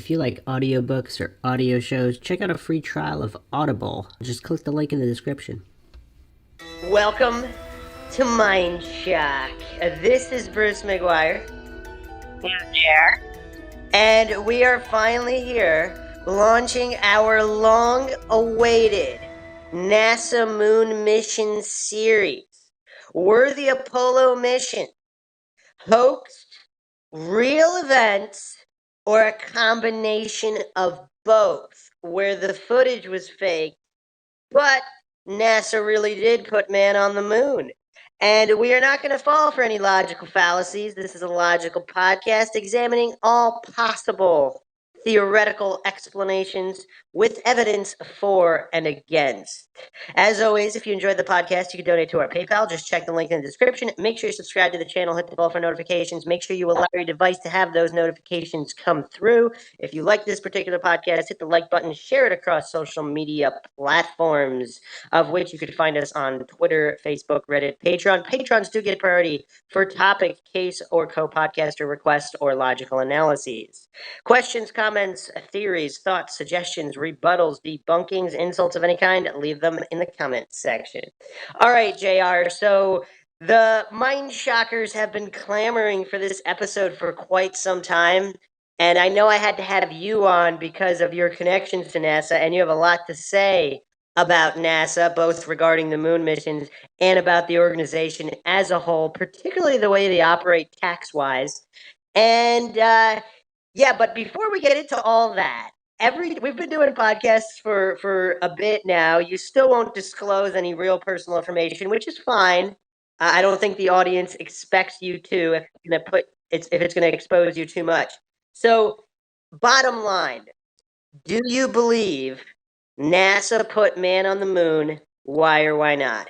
If you like audiobooks or audio shows, check out a free trial of Audible. Just click the link in the description. Welcome to MINDSHOCK. This is Bruce McGuire. There. And we are finally here, launching our long-awaited NASA Moon Mission series. Were the Apollo mission hoaxed, real events, or a combination of both, where the footage was fake, but NASA really did put man on the moon? And we are not going to fall for any logical fallacies. This is a logical podcast examining all possible theoretical explanations with evidence for and against. As always, if you enjoyed the podcast, you can donate to our PayPal. Just check the link in the description. Make sure you subscribe to the channel, hit the bell for notifications. Make sure you allow your device to have those notifications come through. If you like this particular podcast, hit the like button, share it across social media platforms, of which you could find us on Twitter, Facebook, Reddit, Patreon. Patrons do get priority for topic, case, or co-podcaster requests or logical analyses. Questions, comments, theories, thoughts, suggestions, rebuttals, debunkings, insults of any kind, leave them in the comments section. All right, JR, so the Mind Shockers have been clamoring for this episode for quite some time, and I know I had to have you on because of your connections to NASA, and you have a lot to say about NASA, both regarding the moon missions and about the organization as a whole, particularly the way they operate tax-wise. And yeah, but before we get into all that, we've been doing podcasts for a bit now. You still won't disclose any real personal information, which is fine. I don't think the audience expects you to if it's going to expose you too much. So, bottom line, do you believe NASA put man on the moon? Why or why not?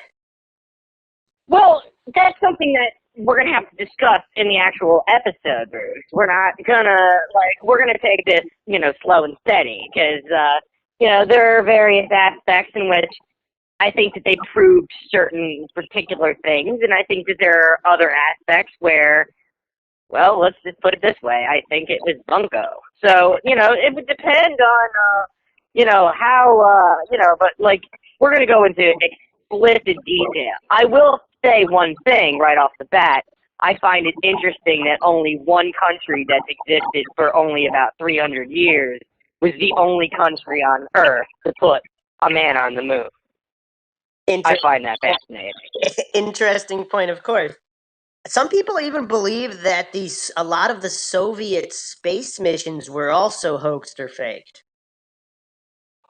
Well, that's something that we're going to have to discuss in the actual episode, Bruce. We're not going to, we're going to take this, slow and steady, because, there are various aspects in which I think that they proved certain particular things, and I think that there are other aspects where, well, let's just put it this way, I think it was bunko. So, it would depend on, how, but, we're going to go into explicit detail. I will say one thing right off the bat. I find it interesting that only one country that's existed for only about 300 years was the only country on Earth to put a man on the moon. I find that fascinating. Interesting point, of course. Some people even believe that a lot of the Soviet space missions were also hoaxed or faked.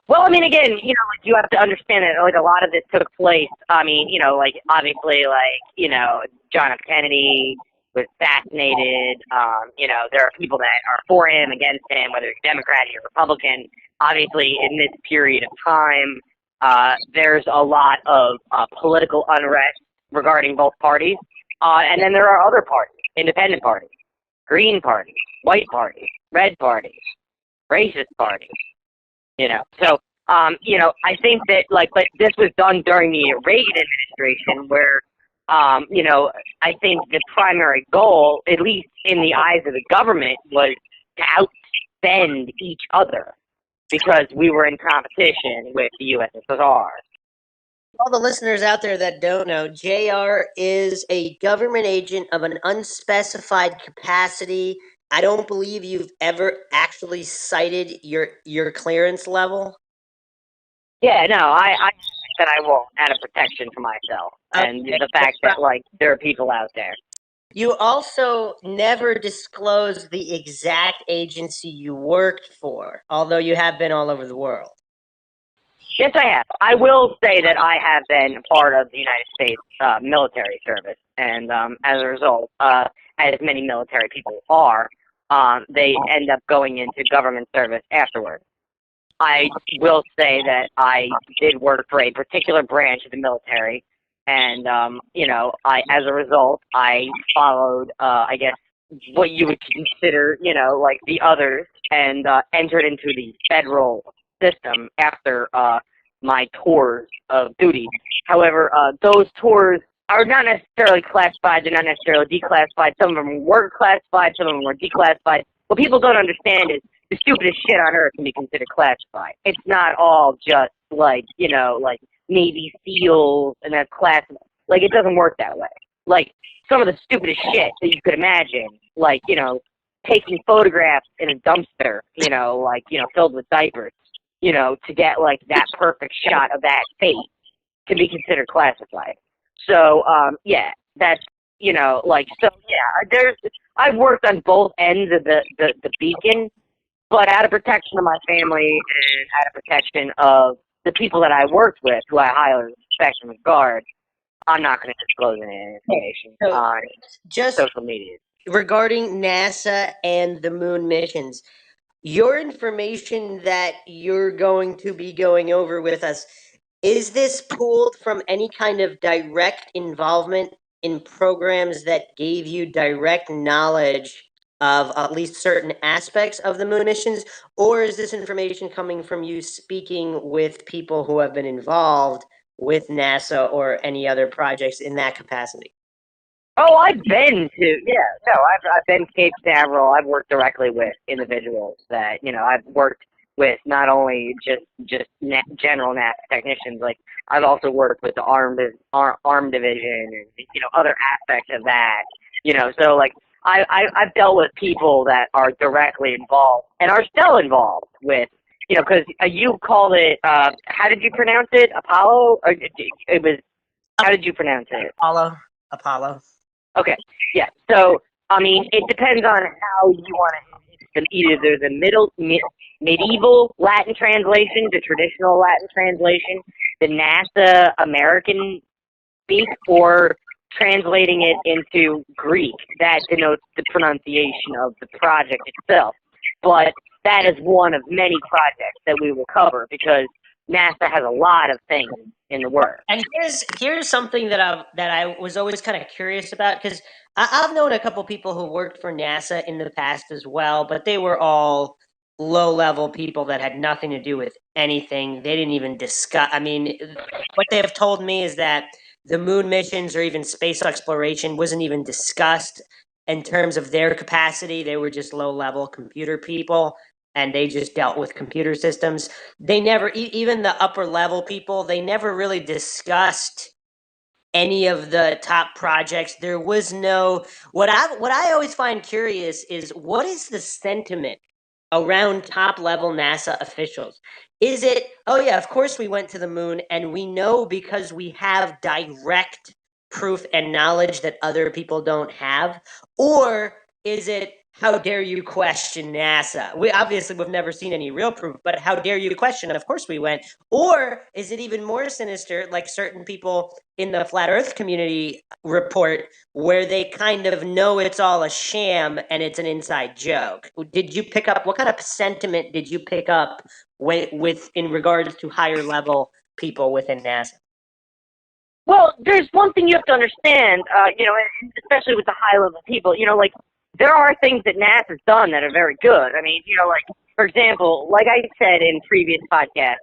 Well, I mean, again, you have to understand that, a lot of this took place, obviously, John F. Kennedy was assassinated, there are people that are for him, against him, whether it's Democrat or Republican. Obviously, in this period of time, there's a lot of political unrest regarding both parties, and then there are other parties, independent parties, green parties, white parties, red parties, racist parties. So, I think that, but this was done during the Reagan administration where, I think the primary goal, at least in the eyes of the government, was to outspend each other because we were in competition with the USSR. All the listeners out there that don't know, JR is a government agent of an unspecified capacity. I don't believe you've ever actually cited your clearance level. Yeah, no, I that I won't, out of protection for myself, and the fact that there are people out there. You also never disclosed the exact agency you worked for, although you have been all over the world. Yes, I have. I will say that I have been part of the United States military service, and as a result, as many military people are, they end up going into government service afterwards. I will say that I did work for a particular branch of the military, and, as a result, I followed, I guess, what you would consider, the others, and entered into the federal system after my tours of duty. However, those tours are not necessarily classified, they're not necessarily declassified. Some of them were classified, some of them were declassified. What people don't understand is the stupidest shit on earth can be considered classified. It's not all just like, like Navy SEALs and that's classified. Like, it doesn't work that way. Like, some of the stupidest shit that you could imagine, like, taking photographs in a dumpster, filled with diapers, to get like that perfect shot of that face can be considered classified. So, yeah, that's, I've worked on both ends of the beacon, but out of protection of my family and out of protection of the people that I worked with, who I highly respect and regard, I'm not going to disclose any information on Just social media. regarding NASA and the moon missions, your information that you're going to be going over with us, is this pooled from any kind of direct involvement in programs that gave you direct knowledge of at least certain aspects of the moon missions? Or is this information coming from you speaking with people who have been involved with NASA or any other projects in that capacity? Oh, I've been I've been to Cape Canaveral. I've worked directly with individuals that, I've worked with not only just general NASA technicians, like I've also worked with the arm division and, other aspects of that, so like I've dealt with people that are directly involved and are still involved with, because you called it, how did you pronounce it? Apollo? Or it was, how did you pronounce it? Apollo. Okay, yeah. So, I mean, it depends on how you want to. Either the medieval Latin translation, the traditional Latin translation, the NASA American speak, or translating it into Greek. That denotes the pronunciation of the project itself. But that is one of many projects that we will cover because NASA has a lot of things in the works. And here's something that I was always kind of curious about, because I've known a couple people who worked for NASA in the past as well, but they were all low level people that had nothing to do with anything. They didn't even discuss. I mean, what they have told me is that the moon missions or even space exploration wasn't even discussed in terms of their capacity. They were just low level computer people, and they just dealt with computer systems. They never, even the upper level people, they never really discussed any of the top projects. There was no, what I always find curious is, what is the sentiment around top level NASA officials? Is it, oh yeah, of course we went to the moon and we know because we have direct proof and knowledge that other people don't have? Or is it, how dare you question NASA? We've never seen any real proof, but how dare you question? And of course we went. Or is it even more sinister, like certain people in the flat Earth community report, where they kind of know it's all a sham and it's an inside joke? Did you pick up, what kind of sentiment did you pick up with in regards to higher level people within NASA? Well, there's one thing you have to understand, and especially with the high level people, like there are things that NASA's done that are very good. I mean, like, for example, like I said in previous podcasts,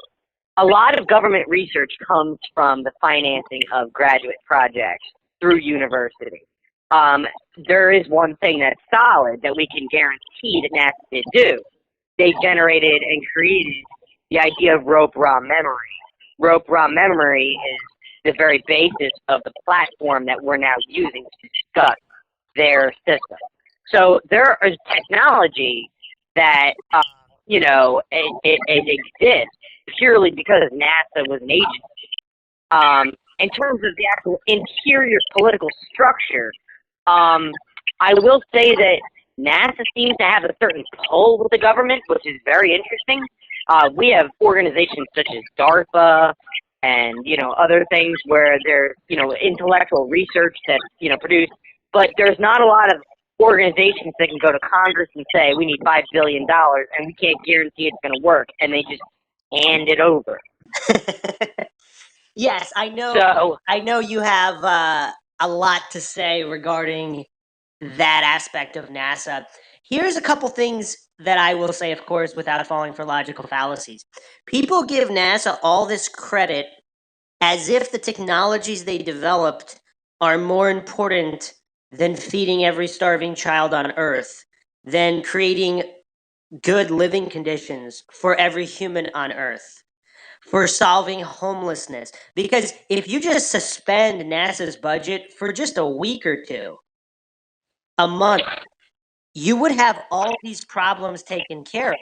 a lot of government research comes from the financing of graduate projects through university. There is one thing that's solid that we can guarantee that NASA did do. They generated and created the idea of rope raw memory. Rope raw memory is the very basis of the platform that we're now using to discuss their system. So there is technology that, it exists purely because NASA was an agency. In terms of the actual interior political structure, I will say that NASA seems to have a certain pull with the government, which is very interesting. We have organizations such as DARPA and, other things where there's, intellectual research that's, produced, but there's not a lot of organizations that can go to Congress and say, we need $5 billion and we can't guarantee it's going to work, and they just hand it over. Yes, I know. So, I know you have a lot to say regarding that aspect of NASA. Here's a couple things that I will say, of course, without falling for logical fallacies. People give NASA all this credit as if the technologies they developed are more important than feeding every starving child on Earth, than creating good living conditions for every human on Earth, for solving homelessness. Because if you just suspend NASA's budget for just a week or two, a month, you would have all these problems taken care of.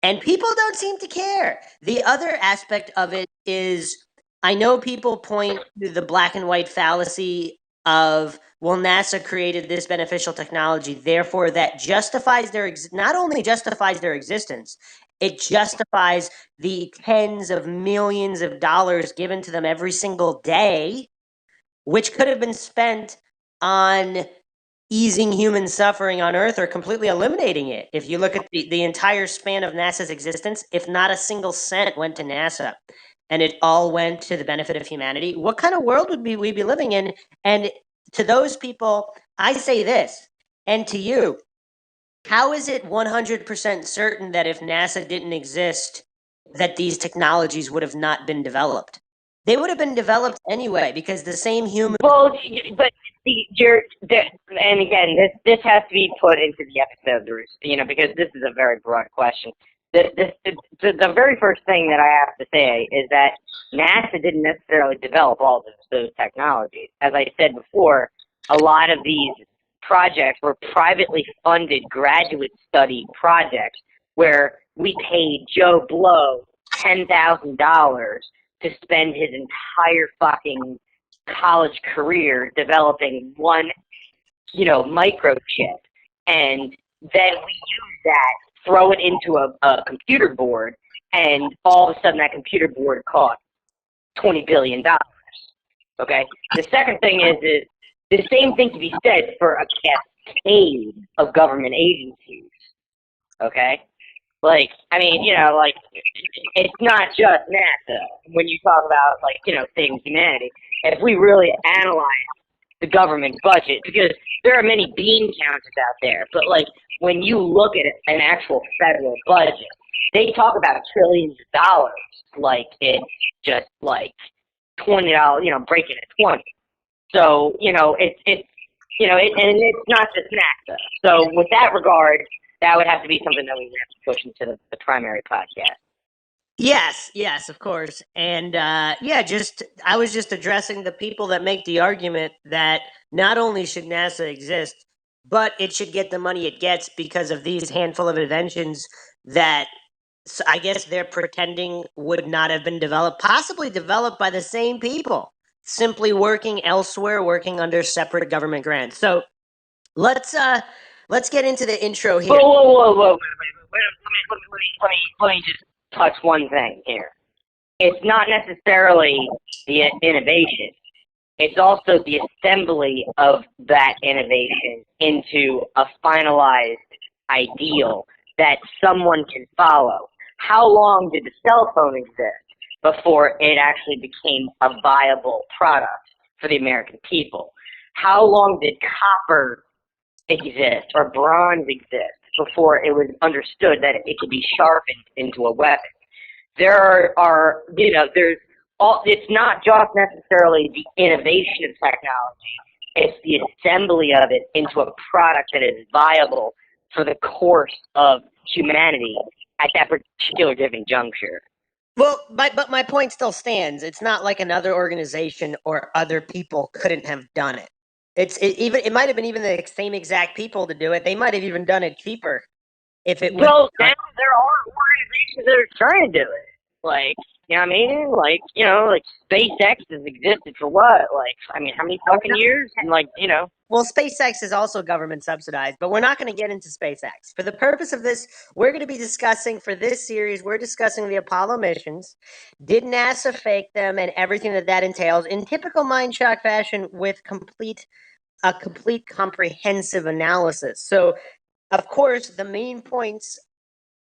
And people don't seem to care. The other aspect of it is I know people point to the black and white fallacy of, well, NASA created this beneficial technology, therefore that justifies not only justifies their existence, it justifies the tens of millions of dollars given to them every single day, which could have been spent on easing human suffering on Earth or completely eliminating it. If you look at the entire span of NASA's existence, if not a single cent went to NASA and it all went to the benefit of humanity, what kind of world would we be living in? And to those people, I say this, and to you, how is it 100% certain that if NASA didn't exist, that these technologies would have not been developed? They would have been developed anyway because the same human. Well, but and again, this has to be put into the episode, Bruce. Because this is a very broad question. The very first thing that I have to say is that NASA didn't necessarily develop all those technologies. As I said before, a lot of these projects were privately funded graduate study projects where we paid Joe Blow $10,000 to spend his entire fucking college career developing one, microchip, and then we use that, throw it into a computer board, and all of a sudden that computer board cost $20 billion. Okay? The second thing is the same thing to be said for a cascade of government agencies. Okay? It's not just NASA when you talk about, saving humanity. If we really analyze the government budget, because there are many bean counters out there, but, when you look at an actual federal budget, they talk about trillions of dollars like it's just, $20, breaking at 20. So, and it's not just NASA. So with that regard, that would have to be something that we would have to push into the primary podcast. Yes, of course. And I was just addressing the people that make the argument that not only should NASA exist, but it should get the money it gets because of these handful of inventions that I guess they're pretending would not have been developed, possibly developed by the same people, simply working elsewhere, working under separate government grants. So let's get into the intro here. Whoa. Wait, let me just touch one thing here. It's not necessarily the innovation. It's also the assembly of that innovation into a finalized ideal that someone can follow. How long did the cell phone exist before it actually became a viable product for the American people? How long did copper exist or bronze exist before it was understood that it could be sharpened into a weapon? There's it's not just necessarily the innovation of technology, it's the assembly of it into a product that is viable for the course of humanity at that particular given juncture. Well, but my point still stands. It's not like another organization or other people couldn't have done it. It might have been even the same exact people to do it. They might have even done it cheaper if it was. Well, now there are organizations that are trying to do it. You know what I mean? SpaceX has existed for what? How many fucking years? And Well, SpaceX is also government subsidized, but we're not going to get into SpaceX. For the purpose of this, we're going to be discussing, for this series, we're discussing the Apollo missions. Did NASA fake them and everything that entails in typical MINDSHOCK fashion with a complete comprehensive analysis. So, of course, the main points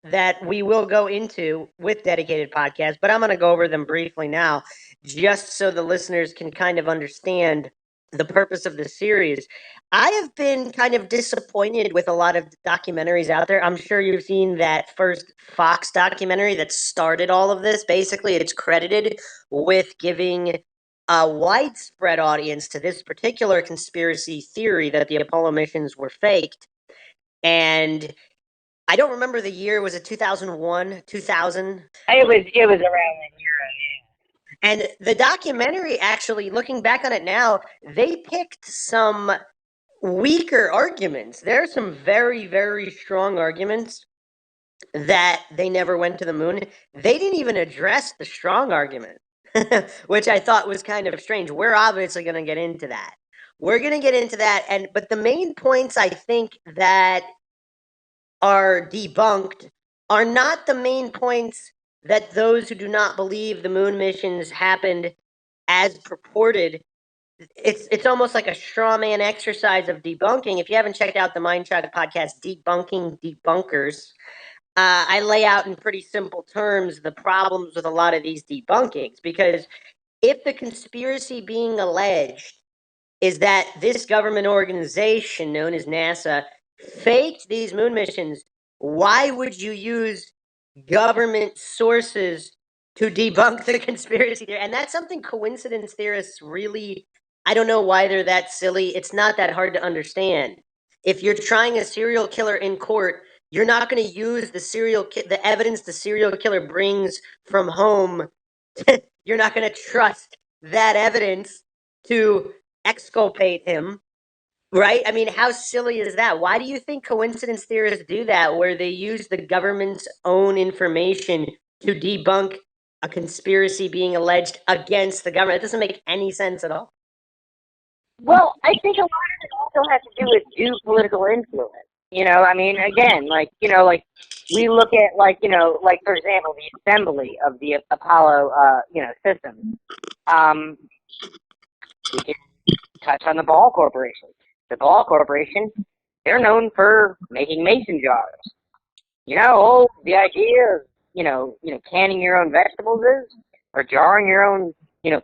that we will go into with dedicated podcasts, but I'm going to go over them briefly now, just so the listeners can kind of understand the purpose of the series. I have been kind of disappointed with a lot of documentaries out there. I'm sure you've seen that first Fox documentary that started all of this. Basically, it's credited with giving a widespread audience to this particular conspiracy theory that the Apollo missions were faked. And I don't remember the year. Was it 2001, 2000? It was around that year. And the documentary, actually, looking back on it now, they picked some weaker arguments. There are some very, very strong arguments that they never went to the moon. They didn't even address the strong argument, which I thought was kind of strange. We're obviously going to get into that. We're going to get into that, but the main points I think that are debunked are not the main points that those who do not believe the moon missions happened as purported. It's almost like a straw man exercise of debunking. If you haven't checked out the MINDSHOCK podcast, Debunking Debunkers, I lay out in pretty simple terms the problems with a lot of these debunkings. Because if the conspiracy being alleged is that this government organization known as NASA faked these moon missions, why would you use government sources to debunk the conspiracy theory? And that's something coincidence theorists really, I don't know why they're that silly. It's not that hard to understand. If you're trying a serial killer in court, you're not going to use the evidence the serial killer brings from home. You're not going to trust that evidence to exculpate him, right? I mean, how silly is that? Why do you think coincidence theorists do that, where they use the government's own information to debunk a conspiracy being alleged against the government? It doesn't make any sense at all. Well, I think a lot of it also has to do with due political influence. I mean, again, we look at, for example, the assembly of the Apollo, system. We can touch on the Ball Corporation. The Ball Corporation, they're known for making mason jars. The idea of, canning your own vegetables is, or jarring your own,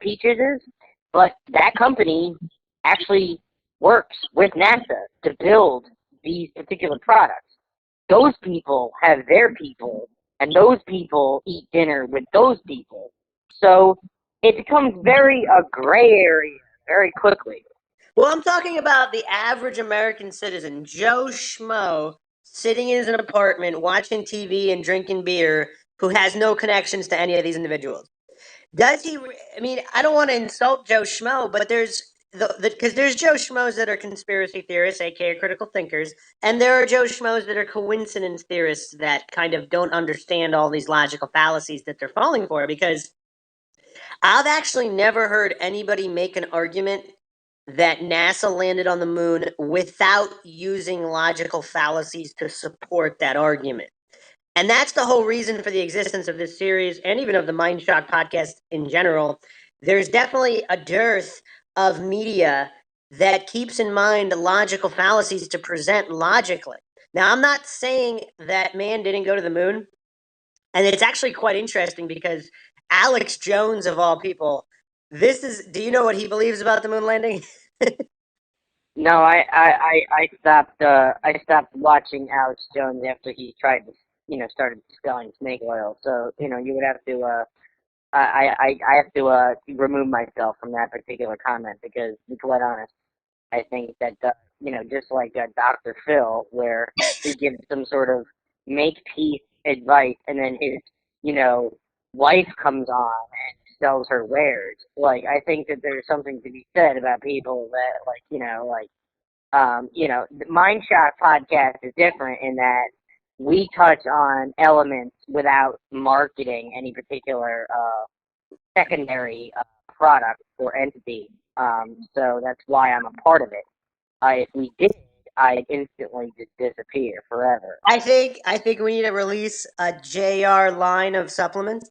peaches is, but that company actually works with NASA to build these particular products. Those people have their people, and those people eat dinner with those people. So it becomes a gray area very quickly. Well, I'm talking about the average American citizen, Joe Schmo, sitting in his apartment watching TV and drinking beer, who has no connections to any of these individuals. Does he? I mean, I don't want to insult Joe Schmo, but because there's Joe Schmoes that are conspiracy theorists, aka critical thinkers, and there are Joe Schmoes that are coincidence theorists that kind of don't understand all these logical fallacies that they're falling for. Because I've actually never heard anybody make an argument that NASA landed on the moon without using logical fallacies to support that argument. And that's the whole reason for the existence of this series and even of the MindShock podcast in general. There's definitely a dearth of media that keeps in mind logical fallacies to present logically. Now, I'm not saying that man didn't go to the moon. And it's actually quite interesting because Alex Jones, of all people, do you know what he believes about the moon landing? No, I stopped watching Alex Jones after he tried to, started selling snake oil. So, you would have to, I have to remove myself from that particular comment because, to be quite honest, I think that, just like Dr. Phil, where he gives some sort of make peace advice and then his, wife comes on and sells her wares. Like, I think that there's something to be said about people that, the Mind Shock podcast is different in that we touch on elements without marketing any particular secondary product or entity. So that's why I'm a part of it. If we did, I'd instantly just disappear forever. I think we need to release a JR line of supplements.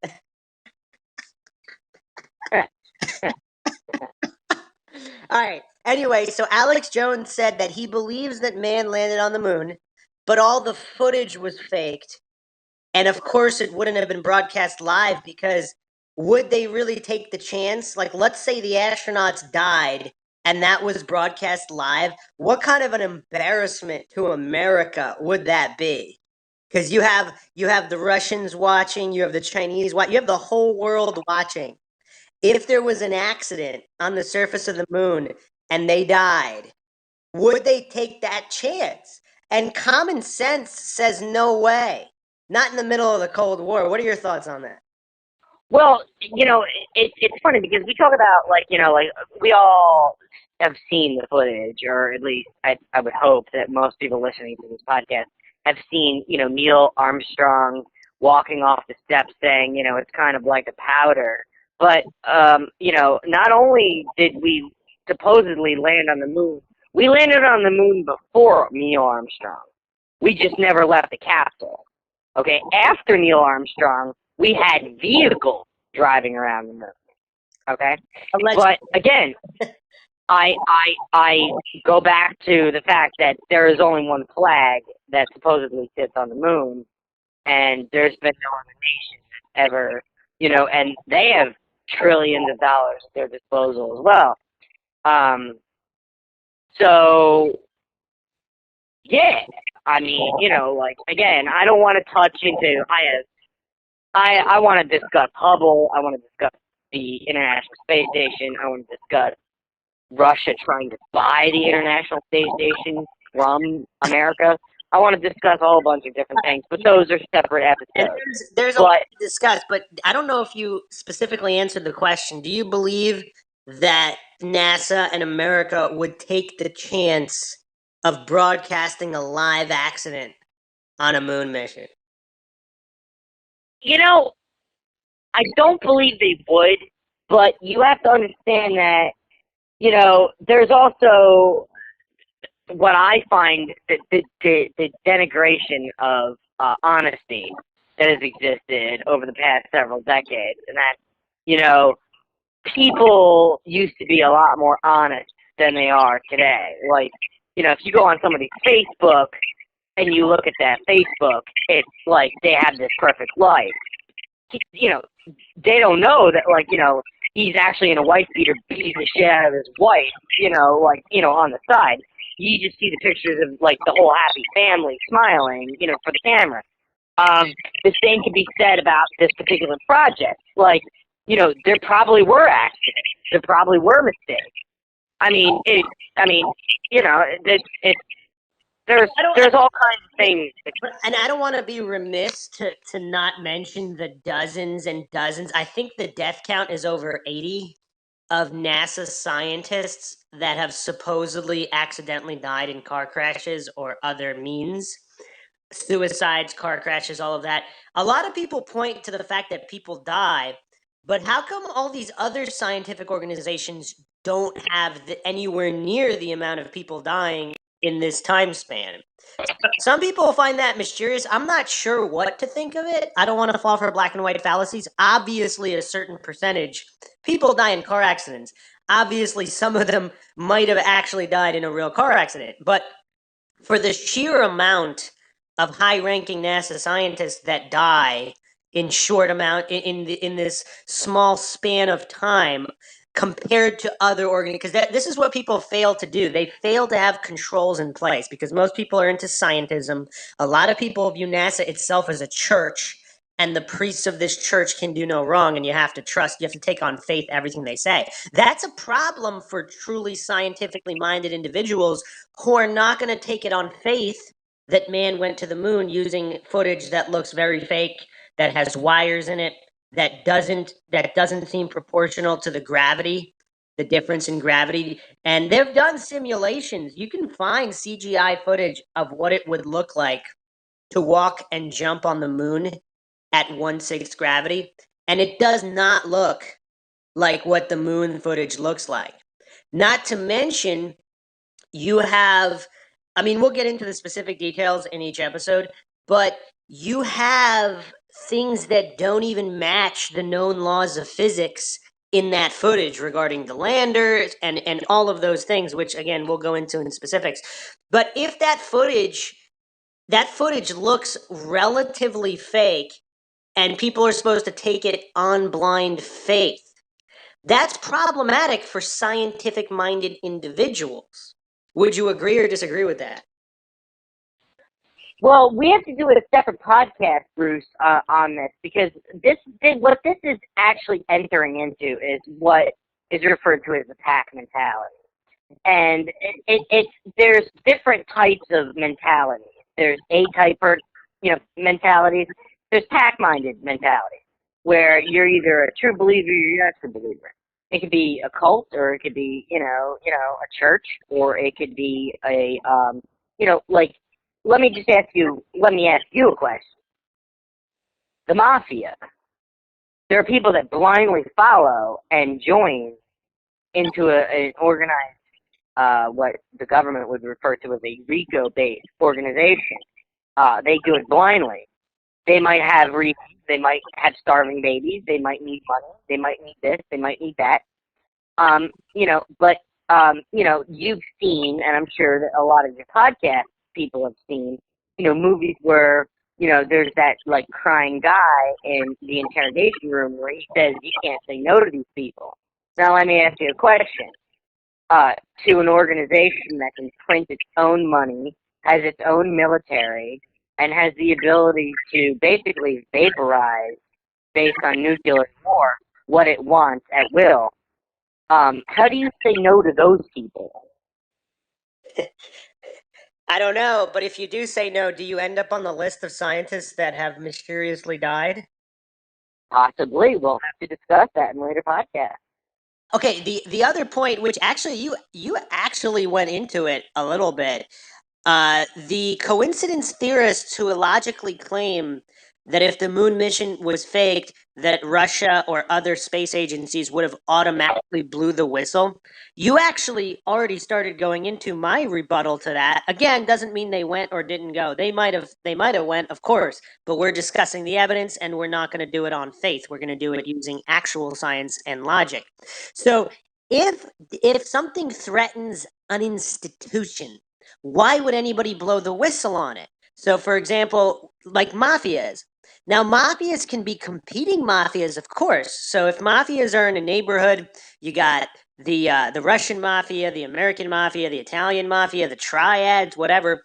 All right. Anyway, so Alex Jones said that he believes that man landed on the moon, but all the footage was faked. And of course, it wouldn't have been broadcast live because would they really take the chance? Like, let's say the astronauts died and that was broadcast live. What kind of an embarrassment to America would that be? Because you have the Russians watching, you have the Chinese watching, you have the whole world watching. If there was an accident on the surface of the moon and they died, would they take that chance? And common sense says no way. Not in the middle of the Cold War. What are your thoughts on that? Well, it's funny because we talk about, like, we all have seen the footage, or at least I would hope that most people listening to this podcast have seen, Neil Armstrong walking off the steps saying, it's kind of like a powder. But, not only did we supposedly land on the moon, we landed on the moon before Neil Armstrong. We just never left the capsule. Okay, after Neil Armstrong, we had vehicles driving around the moon. Okay, but again, I go back to the fact that there is only one flag that supposedly sits on the moon, and there's been no other nation that's ever, and they have trillions of dollars at their disposal as well. So yeah, I mean, again, I don't want to touch into. I want to discuss Hubble. I want to discuss the International Space Station. I want to discuss Russia trying to buy the International Space Station from America. I want to discuss a whole bunch of different things, but those are separate episodes. There's a lot to discuss, but I don't know if you specifically answered the question. Do you believe that NASA and America would take the chance of broadcasting a live accident on a moon mission? I don't believe they would, but you have to understand that, there's also what I find the denigration of honesty that has existed over the past several decades, and that, people used to be a lot more honest than they are today. Like, if you go on somebody's Facebook and you look at that Facebook, it's like they have this perfect life. They don't know that, he's actually in a wife beater beating the shit out of his wife, on the side. You just see the pictures of, the whole happy family smiling, for the camera. The same can be said about this particular project. There probably were accidents. There probably were mistakes. There's all kinds of things. And I don't want to be remiss to not mention the dozens and dozens. I think the death count is over 80 of NASA scientists that have supposedly accidentally died in car crashes or other means. Suicides, car crashes, all of that. A lot of people point to the fact that people die, but how come all these other scientific organizations don't have anywhere near the amount of people dying in this time span? Some people find that mysterious. I'm not sure what to think of it. I don't want to fall for black and white fallacies. Obviously, a certain percentage people die in car accidents. Obviously, some of them might have actually died in a real car accident. But for the sheer amount of high-ranking NASA scientists that die in short amount in this small span of time, compared to other organizations, because this is what people fail to do. They fail to have controls in place because most people are into scientism. A lot of people view NASA itself as a church, and the priests of this church can do no wrong, and you have to trust, you have to take on faith everything they say. That's a problem for truly scientifically minded individuals who are not going to take it on faith that man went to the moon using footage that looks very fake, that has wires in it, that doesn't seem proportional to the gravity, the difference in gravity. And they've done simulations. You can find CGI footage of what it would look like to walk and jump on the moon at 1/6 gravity, and it does not look like what the moon footage looks like. Not to mention, you have, we'll get into the specific details in each episode, but you have things that don't even match the known laws of physics in that footage regarding the landers and all of those things, which again we'll go into in specifics. But if that footage looks relatively fake and people are supposed to take it on blind faith, that's problematic for scientific minded individuals. Would you agree or disagree with that? Well, we have to do a separate podcast, Bruce, on this, because what this is actually entering into is what is referred to as the pack mentality. And it's there's different types of mentalities. There's A-type mentalities. There's pack-minded mentalities, where you're either a true believer or you're not a true believer. It could be a cult, or it could be a church, or it could be a like. Let me ask you a question. The mafia. There are people that blindly follow and join into an organized, what the government would refer to as a RICO-based organization. They do it blindly. They might have they might have starving babies. They might need money. They might need this. They might need that. But you've seen, and I'm sure that a lot of your podcast people have seen, movies where there's that like crying guy in the interrogation room where he says you can't say no to these people. Now let me ask you a question. To an organization that can print its own money, has its own military, and has the ability to basically vaporize, based on nuclear war, what it wants at will. How do you say no to those people? I don't know, but if you do say no, do you end up on the list of scientists that have mysteriously died? Possibly. We'll have to discuss that in later podcasts. Okay, the other point, which actually you actually went into it a little bit, the coincidence theorists who illogically claim that if the moon mission was faked, that Russia or other space agencies would have automatically blew the whistle. You actually already started going into my rebuttal to that. Again, doesn't mean they went or didn't go. They might have went, of course, but we're discussing the evidence and we're not going to do it on faith. We're going to do it using actual science and logic. So if something threatens an institution, why would anybody blow the whistle on it? So, for example, like mafias. Now, mafias can be competing mafias, of course. So, if mafias are in a neighborhood, you got the Russian mafia, the American mafia, the Italian mafia, the triads, whatever.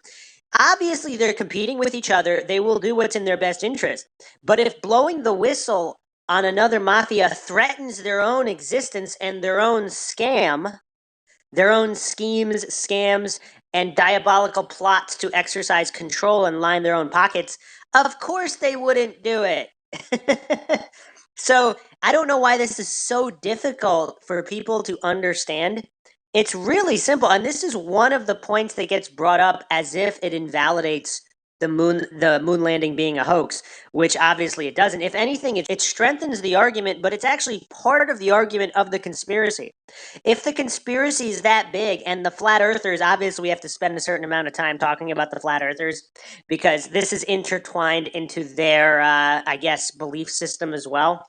Obviously, they're competing with each other. They will do what's in their best interest. But if blowing the whistle on another mafia threatens their own existence and their own scam, their own schemes, scams, and diabolical plots to exercise control and line their own pockets, of course they wouldn't do it. So I don't know why this is so difficult for people to understand. It's really simple, and this is one of the points that gets brought up as if it invalidates the moon landing being a hoax, which obviously it doesn't. If anything, it strengthens the argument, but it's actually part of the argument of the conspiracy. If the conspiracy is that big, and the flat earthers, obviously we have to spend a certain amount of time talking about the flat earthers because this is intertwined into their, I guess, belief system as well,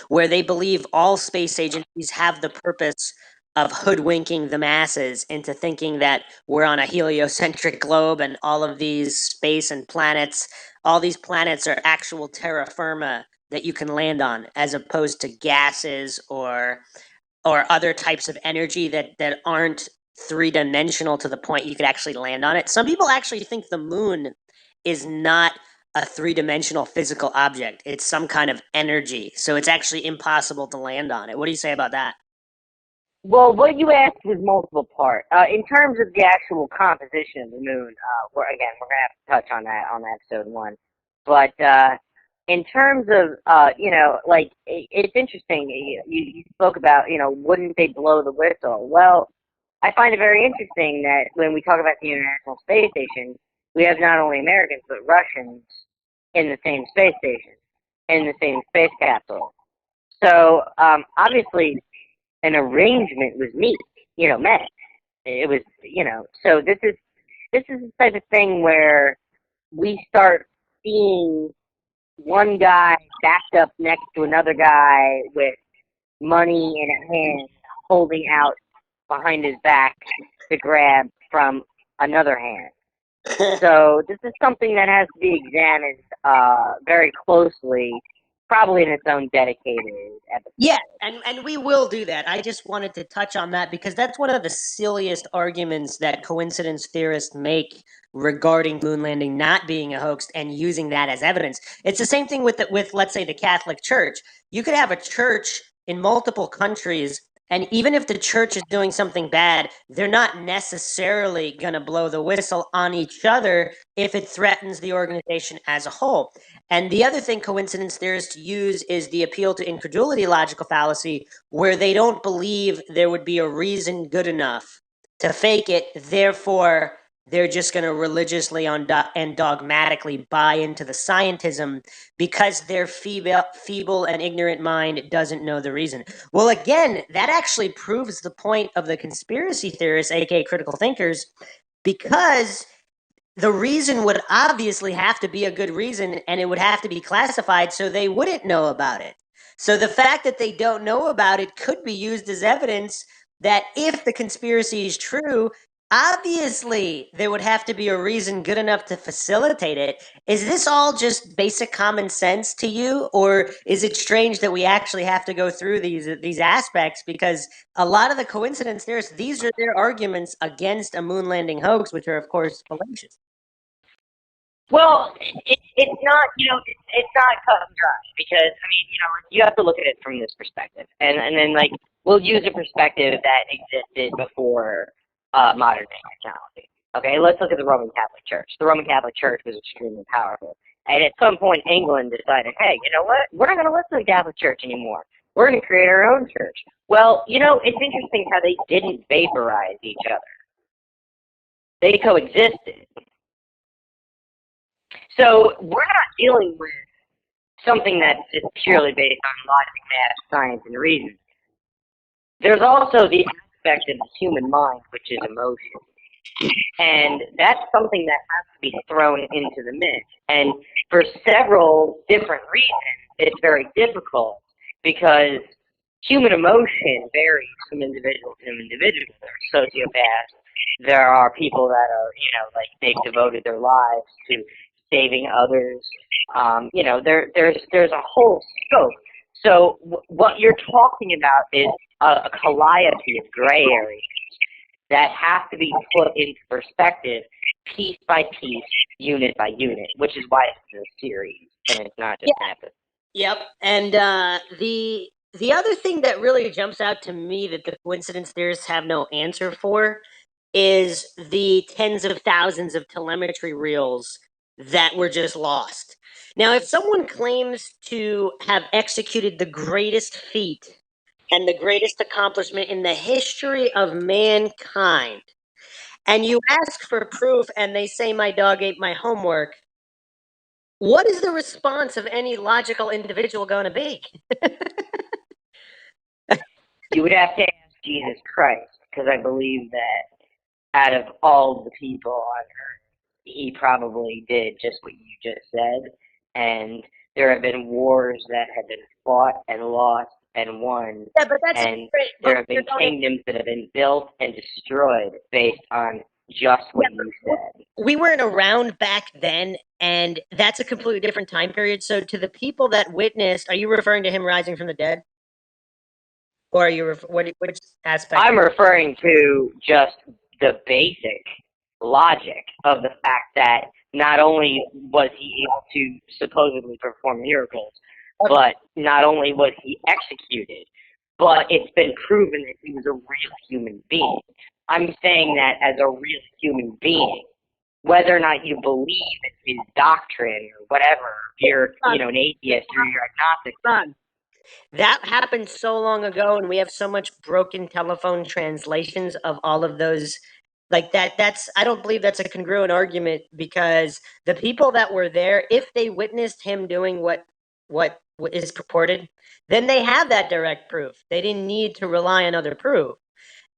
where they believe all space agencies have the purpose of hoodwinking the masses into thinking that we're on a heliocentric globe and all of these space and planets, all these planets are actual terra firma that you can land on, as opposed to gases or other types of energy that aren't three-dimensional to the point you could actually land on it. Some people actually think the moon is not a three-dimensional physical object. It's some kind of energy. So it's actually impossible to land on it. What do you say about that? Well, what you asked was multiple part. In terms of the actual composition of the moon, we're gonna have to touch on that on episode one. But in terms of it's interesting. You spoke about wouldn't they blow the whistle? Well, I find it very interesting that when we talk about the International Space Station, we have not only Americans but Russians in the same space station, in the same space capsule. So obviously an arrangement was met. It was, so this is the type of thing where we start seeing one guy backed up next to another guy with money in a hand, holding out behind his back to grab from another hand. So this is something that has to be examined very closely, probably in its own dedicated episode. Yeah, and we will do that. I just wanted to touch on that because that's one of the silliest arguments that coincidence theorists make regarding moon landing not being a hoax and using that as evidence. It's the same thing with let's say the Catholic Church. You could have a church in multiple countries And even if the church is doing something bad, they're not necessarily going to blow the whistle on each other if it threatens the organization as a whole. And the other thing coincidence theorists use is the appeal to incredulity logical fallacy, where they don't believe there would be a reason good enough to fake it. Therefore, they're just going to religiously and dogmatically buy into the scientism because their feeble and ignorant mind doesn't know the reason. Well, again, that actually proves the point of the conspiracy theorists, aka critical thinkers, because the reason would obviously have to be a good reason and it would have to be classified so they wouldn't know about it. So the fact that they don't know about it could be used as evidence that if the conspiracy is true, obviously there would have to be a reason good enough to facilitate it. Is this all just basic common sense to you, or is it strange that we actually have to go through these aspects? Because a lot of the coincidence theorists, these are their arguments against a moon landing hoax, which are of course fallacious. Well, it's not, it's not cut and dry because, I mean, you have to look at it from this perspective. And then, like, we'll use a perspective that existed before modern day technology. Okay, let's look at the Roman Catholic Church. The Roman Catholic Church was extremely powerful. And at some point, England decided, hey, you know what? We're not going to listen to the Catholic Church anymore. We're going to create our own church. Well, it's interesting how they didn't vaporize each other. They coexisted. So we're not dealing with something that's just purely based on logic, math, science, and reason. There's also the aspect of the human mind, which is emotion. And that's something that has to be thrown into the mix. And for several different reasons, it's very difficult because human emotion varies from individual to individual. There are sociopaths. There are people that are, like they've devoted their lives to saving others. There's a whole scope. So what you're talking about is a calliope of gray areas that have to be put into perspective piece by piece, unit by unit, which is why it's a series and it's not just an episode. Yep. And the other thing that really jumps out to me that the coincidence theorists have no answer for is the tens of thousands of telemetry reels that were just lost. Now, if someone claims to have executed the greatest feat and the greatest accomplishment in the history of mankind, and you ask for proof and they say my dog ate my homework, what is the response of any logical individual going to be? You would have to ask Jesus Christ, because I believe that out of all the people on earth, he probably did just what you just said. And there have been wars that have been fought and lost and won. Yeah, but that's and great. there have been kingdoms that have been built and destroyed based on just what you said. We weren't around back then, and that's a completely different time period. So, to the people that witnessed, are you referring to him rising from the dead, or are you which aspect? I'm referring to just the basic logic of the fact that not only was he able to supposedly perform miracles, but not only was he executed, but it's been proven that he was a real human being. I'm saying that as a real human being, whether or not you believe in his doctrine or whatever, you're an atheist or you're agnostic. That happened so long ago, and we have so much broken telephone translations of all of those. Like that's I don't believe that's a congruent argument because the people that were there, if they witnessed him doing what is purported, then they have that direct proof. They didn't need to rely on other proof.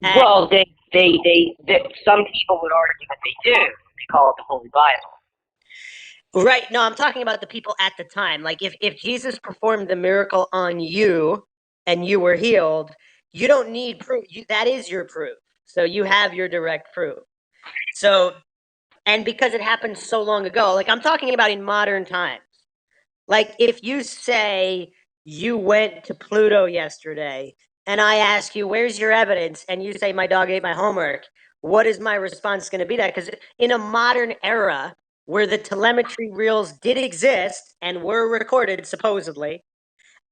And well, they some people would argue that they do. They call it the Holy Bible. Right. No, I'm talking about the people at the time. Like if Jesus performed the miracle on you and you were healed, you don't need proof. That is your proof. So you have your direct proof. So, and because it happened so long ago, like I'm talking about in modern times. Like if you say you went to Pluto yesterday and I ask you, where's your evidence? And you say, my dog ate my homework. What is my response going to be that? Because in a modern era where the telemetry reels did exist and were recorded, supposedly,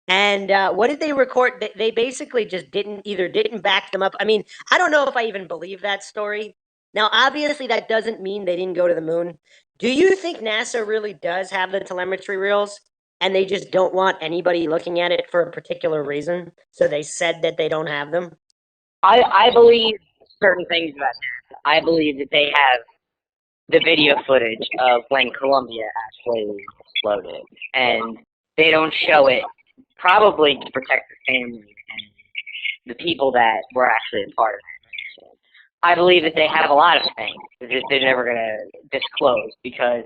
And what did they record? They basically just didn't back them up. I mean, I don't know if I even believe that story. Now, obviously, that doesn't mean they didn't go to the moon. Do you think NASA really does have the telemetry reels and they just don't want anybody looking at it for a particular reason? So they said that they don't have them? I believe certain things about NASA. I believe that they have the video footage of when Columbia actually exploded, and they don't show it probably to protect the family and the people that were actually a part of that mission. I believe that they have a lot of things that they're never going to disclose because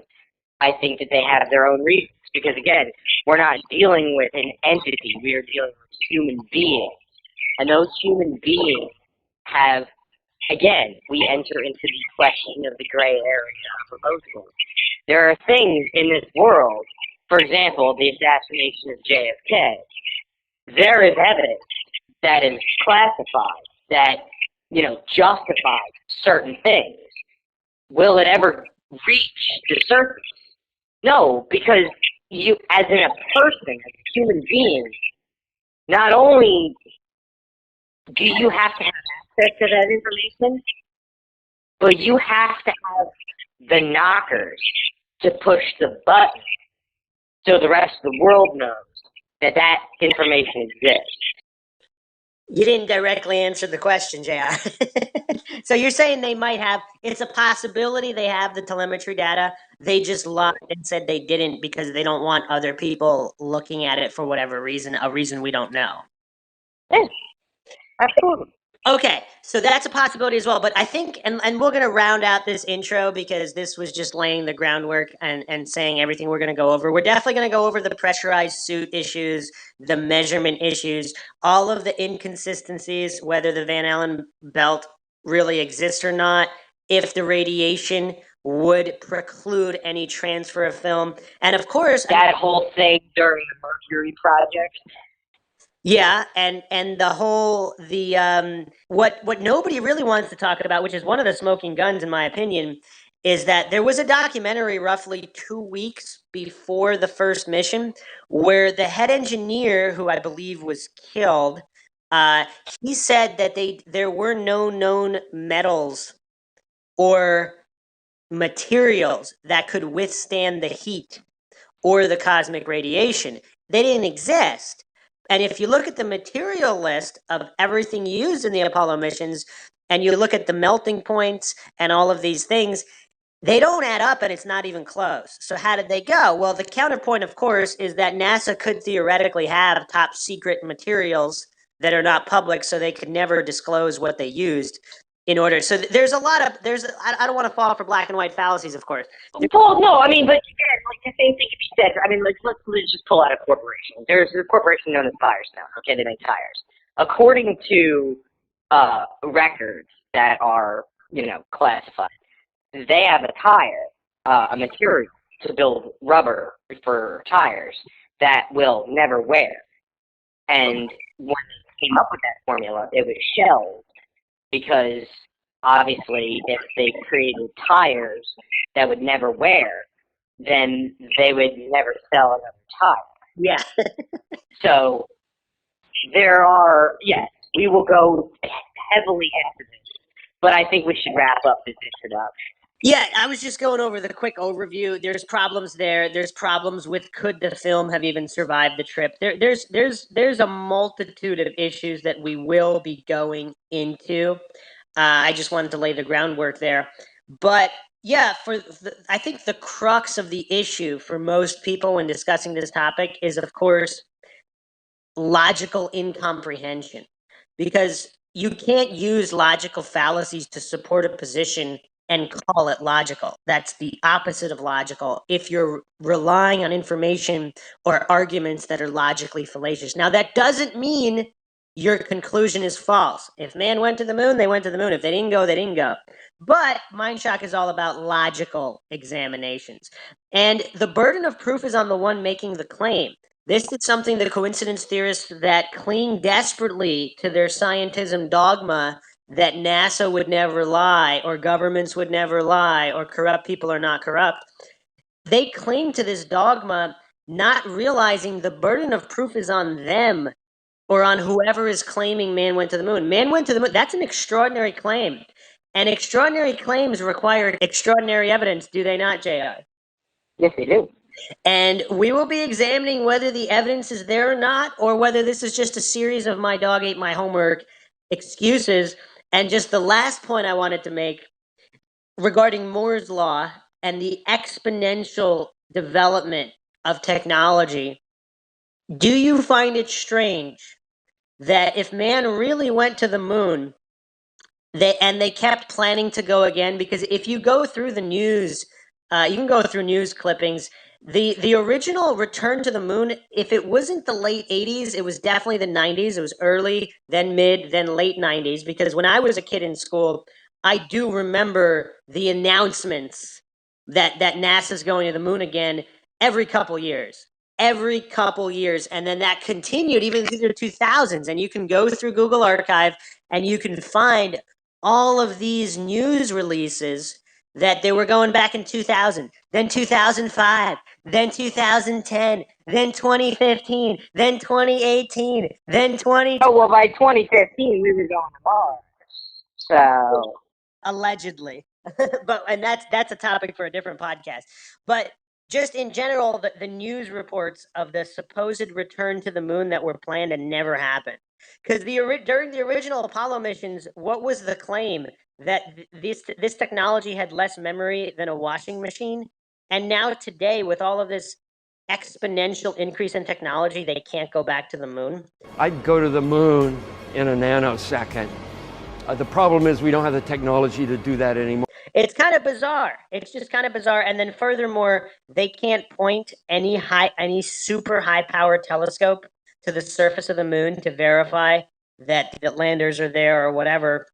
I think that they have their own reasons. Because again, we're not dealing with an entity; we are dealing with human beings, and those human beings have. Again, we enter into the question of the gray area of emotions. There are things in this world, for example, the assassination of JFK. There is evidence that is classified that, justifies certain things. Will it ever reach the surface? No, because you, as in a person, as a human being, not only do you have to have access to that information, but you have to have the knockers to push the button so the rest of the world knows that that information exists. You didn't directly answer the question, JR. So you're saying they might have, it's a possibility they have the telemetry data. They just lied and said they didn't because they don't want other people looking at it for whatever reason, a reason we don't know. Yeah, absolutely. Okay, so that's a possibility as well. But I think, and we're going to round out this intro because this was just laying the groundwork and saying everything we're going to go over. We're definitely going to go over the pressurized suit issues, the measurement issues, all of the inconsistencies, whether the Van Allen belt really exists or not, if the radiation would preclude any transfer of film. And of course, that whole thing during the Mercury project. Yeah, and the whole what nobody really wants to talk about, which is one of the smoking guns in my opinion, is that there was a documentary roughly 2 weeks before the first mission where the head engineer, who I believe was killed, uh, he said that there were no known metals or materials that could withstand the heat or the cosmic radiation. They didn't exist. And if you look at the material list of everything used in the Apollo missions, and you look at the melting points and all of these things, they don't add up and it's not even close. So, how did they go? Well, the counterpoint, of course, is that NASA could theoretically have top secret materials that are not public, so they could never disclose what they used in order. So, there's a lot of, I don't want to fall for black and white fallacies, of course. Well, no, I mean, but again, like the same thing could be said. I mean, let's just pull out a corporation. There's a corporation known as Firestone. Okay, they make tires. According to records that are, classified, they have a tire, a material to build rubber for tires that will never wear. And when they came up with that formula, it was shelved because obviously if they created tires that would never wear, then they would never sell another tire. Yeah. So there are, yes, we will go heavily into this, but I think we should wrap up this introduction. Yeah, I was just going over the quick overview. There's problems there. There's problems with could the film have even survived the trip. There's a multitude of issues that we will be going into. I just wanted to lay the groundwork there, but yeah, I think the crux of the issue for most people when discussing this topic is, of course, logical incomprehension, because you can't use logical fallacies to support a position and call it logical. That's the opposite of logical if you're relying on information or arguments that are logically fallacious. Now, that doesn't mean your conclusion is false. If man went to the moon, they went to the moon. If they didn't go, they didn't go. But MindShock is all about logical examinations. And the burden of proof is on the one making the claim. This is something the coincidence theorists that cling desperately to their scientism dogma that NASA would never lie, or governments would never lie, or corrupt people are not corrupt. They cling to this dogma not realizing the burden of proof is on them or on whoever is claiming man went to the moon. Man went to the moon. That's an extraordinary claim. And extraordinary claims require extraordinary evidence, do they not, JR? Yes, they do. And we will be examining whether the evidence is there or not, or whether this is just a series of my dog ate my homework excuses. And just the last point I wanted to make regarding Moore's Law and the exponential development of technology, do you find it strange that if man really went to the moon, they kept planning to go again? Because if you go through the news, you can go through news clippings. The original return to the moon, if it wasn't the late 80s, it was definitely the 90s. It was early, then mid, then late 90s. Because when I was a kid in school, I do remember the announcements that NASA's going to the moon again every couple years. Every couple years. And then that continued even through the 2000s. And you can go through Google Archive and you can find all of these news releases that they were going back in 2000, then 2005, then 2010, then 2015, then 2018, then 20. Oh, well, by 2015, we were going to Mars. So. Allegedly. And that's a topic for a different podcast. But just in general, the news reports of the supposed return to the moon that were planned and never happened. Because during the original Apollo missions, what was the claim? That this technology had less memory than a washing machine? And now today, with all of this exponential increase in technology, they can't go back to the moon? I'd go to the moon in a nanosecond. The problem is we don't have the technology to do that anymore. It's kind of bizarre. It's just kind of bizarre. And then furthermore, they can't point any super high power telescope to the surface of the moon to verify that landers are there or whatever.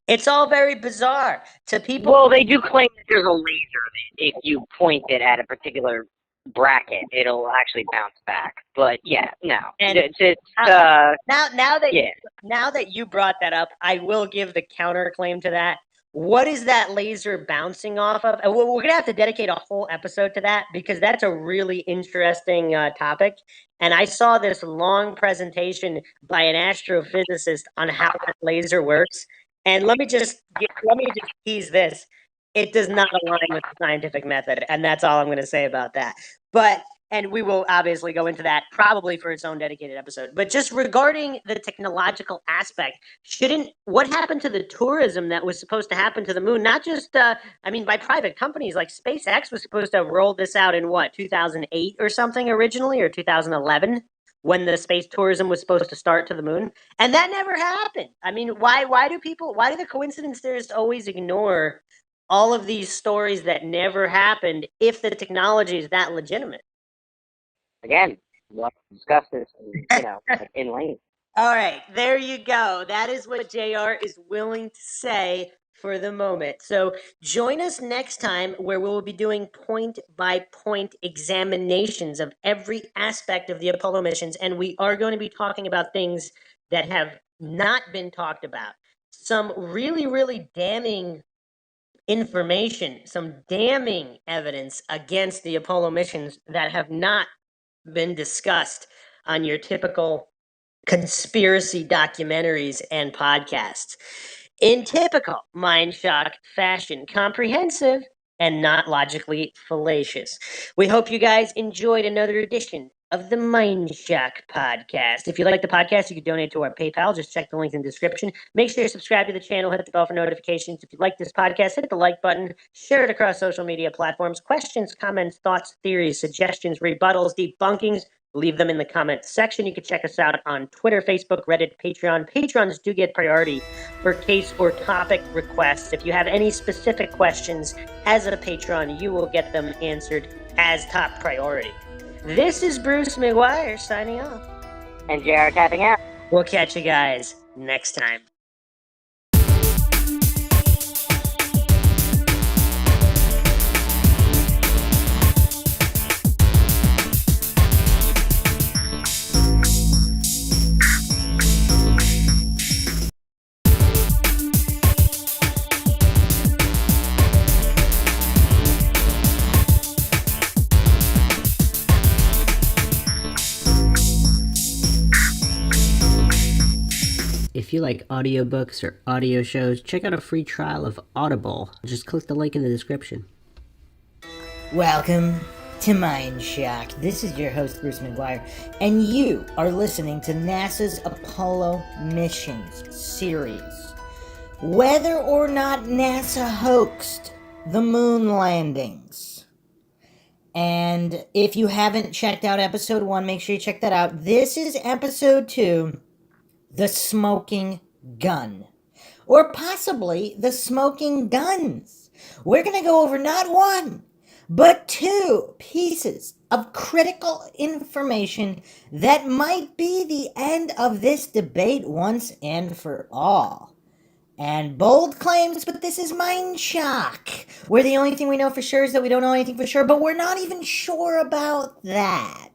It's all very bizarre to people. Well, they do claim that there's a laser that if you point it at a particular bracket, it'll actually bounce back. But yeah, no. And now that you brought that up, I will give the counterclaim to that. What is that laser bouncing off of? We're going to have to dedicate a whole episode to that because that's a really interesting topic. And I saw this long presentation by an astrophysicist on how that laser works. And let me just tease this. It does not align with the scientific method, and that's all I'm going to say about that. And we will obviously go into that probably for its own dedicated episode. But just regarding the technological aspect, what happened to the tourism that was supposed to happen to the moon? Not just, by private companies, like SpaceX was supposed to roll this out in 2008 or something originally, or 2011? When the space tourism was supposed to start to the moon, and that never happened. I mean, why do the coincidence theorists always ignore all of these stories that never happened if the technology is that legitimate? Again, we'll discuss this, in length. All right, there you go. That is what JR is willing to say for the moment. So join us next time where we will be doing point-by-point examinations of every aspect of the Apollo missions, and we are going to be talking about things that have not been talked about. Some really, really damning information, some damning evidence against the Apollo missions that have not been discussed on your typical conspiracy documentaries and podcasts. In typical MindShock fashion, comprehensive and not logically fallacious. We hope you guys enjoyed another edition of the MindShock podcast. If you like the podcast, you can donate to our PayPal. Just check the link in the description. Make sure you subscribe to the channel, hit the bell for notifications. If you like this podcast, hit the like button, share it across social media platforms. Questions, comments, thoughts, theories, suggestions, rebuttals, debunkings, leave them in the comments section. You can check us out on Twitter, Facebook, Reddit, Patreon. Patrons do get priority for case or topic requests. If you have any specific questions as a patron, you will get them answered as top priority. This is Bruce McGuire signing off. And JR tapping out. We'll catch you guys next time. If you like audiobooks or audio shows, check out a free trial of Audible. Just click the link in the description. Welcome to MINDSHOCK. This is your host, Bruce McGuire, and you are listening to NASA's Apollo Missions series. Whether or not NASA hoaxed the moon landings. And if you haven't checked out episode 1, make sure you check that out. This is episode 2, The Smoking Gun. Or possibly The Smoking Guns. We're going to go over not one, but 2 pieces of critical information that might be the end of this debate once and for all. And bold claims, but this is MINDSHOCK, where the only thing we know for sure is that we don't know anything for sure, but we're not even sure about that.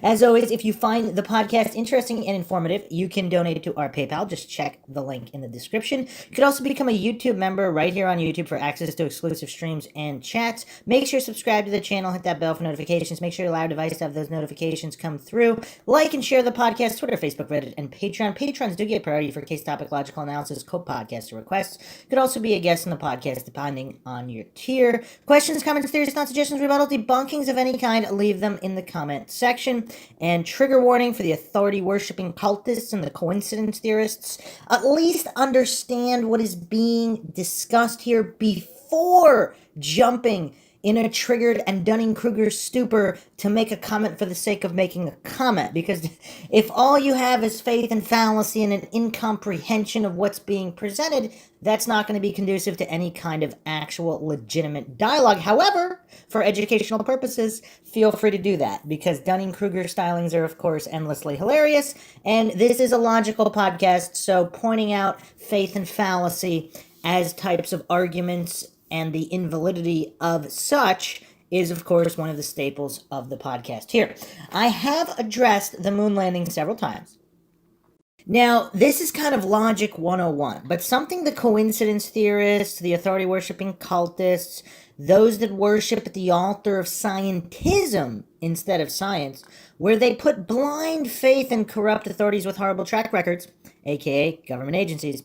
As always, if you find the podcast interesting and informative, you can donate to our PayPal. Just check the link in the description. You could also become a YouTube member right here on YouTube for access to exclusive streams and chats. Make sure you subscribe to the channel, hit that bell for notifications. Make sure you allow your device to have those notifications come through. Like and share the podcast, Twitter, Facebook, Reddit, and Patreon. Patrons do get priority for case topic, logical analysis, co-podcaster requests. You could also be a guest on the podcast depending on your tier. Questions, comments, theories, thoughts, suggestions, rebuttal, debunkings of any kind, leave them in the comment section. And trigger warning for the authority-worshipping cultists and the coincidence theorists. At least understand what is being discussed here before jumping in a triggered and Dunning-Kruger stupor to make a comment for the sake of making a comment. Because if all you have is faith and fallacy and an incomprehension of what's being presented, that's not going to be conducive to any kind of actual legitimate dialogue. However, for educational purposes, feel free to do that, because Dunning-Kruger stylings are, of course, endlessly hilarious, and this is a logical podcast, so pointing out faith and fallacy as types of arguments and the invalidity of such is, of course, one of the staples of the podcast here. I have addressed the moon landing several times. Now, this is kind of logic 101, but something the coincidence theorists, the authority-worshipping cultists, those that worship at the altar of scientism instead of science, where they put blind faith in corrupt authorities with horrible track records, aka government agencies,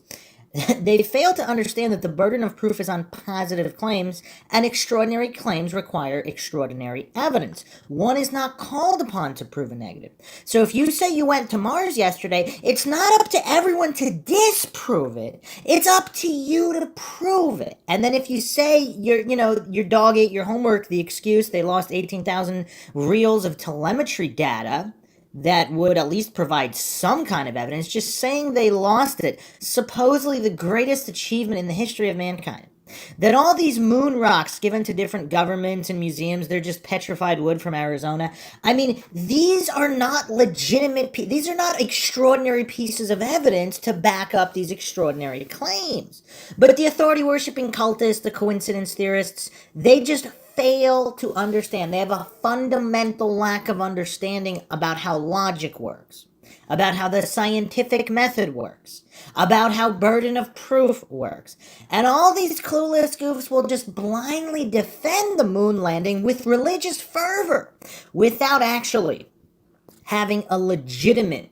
they fail to understand that the burden of proof is on positive claims, and extraordinary claims require extraordinary evidence. One is not called upon to prove a negative. So if you say you went to Mars yesterday, it's not up to everyone to disprove it. It's up to you to prove it. And then if you say your dog ate your homework, the excuse they lost 18,000 reels of telemetry data, that would at least provide some kind of evidence. Just saying they lost it, supposedly the greatest achievement in the history of mankind. That all these moon rocks given to different governments and museums, they're just petrified wood from Arizona. I mean, these are not legitimate, these are not extraordinary pieces of evidence to back up these extraordinary claims. But the authority-worshipping cultists, the coincidence theorists, they just fail to understand. They have a fundamental lack of understanding about how logic works, about how the scientific method works, about how burden of proof works. And all these clueless goofs will just blindly defend the moon landing with religious fervor without actually having a legitimate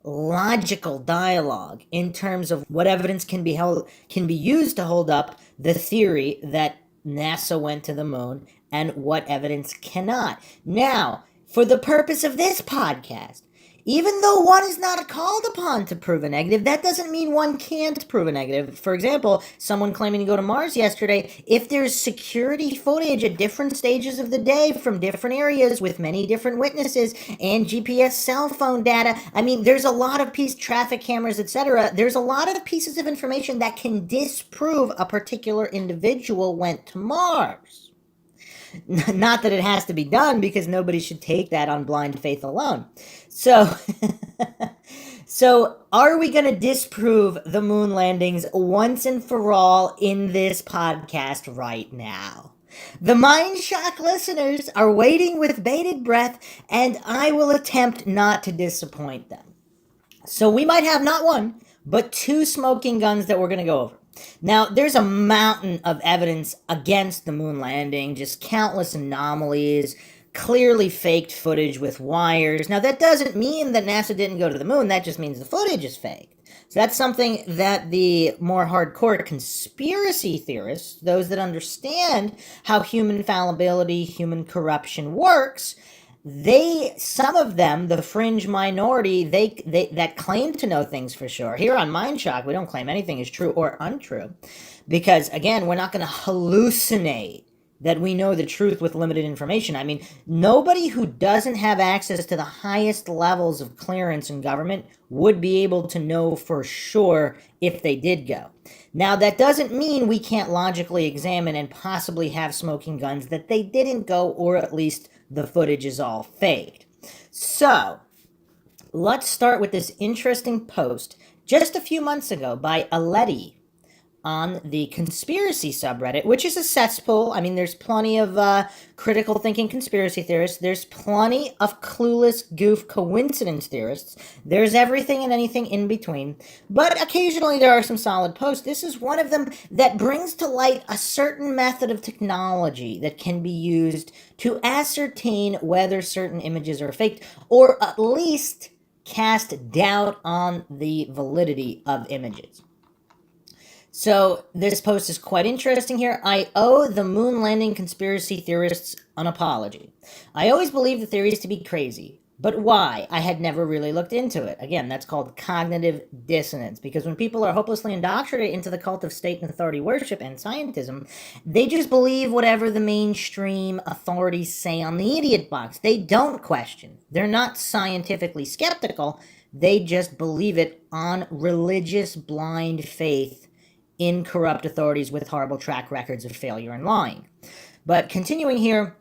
logical dialogue in terms of what evidence can be used to hold up the theory that NASA went to the moon and what evidence cannot. Now, for the purpose of this podcast, even though one is not called upon to prove a negative, that doesn't mean one can't prove a negative. For example, someone claiming to go to Mars yesterday, if there's security footage at different stages of the day from different areas with many different witnesses and GPS cell phone data, I mean, there's a lot of traffic cameras, etc. There's a lot of pieces of information that can disprove a particular individual went to Mars. Not that it has to be done, because nobody should take that on blind faith alone. So, are we going to disprove the moon landings once and for all in this podcast right now? The MINDSHOCK listeners are waiting with bated breath, and I will attempt not to disappoint them. So we might have not one, but 2 smoking guns that we're going to go over. Now, there's a mountain of evidence against the moon landing, just countless anomalies, clearly faked footage with wires. Now, that doesn't mean that NASA didn't go to the moon. That just means the footage is faked. So that's something that the more hardcore conspiracy theorists, those that understand how human fallibility, human corruption works, some of them, the fringe minority, they that claim to know things for sure. Here on MindShock, we don't claim anything is true or untrue, because again, we're not going to hallucinate that we know the truth with limited information. I mean, nobody who doesn't have access to the highest levels of clearance in government would be able to know for sure if they did go. Now, that doesn't mean we can't logically examine and possibly have smoking guns that they didn't go, or at least the footage is all faked. So, let's start with this interesting post just a few months ago by Aleti on the conspiracy subreddit, which is a cesspool. I mean, there's plenty of critical thinking conspiracy theorists. There's plenty of clueless goof coincidence theorists. There's everything and anything in between. But occasionally there are some solid posts. This is one of them that brings to light a certain method of technology that can be used to ascertain whether certain images are faked, or at least cast doubt on the validity of images. So this post is quite interesting here. I owe the moon landing conspiracy theorists an apology. I always believed the theories to be crazy, but why? I had never really looked into it. Again, that's called cognitive dissonance, because when people are hopelessly indoctrinated into the cult of state and authority worship and scientism, they just believe whatever the mainstream authorities say on the idiot box. They don't question. They're not scientifically skeptical. They just believe it on religious blind faith in corrupt authorities with horrible track records of failure and lying. But continuing here,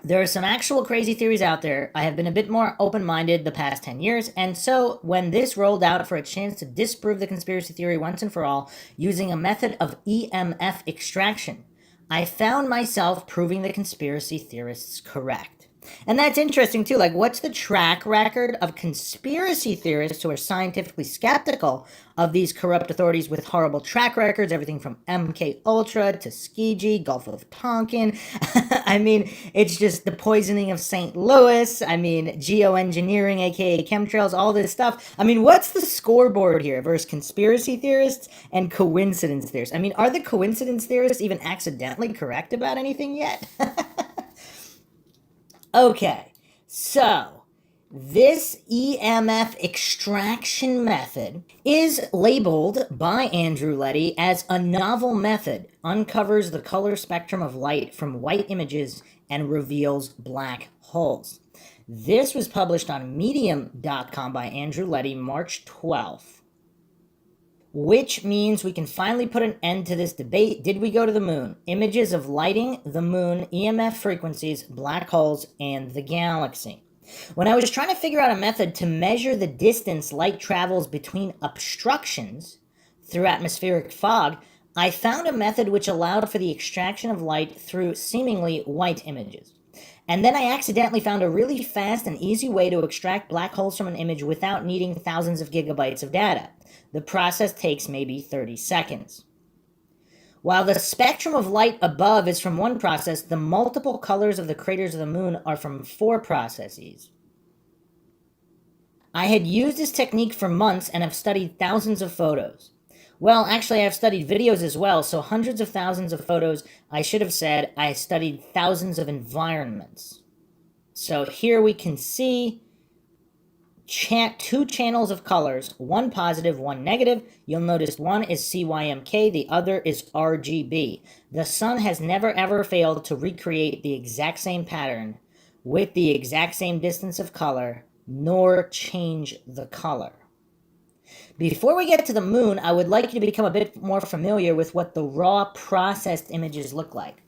there are some actual crazy theories out there. I have been a bit more open-minded the past 10 years, and so when this rolled out for a chance to disprove the conspiracy theory once and for all using a method of EMF extraction, I found myself proving the conspiracy theorists correct. And that's interesting too. Like, what's the track record of conspiracy theorists who are scientifically skeptical of these corrupt authorities with horrible track records, everything from MK Ultra to Skiji, Gulf of Tonkin. I mean, it's just the poisoning of St. Louis. I mean, geoengineering, aka chemtrails, all this stuff. I mean, what's the scoreboard here versus conspiracy theorists and coincidence theorists? I mean, are the coincidence theorists even accidentally correct about anything yet? Okay, so this EMF extraction method is labeled by Andrew Letty as a novel method, uncovers the color spectrum of light from white images, and reveals black holes. This was published on Medium.com by Andrew Letty March 12th. Which means we can finally put an end to this debate. Did we go to the moon? Images of lighting, the moon, EMF frequencies, black holes, and the galaxy. When I was trying to figure out a method to measure the distance light travels between obstructions through atmospheric fog, I found a method which allowed for the extraction of light through seemingly white images. And then I accidentally found a really fast and easy way to extract black holes from an image without needing thousands of gigabytes of data. The process takes maybe 30 seconds. While the spectrum of light above is from one process, the multiple colors of the craters of the moon are from 4 processes. I had used this technique for months and have studied thousands of photos. Well, actually, I've studied videos as well, so hundreds of thousands of photos. I should have said I studied thousands of environments. So here we can see 2 channels of colors, one positive, one negative. You'll notice one is CYMK, the other is RGB. The sun has never ever failed to recreate the exact same pattern with the exact same distance of color, nor change the color. Before we get to the moon, I would like you to become a bit more familiar with what the raw processed images look like.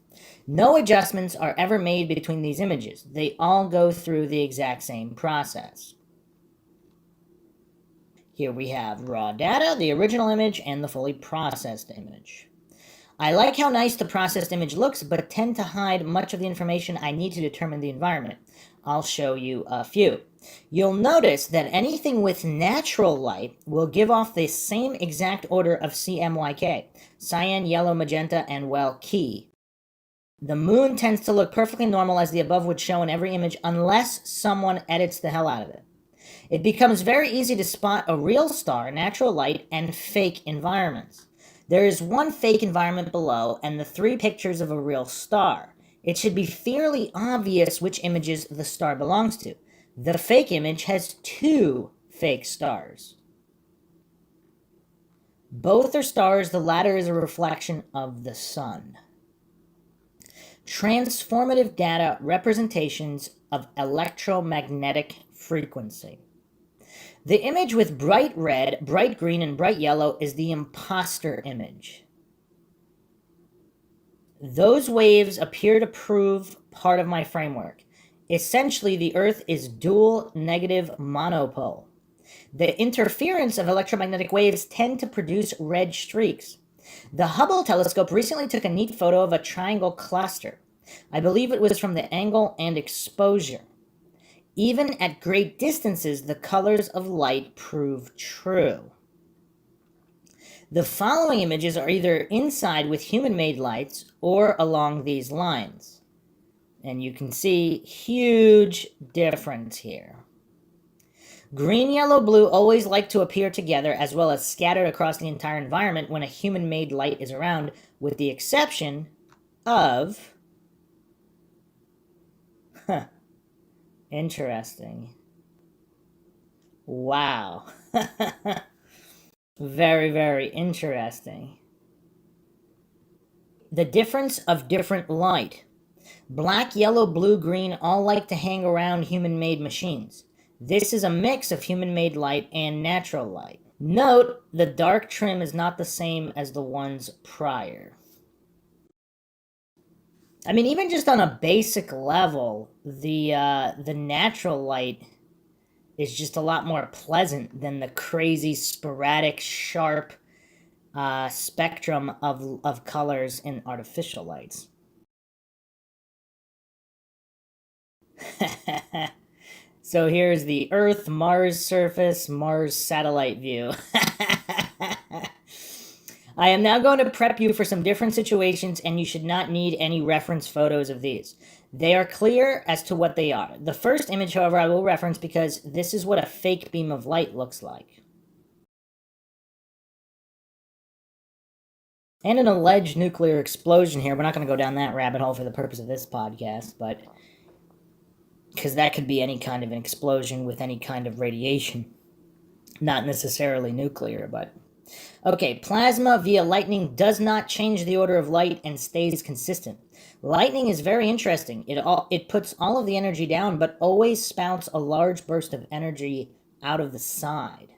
No adjustments are ever made between these images. They all go through the exact same process. Here we have raw data, the original image, and the fully processed image. I like how nice the processed image looks, but tend to hide much of the information I need to determine the environment. I'll show you a few. You'll notice that anything with natural light will give off the same exact order of CMYK, cyan, yellow, magenta, and well, key. The moon tends to look perfectly normal as the above would show in every image unless someone edits the hell out of it. It becomes very easy to spot a real star, natural light, and fake environments. There is one fake environment below and the 3 pictures of a real star. It should be fairly obvious which images the star belongs to. The fake image has 2 fake stars. Both are stars, the latter is a reflection of the sun. Transformative data representations of electromagnetic frequency. The image with bright red, bright green, and bright yellow is the imposter image. Those waves appear to prove part of my framework. Essentially, the Earth is dual negative monopole. The interference of electromagnetic waves tend to produce red streaks. The Hubble telescope recently took a neat photo of a triangle cluster. I believe it was from the angle and exposure. Even at great distances, the colors of light prove true. The following images are either inside with human-made lights or along these lines. And you can see huge difference here. Green, yellow, blue always like to appear together as well as scattered across the entire environment when a human-made light is around, with the exception of... Interesting. Wow. Very, very interesting. The difference of different light. Black, yellow, blue, green all like to hang around human-made machines. This is a mix of human-made light and natural light. Note, the dark trim is not the same as the ones prior. I mean, even just on a basic level, the natural light is just a lot more pleasant than the crazy, sporadic, sharp spectrum of colors in artificial lights. So here's the Earth, Mars surface, Mars satellite view. I am now going to prep you for some different situations, and you should not need any reference photos of these. They are clear as to what they are. The first image, however, I will reference because this is what a fake beam of light looks like. And an alleged nuclear explosion here. We're not going to go down that rabbit hole for the purpose of this podcast, but... because that could be any kind of an explosion with any kind of radiation. Not necessarily nuclear, but... Okay, plasma via lightning does not change the order of light and stays consistent. Lightning is very interesting. It puts all of the energy down, but always spouts a large burst of energy out of the side.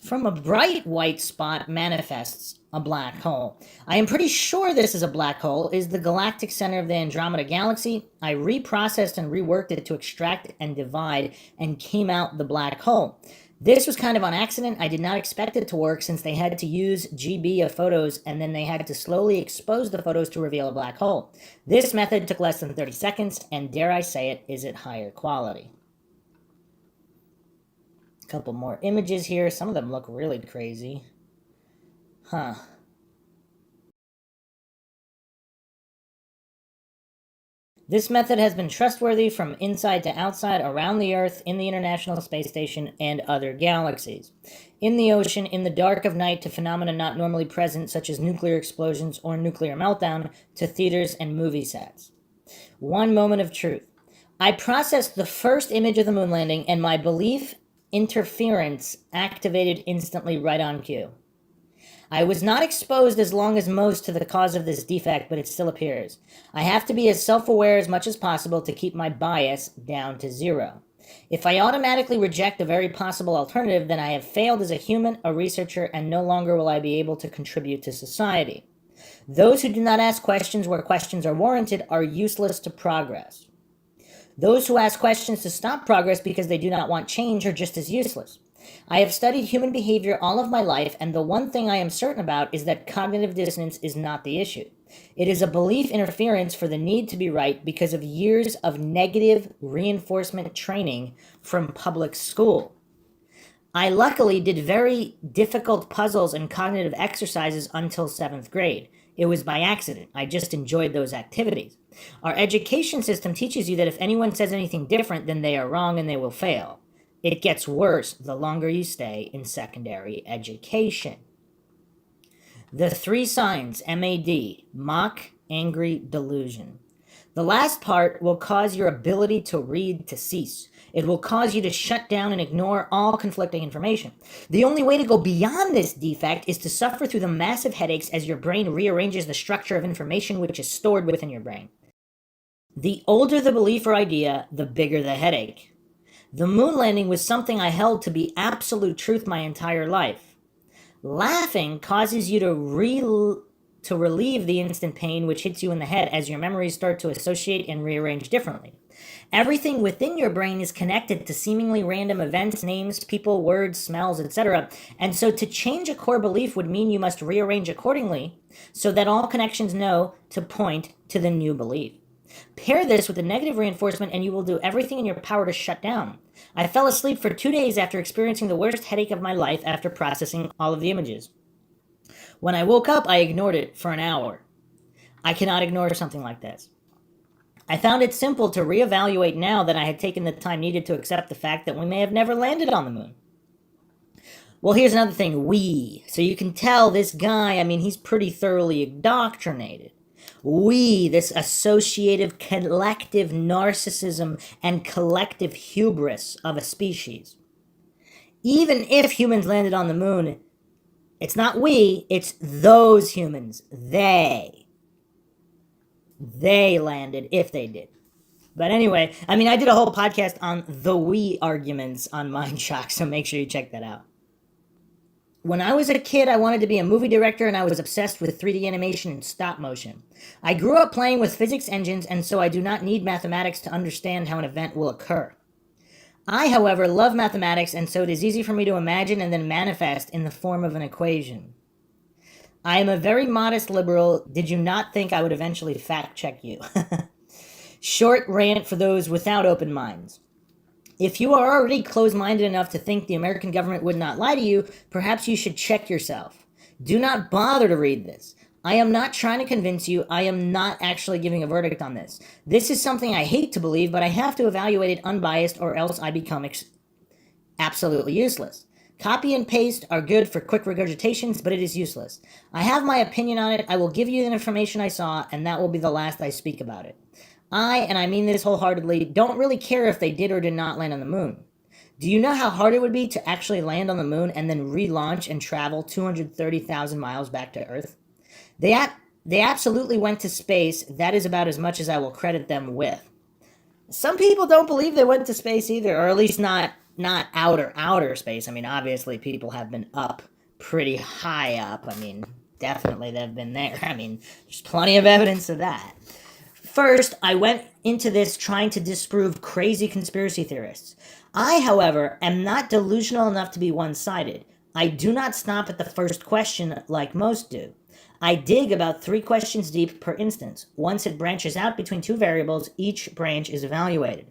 From a bright white spot manifests a black hole. I am pretty sure this is a black hole, is the galactic center of the Andromeda Galaxy. I reprocessed and reworked it to extract and divide and came out the black hole. This was kind of on accident. I did not expect it to work since they had to use GB of photos and then they had to slowly expose the photos to reveal a black hole. This method took less than 30 seconds and, dare I say it, is at higher quality. A couple more images here. Some of them look really crazy. Huh. This method has been trustworthy from inside to outside, around the Earth, in the International Space Station, and other galaxies. In the ocean, in the dark of night, to phenomena not normally present, such as nuclear explosions or nuclear meltdown, to theaters and movie sets. One moment of truth. I processed the first image of the moon landing, and my belief interference activated instantly right on cue. I was not exposed as long as most to the cause of this defect, but it still appears. I have to be as self-aware as much as possible to keep my bias down to zero. If I automatically reject a very possible alternative, then I have failed as a human, a researcher, and no longer will I be able to contribute to society. Those who do not ask questions where questions are warranted are useless to progress. Those who ask questions to stop progress because they do not want change are just as useless. I have studied human behavior all of my life, and the one thing I am certain about is that cognitive dissonance is not the issue. It is a belief interference for the need to be right because of years of negative reinforcement training from public school. I luckily did very difficult puzzles and cognitive exercises until 7th grade. It was by accident. I just enjoyed those activities. Our education system teaches you that if anyone says anything different, then they are wrong and they will fail. It gets worse the longer you stay in secondary education. The 3 signs, MAD, mock, angry, delusion. The last part will cause your ability to read to cease. It will cause you to shut down and ignore all conflicting information. The only way to go beyond this defect is to suffer through the massive headaches as your brain rearranges the structure of information which is stored within your brain. The older the belief or idea, the bigger the headache. The moon landing was something I held to be absolute truth my entire life. Laughing causes you to relieve the instant pain which hits you in the head as your memories start to associate and rearrange differently. Everything within your brain is connected to seemingly random events, names, people, words, smells, etc. And so to change a core belief would mean you must rearrange accordingly so that all connections know to point to the new belief. Pair this with a negative reinforcement and you will do everything in your power to shut down. I fell asleep for 2 days after experiencing the worst headache of my life after processing all of the images. When I woke up, I ignored it for an hour. I cannot ignore something like this. I found it simple to reevaluate now that I had taken the time needed to accept the fact that we may have never landed on the moon. Well, here's another thing, we. So you can tell this guy, he's pretty thoroughly indoctrinated. We, this associative collective narcissism and collective hubris of a species. Even if humans landed on the moon, it's not we, it's those humans. They landed, if they did. But anyway, I did a whole podcast on the we arguments on MINDSHOCK, so make sure you check that out. When I was a kid, I wanted to be a movie director and I was obsessed with 3D animation and stop motion. I grew up playing with physics engines and so I do not need mathematics to understand how an event will occur. I, however, love mathematics and so it is easy for me to imagine and then manifest in the form of an equation. I am a very modest liberal. Did you not think I would eventually fact check you? Short rant for those without open minds. If you are already closed-minded enough to think the American government would not lie to you, perhaps you should check yourself. Do not bother to read this. I am not trying to convince you. I am not actually giving a verdict on this. This is something I hate to believe, but I have to evaluate it unbiased or else I become absolutely useless. Copy and paste are good for quick regurgitations, but it is useless. I have my opinion on it. I will give you the information I saw, and that will be the last I speak about it. and I mean this wholeheartedly, don't really care if they did or did not land on the moon. Do you know how hard it would be to actually land on the moon and then relaunch and travel 230,000 miles back to Earth? They absolutely went to space. That is about as much as I will credit them with. Some people don't believe they went to space either, or at least not outer space. I mean, obviously people have been up, pretty high up. I mean, definitely they've been there. I mean, there's plenty of evidence of that. First, I went into this trying to disprove crazy conspiracy theorists. I, however, am not delusional enough to be one-sided. I do not stop at the first question like most do. I dig about 3 questions deep per instance. Once it branches out between 2 variables, each branch is evaluated.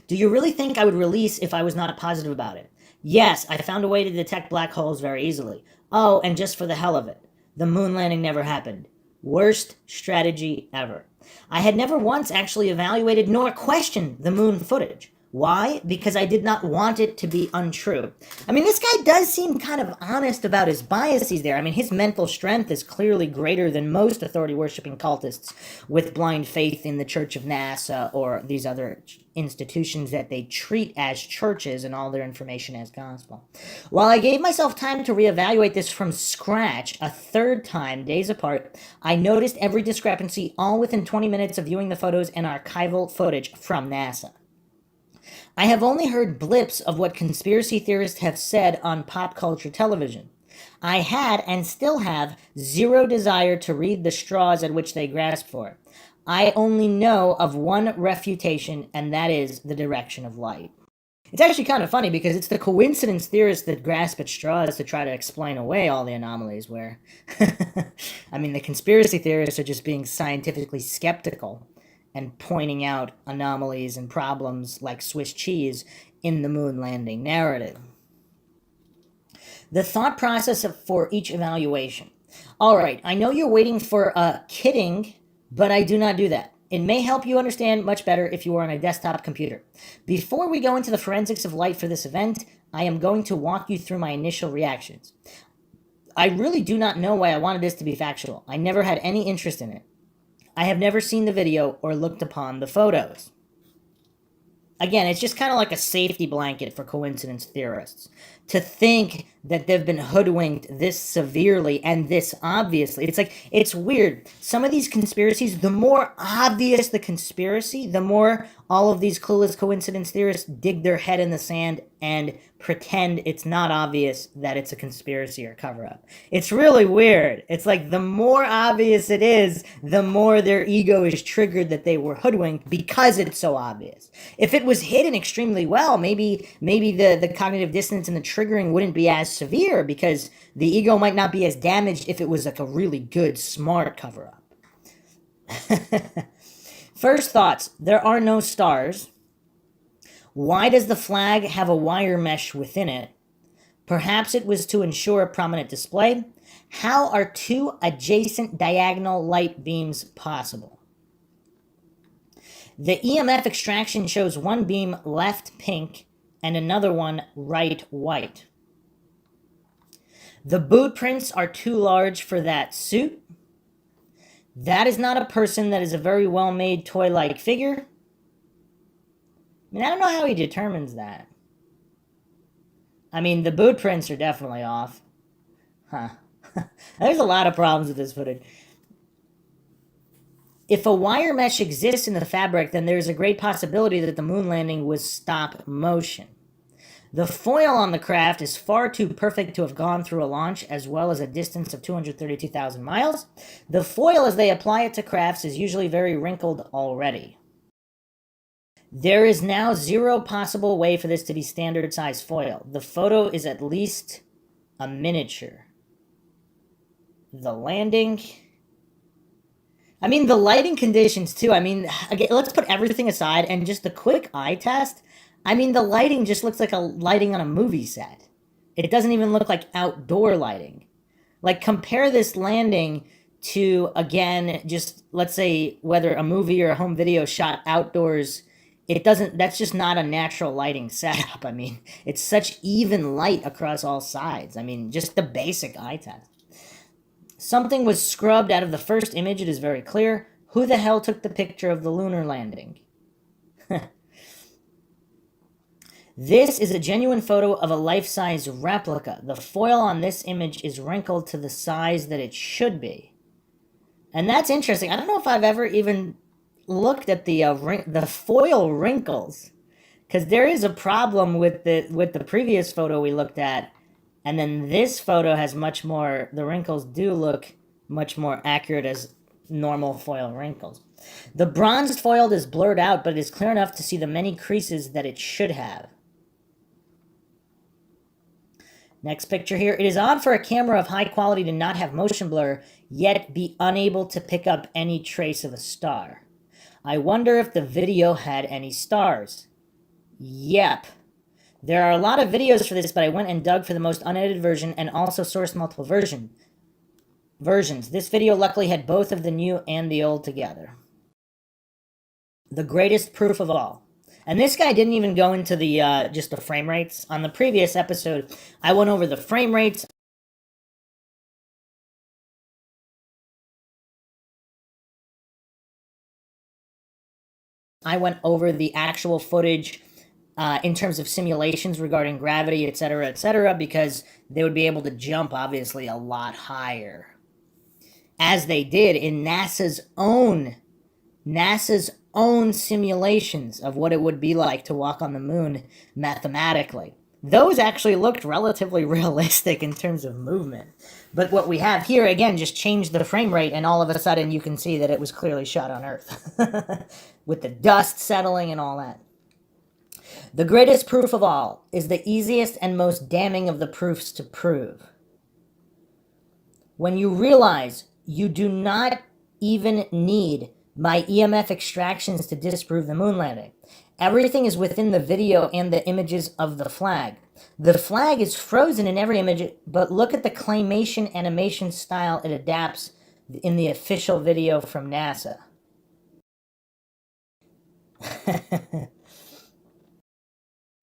Do you really think I would release if I was not positive about it? Yes, I found a way to detect black holes very easily. Oh, and just for the hell of it, the moon landing never happened. Worst strategy ever. I had never once actually evaluated nor questioned the moon footage. Why? Because I did not want it to be untrue. I mean, this guy does seem kind of honest about his biases there. I mean, his mental strength is clearly greater than most authority-worshipping cultists with blind faith in the Church of NASA or these other institutions that they treat as churches and all their information as gospel. While I gave myself time to reevaluate this from scratch a 3rd time, days apart, I noticed every discrepancy all within 20 minutes of viewing the photos and archival footage from NASA. I have only heard blips of what conspiracy theorists have said on pop culture television. I had, and still have, zero desire to read the straws at which they grasp for. I only know of one refutation, and that is the direction of light. It's actually kind of funny because it's the coincidence theorists that grasp at straws to try to explain away all the anomalies where, I mean, the conspiracy theorists are just being scientifically skeptical and pointing out anomalies and problems like Swiss cheese in the moon landing narrative. The thought process for each evaluation. All right, I know you're waiting for kidding, but I do not do that. It may help you understand much better if you are on a desktop computer. Before we go into the forensics of light for this event, I am going to walk you through my initial reactions. I really do not know why I wanted this to be factual. I never had any interest in it. I have never seen the video or looked upon the photos. Again, it's just kind of like a safety blanket for coincidence theorists. To think that they've been hoodwinked this severely and this obviously. It's weird. Some of these conspiracies, the more obvious the conspiracy, the more all of these clueless coincidence theorists dig their head in the sand and pretend it's not obvious that it's a conspiracy or cover-up. It's really weird. It's like the more obvious it is, the more their ego is triggered that they were hoodwinked because it's so obvious. If it was hidden extremely well, maybe the cognitive dissonance and the triggering wouldn't be as severe because the ego might not be as damaged if it was like a really good, smart cover-up. First thoughts, there are no stars. Why does the flag have a wire mesh within it? Perhaps it was to ensure a prominent display. How are two adjacent diagonal light beams possible? The EMF extraction shows one beam left pink and another one right white. The boot prints are too large for that suit. That is not a person. That is a very well-made toy-like figure. I mean, I don't know how he determines that. I mean, the boot prints are definitely off. Huh. There's a lot of problems with this footage. If a wire mesh exists in the fabric, then there's a great possibility that the moon landing was stop motion. The foil on the craft is far too perfect to have gone through a launch as well as a distance of 232,000 miles. The foil, as they apply it to crafts, is usually very wrinkled already. There is now zero possible way for this to be standard size foil. The photo is at least a miniature. The landing... I mean, the lighting conditions, too. I mean, again, let's put everything aside and just the quick eye test. I mean, the lighting just looks like a lighting on a movie set. It doesn't even look like outdoor lighting. Like, compare this landing to, again, just, let's say, whether a movie or a home video shot outdoors. That's just not a natural lighting setup. I mean, it's such even light across all sides. I mean, just the basic eye test. Something was scrubbed out of the first image, it is very clear. Who the hell took the picture of the lunar landing? This is a genuine photo of a life-size replica. The foil on this image is wrinkled to the size that it should be. And that's interesting. I don't know if I've ever even looked at the foil wrinkles, because there is a problem with the previous photo we looked at. And then this photo has much more, the wrinkles do look much more accurate as normal foil wrinkles. The bronzed foil is blurred out, but it is clear enough to see the many creases that it should have. Next picture here. It is odd for a camera of high quality to not have motion blur, yet be unable to pick up any trace of a star. I wonder if the video had any stars. Yep. There are a lot of videos for this, but I went and dug for the most unedited version and also sourced multiple versions. This video luckily had both of the new and the old together. The greatest proof of all. And this guy didn't even go into the just the frame rates. On the previous episode, I went over the frame rates. I went over the actual footage in terms of simulations regarding gravity, etc., because they would be able to jump, obviously, a lot higher. As they did in NASA's own simulations of what it would be like to walk on the moon mathematically. Those actually looked relatively realistic in terms of movement. But what we have here, again, just changed the frame rate, and all of a sudden you can see that it was clearly shot on Earth. With the dust settling and all that. The greatest proof of all is the easiest and most damning of the proofs to prove. When you realize you do not even need my EMF extractions to disprove the moon landing. Everything is within the video and the images of the flag. The flag is frozen in every image, but look at the claymation animation style it adapts in the official video from NASA.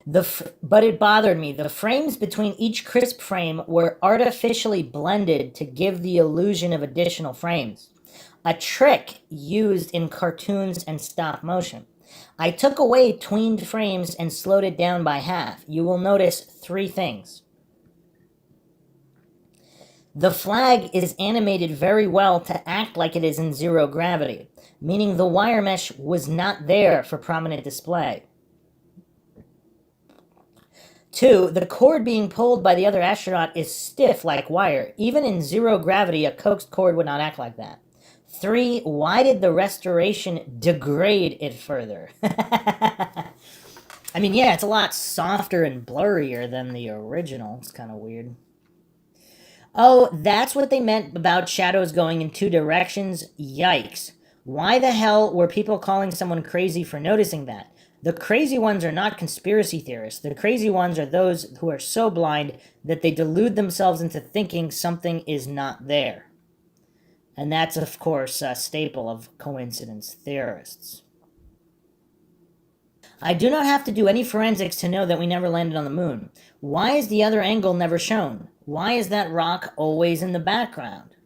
But it bothered me. The frames between each crisp frame were artificially blended to give the illusion of additional frames, a trick used in cartoons and stop motion. I took away tweened frames and slowed it down by half. You will notice 3 things. The flag is animated very well to act like it is in zero gravity, meaning the wire mesh was not there for prominent display. 2, the cord being pulled by the other astronaut is stiff like wire. Even in zero gravity, a coaxed cord would not act like that. 3, why did the restoration degrade it further? I mean, yeah, it's a lot softer and blurrier than the original. It's kind of weird. Oh, that's what they meant about shadows going in 2 directions? Yikes. Why the hell were people calling someone crazy for noticing that? The crazy ones are not conspiracy theorists. The crazy ones are those who are so blind that they delude themselves into thinking something is not there. And that's, of course, a staple of coincidence theorists. I do not have to do any forensics to know that we never landed on the moon. Why is the other angle never shown? Why is that rock always in the background?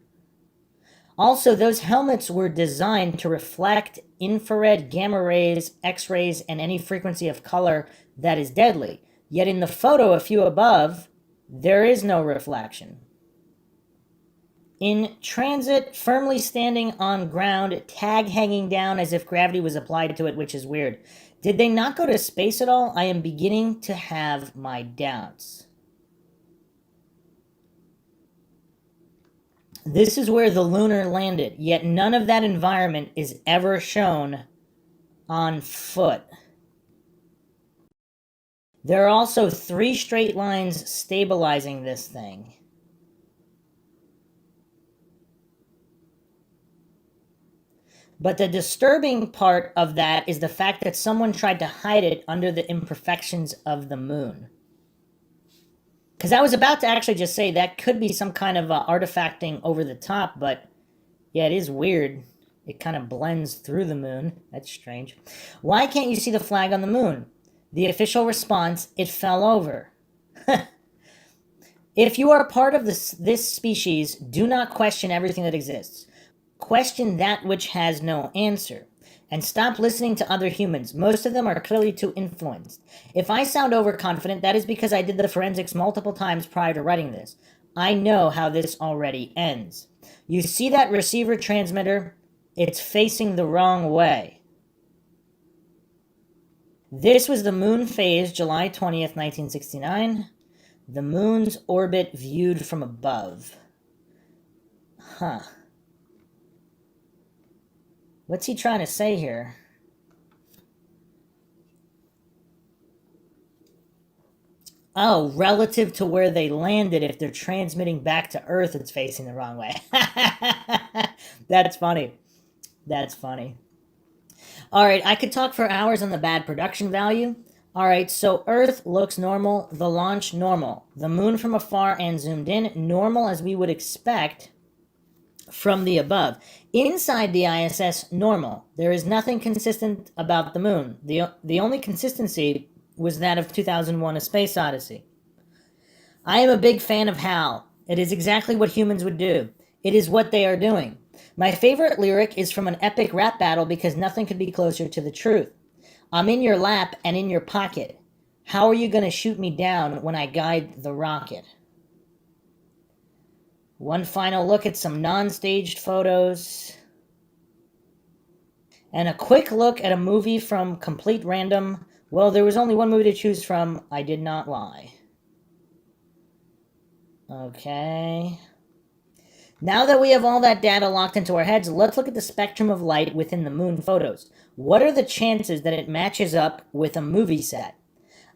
Also, those helmets were designed to reflect infrared, gamma rays, X-rays, and any frequency of color that is deadly. Yet in the photo a few above, there is no reflection. In transit, firmly standing on ground, tag hanging down as if gravity was applied to it, which is weird. Did they not go to space at all? I am beginning to have my doubts. This is where the lunar landed, yet none of that environment is ever shown on foot. There are also 3 straight lines stabilizing this thing. But the disturbing part of that is the fact that someone tried to hide it under the imperfections of the moon. Because I was about to actually just say that could be some kind of artifacting over the top, but yeah, it is weird. It kind of blends through the moon. That's strange. Why can't you see the flag on the moon? The official response, it fell over. If you are part of this species, do not question everything that exists. Question that which has no answer. And stop listening to other humans. Most of them are clearly too influenced. If I sound overconfident, that is because I did the forensics multiple times prior to writing this. I know how this already ends. You see that receiver transmitter? It's facing the wrong way. This was the moon phase, July 20th, 1969. The moon's orbit viewed from above. Huh. What's he trying to say here? Oh, relative to where they landed, if they're transmitting back to Earth, it's facing the wrong way. That's funny. That's funny. All right, I could talk for hours on the bad production value. All right, so Earth looks normal, the launch normal, the moon from afar and zoomed in, normal as we would expect from the above. Inside the ISS, normal. There is nothing consistent about the moon. The only consistency was that of 2001: A Space Odyssey. I am a big fan of HAL. It is exactly what humans would do. It is what they are doing. My favorite lyric is from an epic rap battle because nothing could be closer to the truth. I'm in your lap and in your pocket. How are you going to shoot me down when I guide the rocket? One final look at some non-staged photos. And a quick look at a movie from Complete Random. Well, there was only one movie to choose from. I did not lie. Okay. Now that we have all that data locked into our heads, let's look at the spectrum of light within the moon photos. What are the chances that it matches up with a movie set?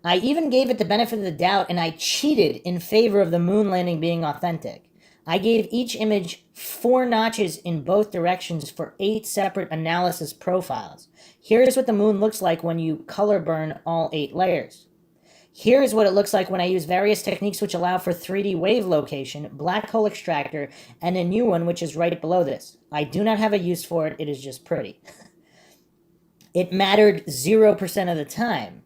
I even gave it the benefit of the doubt, and I cheated in favor of the moon landing being authentic. I gave each image 4 notches in both directions for 8 separate analysis profiles. Here's what the moon looks like when you color burn all 8 layers. Here's what it looks like when I use various techniques which allow for 3D wave location, black hole extractor, and a new one which is right below this. I do not have a use for it, it is just pretty. It mattered 0% of the time.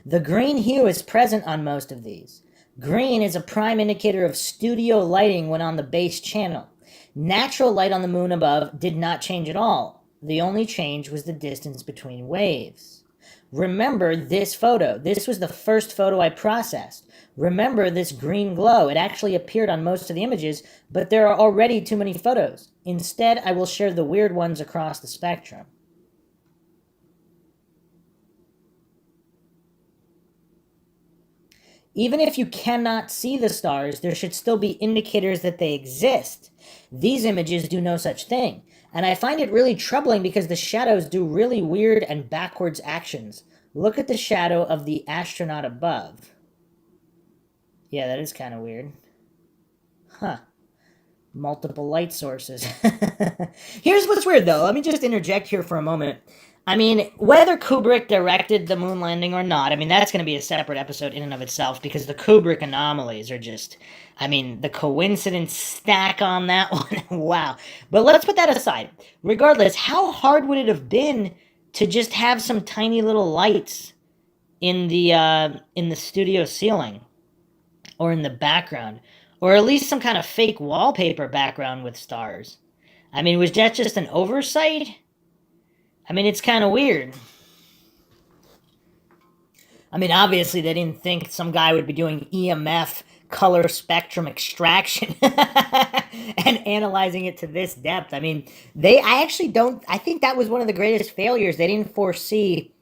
The green hue is present on most of these. Green is a prime indicator of studio lighting when on the base channel. Natural light on the moon above did not change at all. The only change was the distance between waves. Remember this photo. This was the first photo I processed. Remember this green glow. It actually appeared on most of the images, but there are already too many photos. Instead, I will share the weird ones across the spectrum. Even if you cannot see the stars, there should still be indicators that they exist. These images do no such thing, and I find it really troubling because the shadows do really weird and backwards actions. Look at the shadow of the astronaut above. Yeah, that is kind of weird. Huh. Multiple light sources. Here's what's weird, though. Let me just interject here for a moment. I mean, whether Kubrick directed the moon landing or not, I mean, that's going to be a separate episode in and of itself because the Kubrick anomalies are just, I mean, the coincidence stack on that one, wow. But let's put that aside. Regardless, how hard would it have been to just have some tiny little lights in the studio ceiling or in the background, or at least some kind of fake wallpaper background with stars? I mean, was that just an oversight? I mean, it's kind of weird. I mean, obviously, they didn't think some guy would be doing EMF color spectrum extraction and analyzing it to this depth. I mean, I think that was one of the greatest failures. They didn't foresee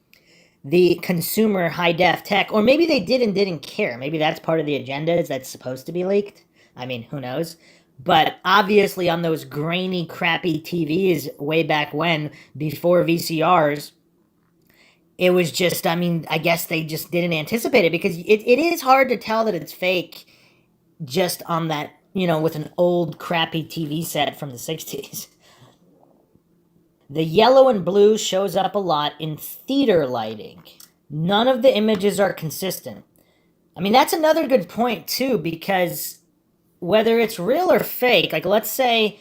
the consumer high-def tech, or maybe they did and didn't care. Maybe that's part of the agenda, is that's supposed to be leaked. I mean, who knows? But obviously on those grainy, crappy TVs way back when, before VCRs, it was just, I mean, I guess they just didn't anticipate it, because it is hard to tell that it's fake just on that, you know, with an old, crappy TV set from the 60s. The yellow and blue shows up a lot in theater lighting. None of the images are consistent. I mean, that's another good point, too, because whether it's real or fake, like let's say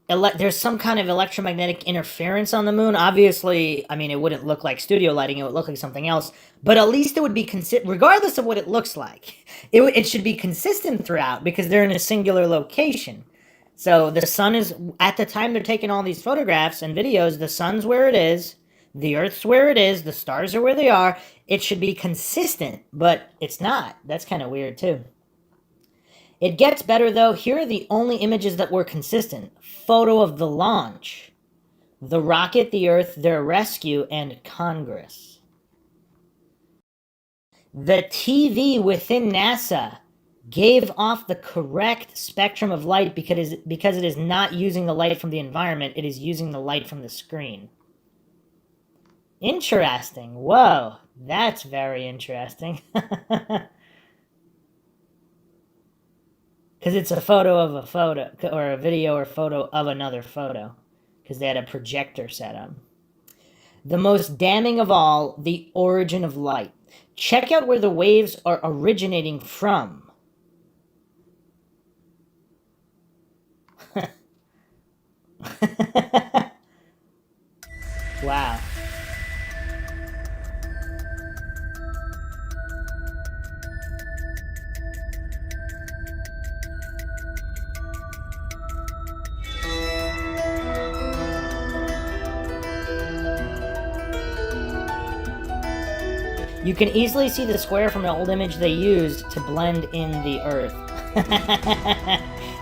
there's some kind of electromagnetic interference on the moon. Obviously, I mean, it wouldn't look like studio lighting, it would look like something else, but at least it would be regardless of what it looks like, it should be consistent throughout, because they're in a singular location. So the sun is, at the time they're taking all these photographs and videos, the sun's where it is, the earth's where it is, the stars are where they are. It should be consistent, but it's not. That's kind of weird too. It gets better, though. Here are the only images that were consistent. Photo of the launch, the rocket, the Earth, their rescue, and Congress. The TV within NASA gave off the correct spectrum of light because it is not using the light from the environment, it is using the light from the screen. Interesting. Whoa, that's very interesting. Because it's a photo of a photo, or a video or photo of another photo, because they had a projector set up. The most damning of all, the origin of light. Check out where the waves are originating from. Wow. You can easily see the square from an old image they used to blend in the Earth.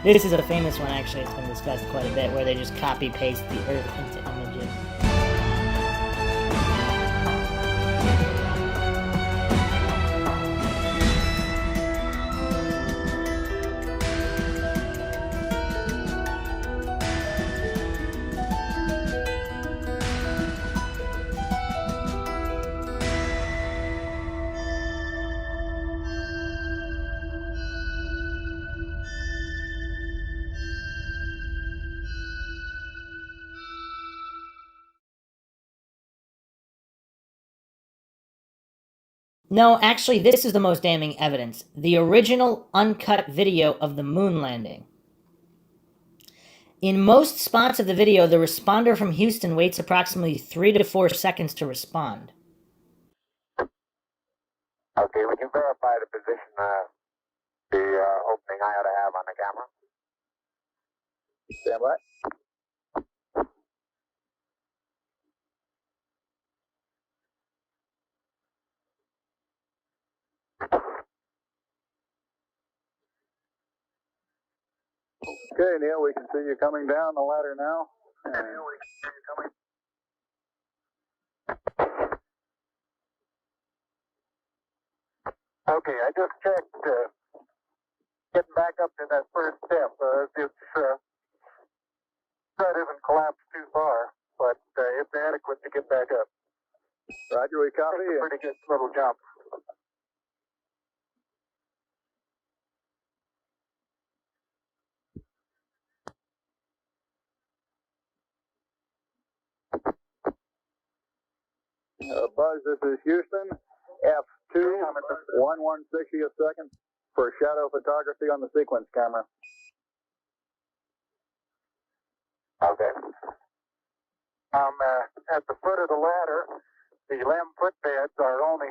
This is a famous one, actually. It's been discussed quite a bit, where they just copy-paste the Earth into images. No, actually, this is the most damning evidence. The original uncut video of the moon landing. In most spots of the video, the responder from Houston waits approximately 3 to 4 seconds to respond. Okay, would you verify the position, the opening I ought to have on the camera? Stand by. Okay, Neil, we can see you coming down the ladder now. Neil, we can see you coming. Okay, I just checked. Getting back up to that first step, that isn't collapsed too far, but it's adequate to get back up. Roger, we copy. It's a pretty good little jump. Buzz, this is Houston. F2, 1/160th second for shadow photography on the sequence camera. Okay. At the foot of the ladder, the limb footbeds are only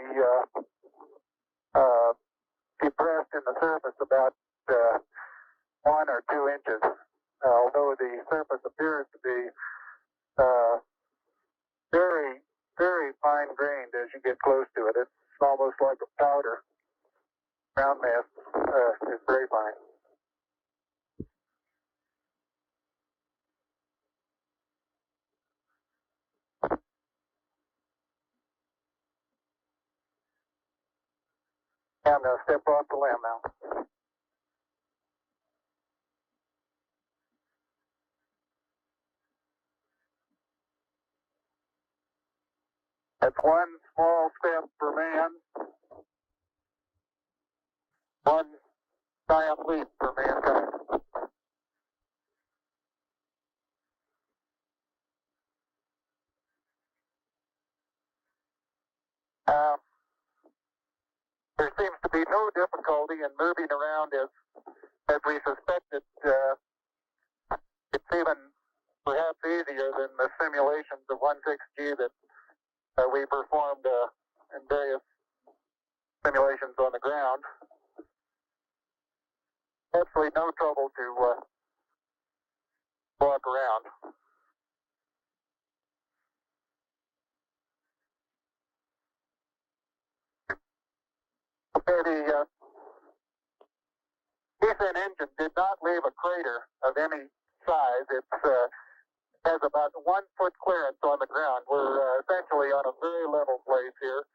depressed in the surface about 1 or 2 inches, although the surface appears to be very, very fine-grained as you get close to it. It's almost like a powder. Ground mass is very fine. I'm going to step off the limb now. That's one small step for man, one giant leap for mankind. Um, there seems to be no difficulty in moving around as we suspected. It's even perhaps easier than the simulations of 16G that we performed in various simulations on the ground. Absolutely no trouble to walk around. Okay, the descent engine did not leave a crater of any size. It has about 1 foot clearance on the ground. We're essentially on a very level place here.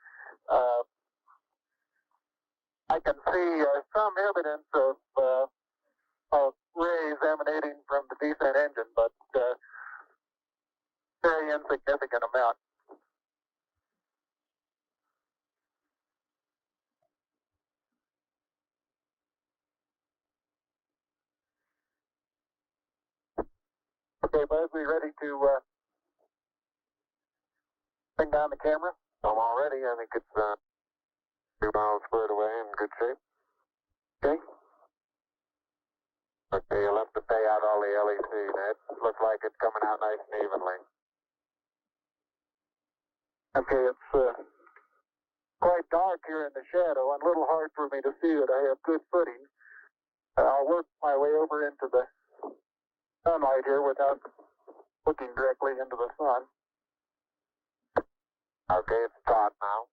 I can see some evidence of rays emanating from the descent engine, but very insignificant amount. Okay, Buzz, we ready to bring down the camera? I'm all ready. I think it's 2 miles squared away in good shape. Okay. Okay, you'll have to pay out all the LEC. It looks like it's coming out nice and evenly. Okay, it's quite dark here in the shadow and a little hard for me to see that I have good footing. I'll work my way over into the sunlight here without looking directly into the sun. Okay, it's taut now.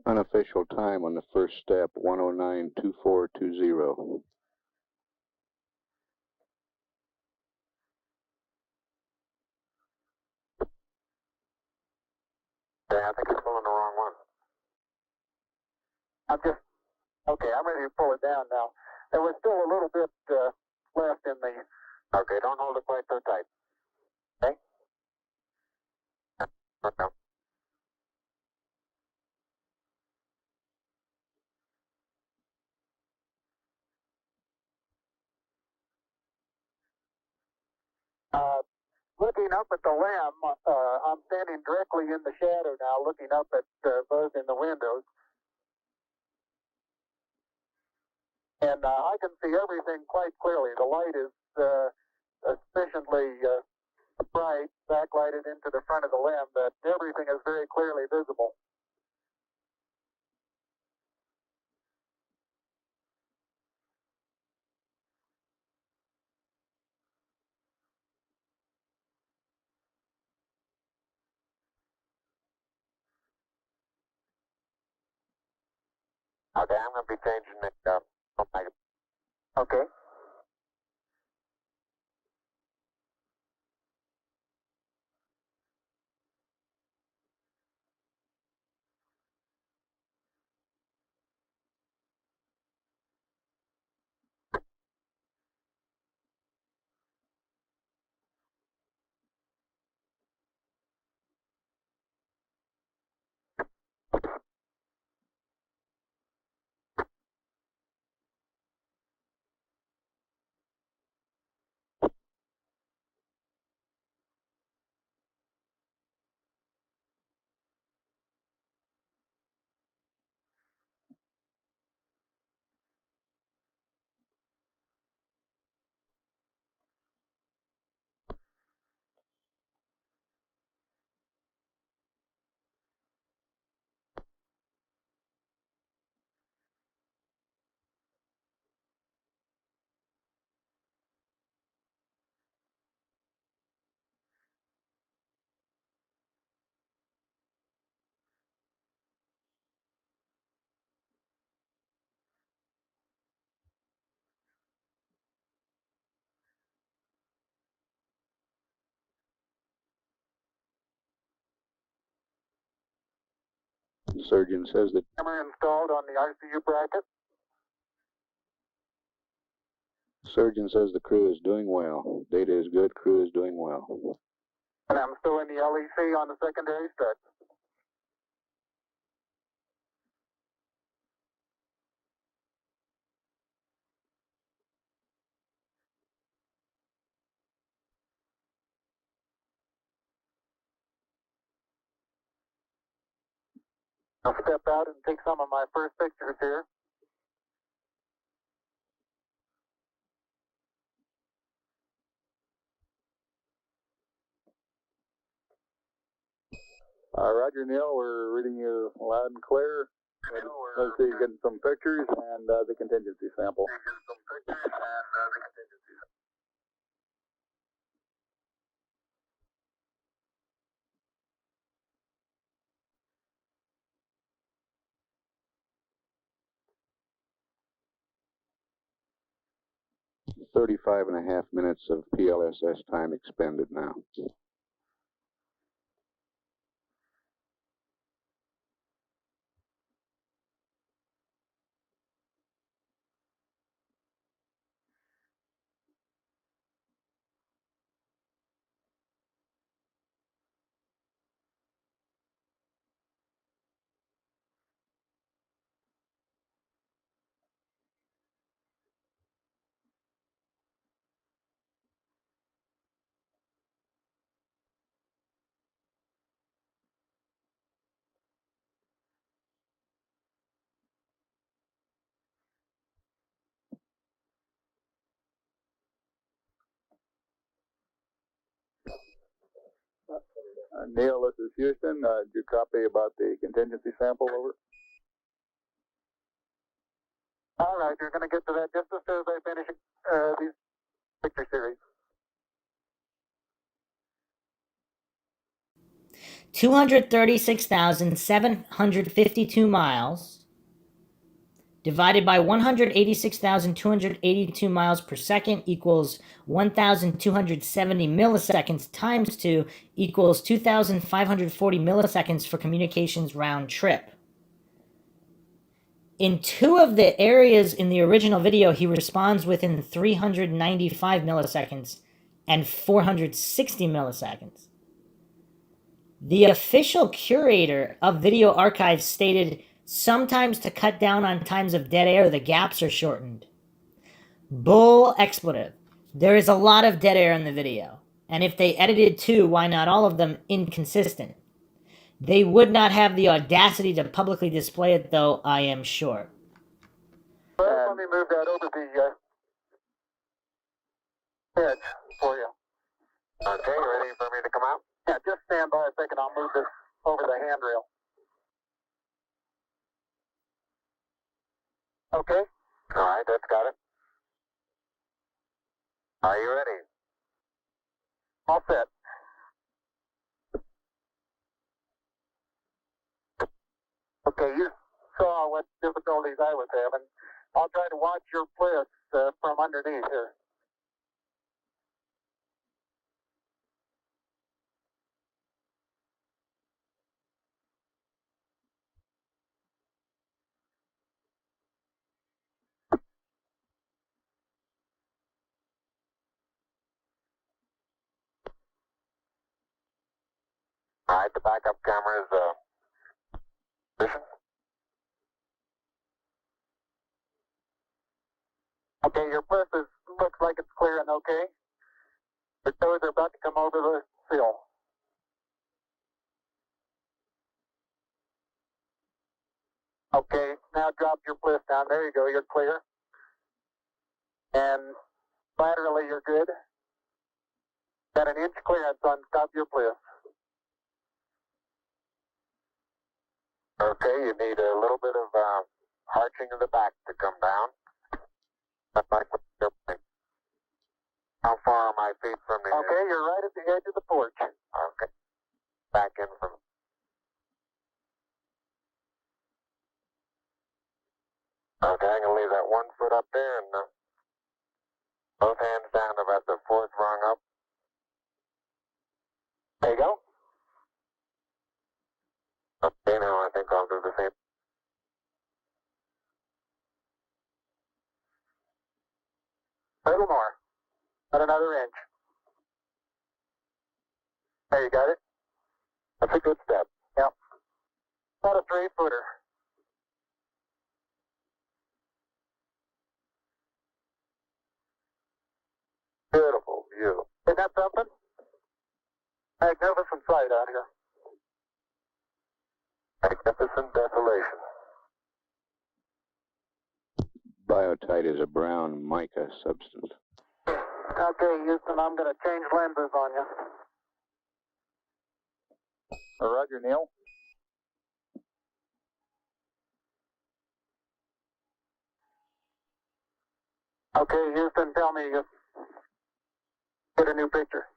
Unofficial time on the first step, 109.2420. Yeah, I think you're pulling the wrong one. I'm ready to pull it down now. There was still a little bit left in the... Okay, don't hold it quite so tight. Okay? Okay. Looking up at the limb, I'm standing directly in the shadow now, looking up at Buzz in the windows. And I can see everything quite clearly. The light is sufficiently bright, backlighted into the front of the limb, that everything is very clearly visible. Okay, I'm going to be changing it up. Okay. The surgeon says that camera installed on the ICU bracket. The surgeon says the crew is doing well. Data is good, crew is doing well. And I'm still in the LEC on the secondary stretch. I'll step out and take some of my first pictures here. Roger, Neil, we're reading you loud and clear. Let's see, getting some pictures and the contingency sample. 35.5 minutes of PLSS time expended now. Neil, this is Houston. Did you copy about the contingency sample? Over. All right, you're going to get to that just as soon as I finish these picture series. 236,752 miles divided by 186,282 miles per second equals 1,270 milliseconds times 2 equals 2,540 milliseconds for communications round trip. In 2 of the areas in the original video, he responds within 395 milliseconds and 460 milliseconds. The official curator of video archives stated, sometimes to cut down on times of dead air, the gaps are shortened. Bull expletive. There is a lot of dead air in the video. And if they edited 2, why not all of them inconsistent? They would not have the audacity to publicly display it, though, I am sure. Well, let me move that over the edge for you. Okay, ready for me to come out? Yeah, just stand by a second. I'll move this over the handrail. Okay? All right, that's got it. Are you ready? All set. Okay, you saw what difficulties I was having. I'll try to watch your bliss from underneath here. All right, the backup camera is position. Okay, your bliss looks like it's clear and okay. The toes are about to come over the sill. Okay, now drop your bliss down. There you go, you're clear. And laterally, you're good. Got an inch clearance on top of your bliss. Okay, you need a little bit of arching of the back to come down. That's like what you're doing. How far are my feet from the edge? Okay, you're right at the edge of the porch. Okay. Back in from... Okay, I'm going to leave that 1 foot up there and both hands down about the 4th rung up. There you go. Okay, now I think I'll do the same. A little more. About another inch. There, you got it? That's a good step. Yep. About a 3-footer. Beautiful view. Isn't that something? Magnificent sight out here. Magnificent desolation. Biotite is a brown mica substance. Okay, Houston, I'm going to change lenses on you. Roger, Neil. Okay, Houston, tell me, get a new picture.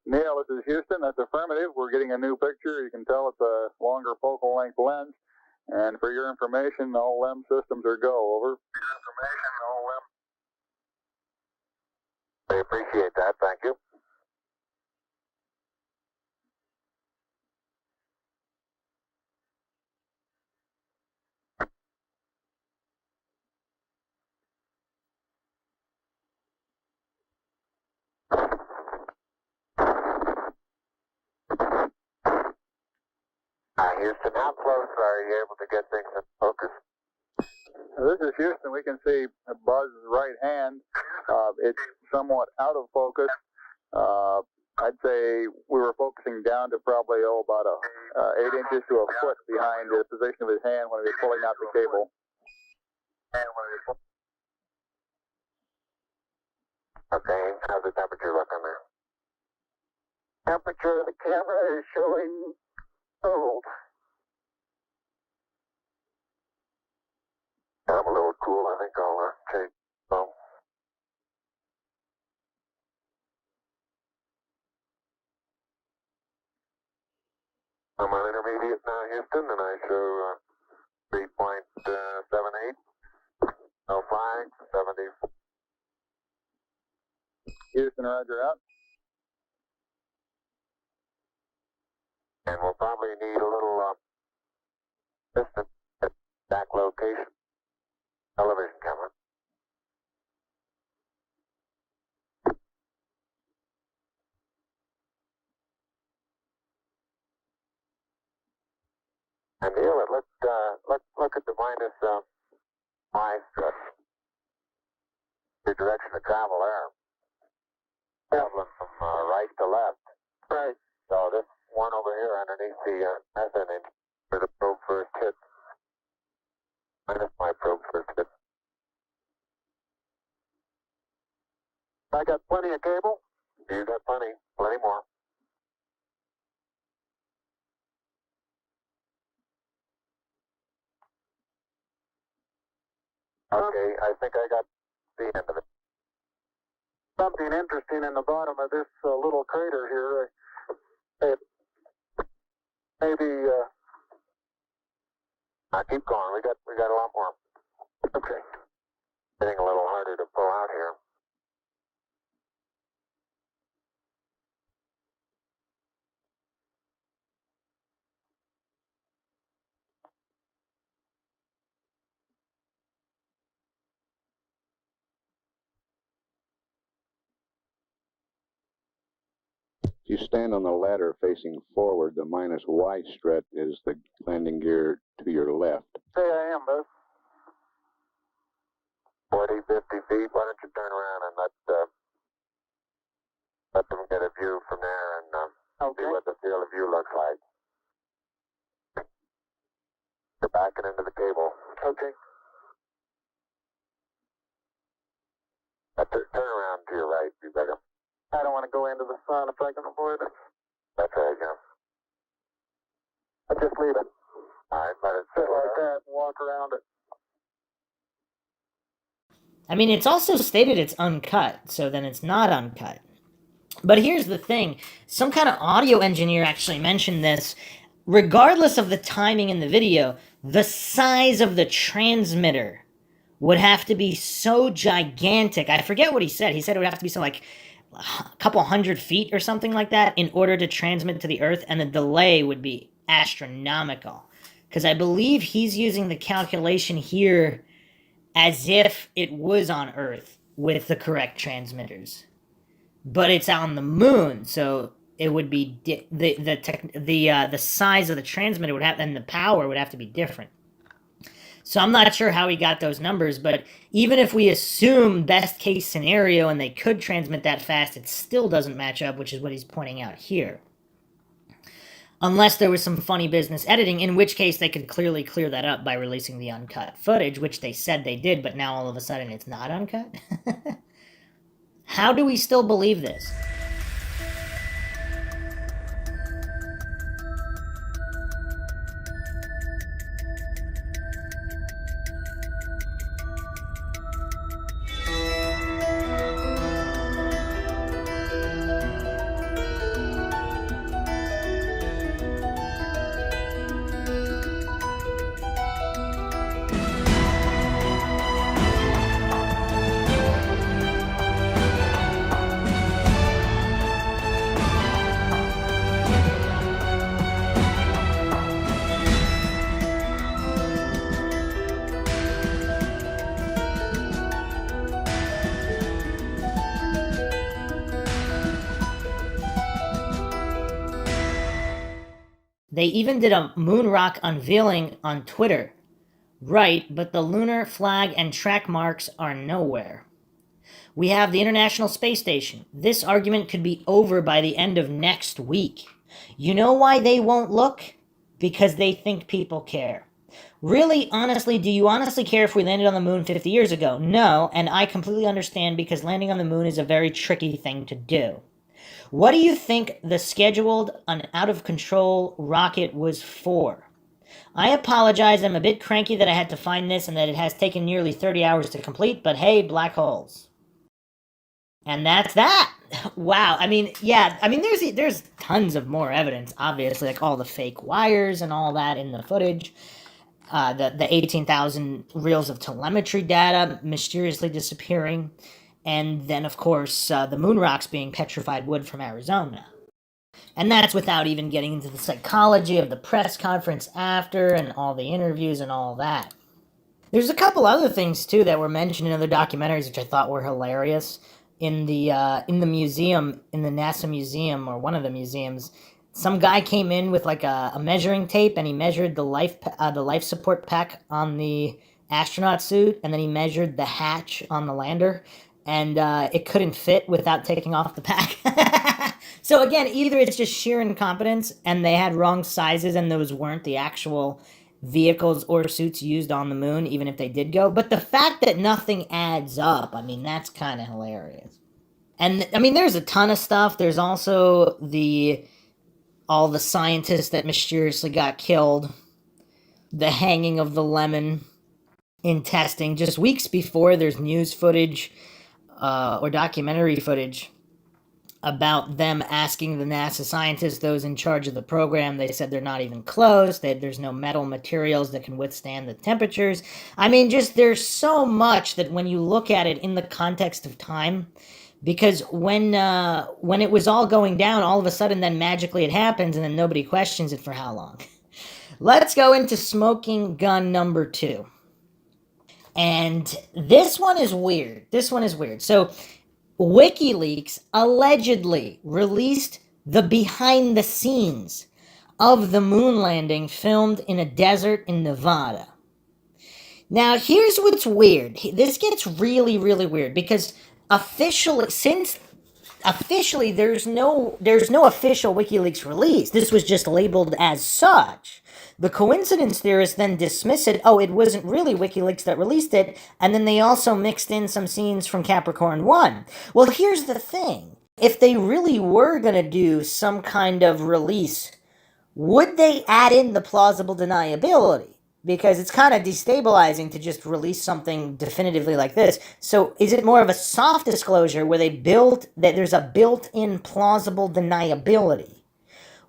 Neil, this is Houston. That's affirmative. We're getting a new picture. You can tell it's a longer focal length lens. And for your information, all LEM systems are go. Over. For your information, all LEM. I appreciate that. Thank you. Houston, how close are you able to get things in focus? This is Houston. We can see Buzz's right hand. It's somewhat out of focus. I'd say we were focusing down to probably about 8 inches to a foot behind the position of his hand when he was pulling out the cable. Okay, how's the temperature looking there? Temperature of the camera is showing cold. I'm a little cool. I think I'll change. Oh. I'm on intermediate now, Houston, and I show 3.78. No flags, 70. Houston, roger out. And we'll probably need a little distance at back location. Television camera. And Neil, look at the minus y stress. Your direction of travel there. Traveling from right to left. Right. So this one over here underneath the methane where the probe first hit. Minus my probe first hit. I got plenty of cable. You got plenty. Plenty more. Okay, I think I got the end of it. Something interesting in the bottom of this little crater here. It maybe. Keep going. We got a lot more. Okay. Getting a little harder to pull out here. If you stand on the ladder facing forward, the minus Y strut is the landing gear to your left. Say I am, Buzz. 40, 50 feet. Why don't you turn around and let them get a view from there and see what the field of view looks like. You're backing into the cable. Okay. Turn around to your right, you better. I don't want to go into the sun if I can avoid it. That's right, yeah. I just leave it. All right, let it sit like that and walk around it. I mean, it's also stated it's uncut, so then it's not uncut. But here's the thing. Some kind of audio engineer actually mentioned this. Regardless of the timing in the video, the size of the transmitter would have to be so gigantic. I forget what he said. He said it would have to be so like a couple 100 feet or something like that in order to transmit to the Earth, and the delay would be astronomical. Because I believe he's using the calculation here as if it was on Earth with the correct transmitters. But it's on the moon, so it would be the size of the transmitter would have, and the power would have to be different. So I'm not sure how he got those numbers, but even if we assume best case scenario and they could transmit that fast, it still doesn't match up, which is what he's pointing out here. Unless there was some funny business editing, in which case they could clearly clear that up by releasing the uncut footage, which they said they did, but now all of a sudden it's not uncut? How do we still believe this? They even did a moon rock unveiling on Twitter. Right, but the lunar flag and track marks are nowhere. We have the International Space Station. This argument could be over by the end of next week. You know why they won't look? Because they think people care. Really, honestly, do you honestly care if we landed on the moon 50 years ago? No, and I completely understand because landing on the moon is a very tricky thing to do. What do you think the scheduled and out-of-control rocket was for? I apologize, I'm a bit cranky that I had to find this and that it has taken nearly 30 hours to complete, but hey, black holes. And that's that. Wow. I mean, yeah, I mean, there's tons of more evidence, obviously, like all the fake wires and all that in the footage. The 18,000 reels of telemetry data mysteriously disappearing. And then, of course, the moon rocks being petrified wood from Arizona. And that's without even getting into the psychology of the press conference after and all the interviews and all that. There's a couple other things, too, that were mentioned in other documentaries which I thought were hilarious. In the museum, in the NASA museum, or one of the museums, some guy came in with like a measuring tape and he measured the life support pack on the astronaut suit, and then he measured the hatch on the lander. and it couldn't fit without taking off the pack. So again, either it's just sheer incompetence and they had wrong sizes and those weren't the actual vehicles or suits used on the moon, even if they did go. But the fact that nothing adds up, I mean, that's kind of hilarious. And I mean, there's a ton of stuff. There's also all the scientists that mysteriously got killed, the hanging of the lemon in testing. Just weeks before, there's news footage or documentary footage about them asking the NASA scientists, those in charge of the program. They said they're not even close, there's no metal materials that can withstand the temperatures. I mean, just there's so much that when you look at it in the context of time, because when it was all going down, all of a sudden then magically it happens and then nobody questions it for how long. Let's go into smoking gun number 2. And this one is weird. So WikiLeaks allegedly released the behind the scenes of the moon landing filmed in a desert in Nevada. Now, here's what's weird. This gets really, really weird because officially, there's no official WikiLeaks release. This was just labeled as such. The coincidence theorists then dismiss it. Oh, it wasn't really WikiLeaks that released it. And then they also mixed in some scenes from Capricorn 1. Well, here's the thing. If they really were going to do some kind of release, would they add in the plausible deniability? Because it's kind of destabilizing to just release something definitively like this. So is it more of a soft disclosure where there's a built-in plausible deniability?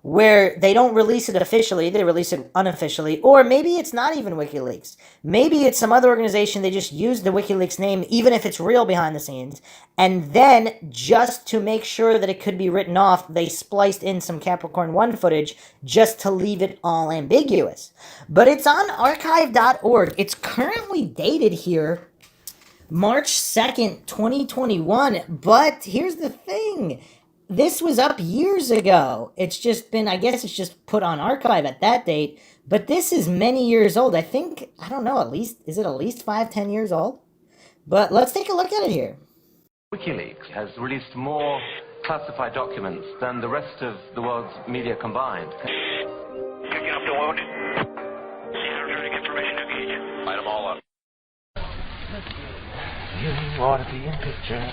Where they don't release it officially, they release it unofficially, or maybe it's not even WikiLeaks. Maybe it's some other organization, they just use the WikiLeaks name, even if it's real behind the scenes, and then, just to make sure that it could be written off, they spliced in some Capricorn 1 footage just to leave it all ambiguous. But it's on archive.org. It's currently dated here, March 2nd, 2021, but here's the thing. This was up years ago. It's just been, I guess it's just put on archive at that date. But this is many years old. I think, I don't know, is it at least 5-10 years old? But let's take a look at it here. WikiLeaks has released more classified documents than the rest of the world's media combined. Picking up the wounded. Energetic information engaged. Light them all up. You want to be in pictures.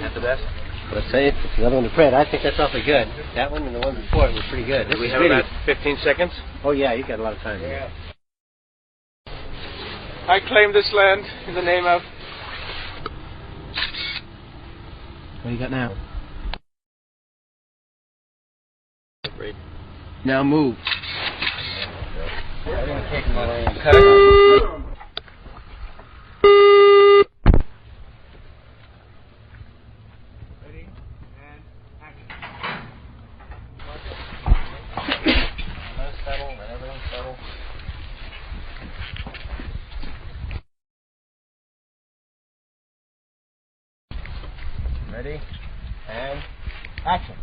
That's the best. Let's say it's another one to print. I think that's awfully good. That one and the one before it was pretty good. Do we have about 15 seconds? Oh yeah, you got a lot of time. Yeah. I claim this land in the name of... What do you got now? Now move. Cut it. Ready? And action.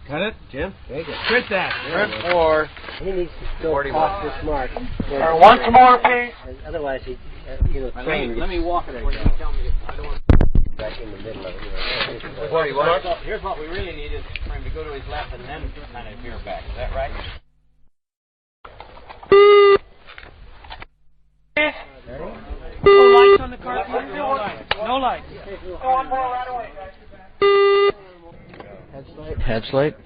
Cut it? Jim? Very good. Print that. Print or... He needs to go off this mark. Once more, please. Otherwise, he, let me walk it. Before you tell me I don't want to back in the middle of it. Here's what we really need is for him to go to his left and then kind of veer back. Is that right? No lights on the car. No lights. No lights. One more right away, guys. Headlight.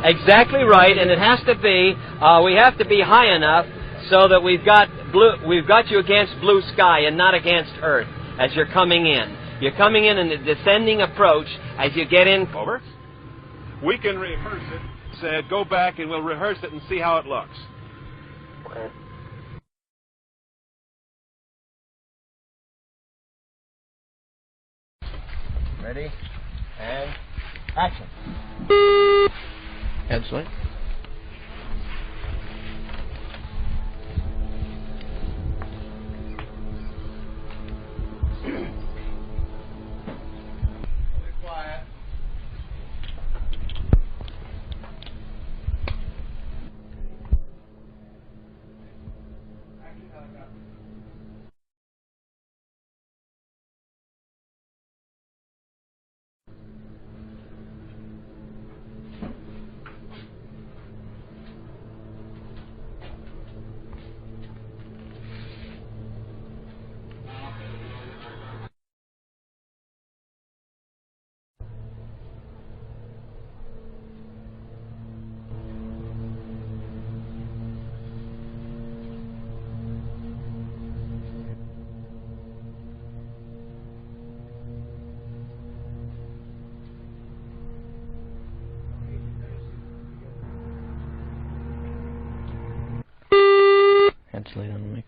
Exactly right, and it has to be. We have to be high enough so that we've got you against blue sky and not against Earth as you're coming in. You're coming in a descending approach as you get in. Over. We can reverse it said, go back and we'll rehearse it and see how it looks. Okay. Ready? And action. Excellent. Quiet. Cancel it on me.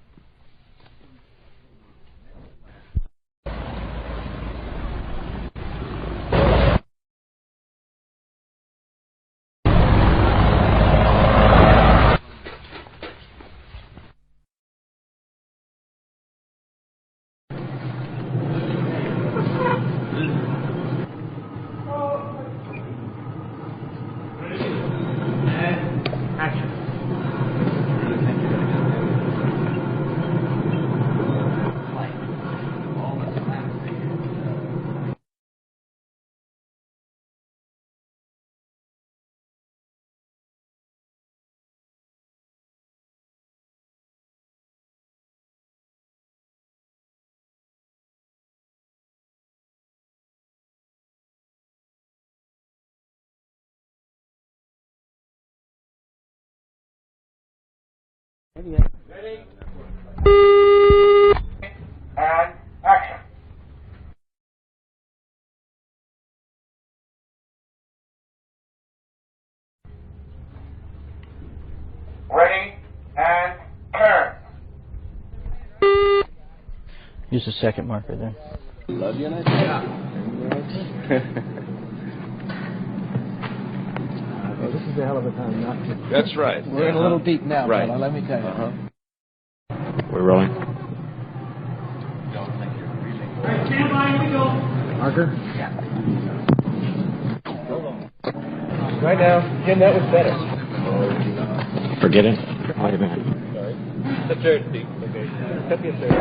Ready? And action. Ready? And turn. Use the second marker there. Love you, and Well, this is a hell of a time not to. That's right. We're in a little deep now, right. fella, let me tell you. We're rolling. Stand by, here we go. Marker? Right now, Jim, that was better. Forget it. Wait a minute. Sorry. The third, Steve. Okay. Step your third.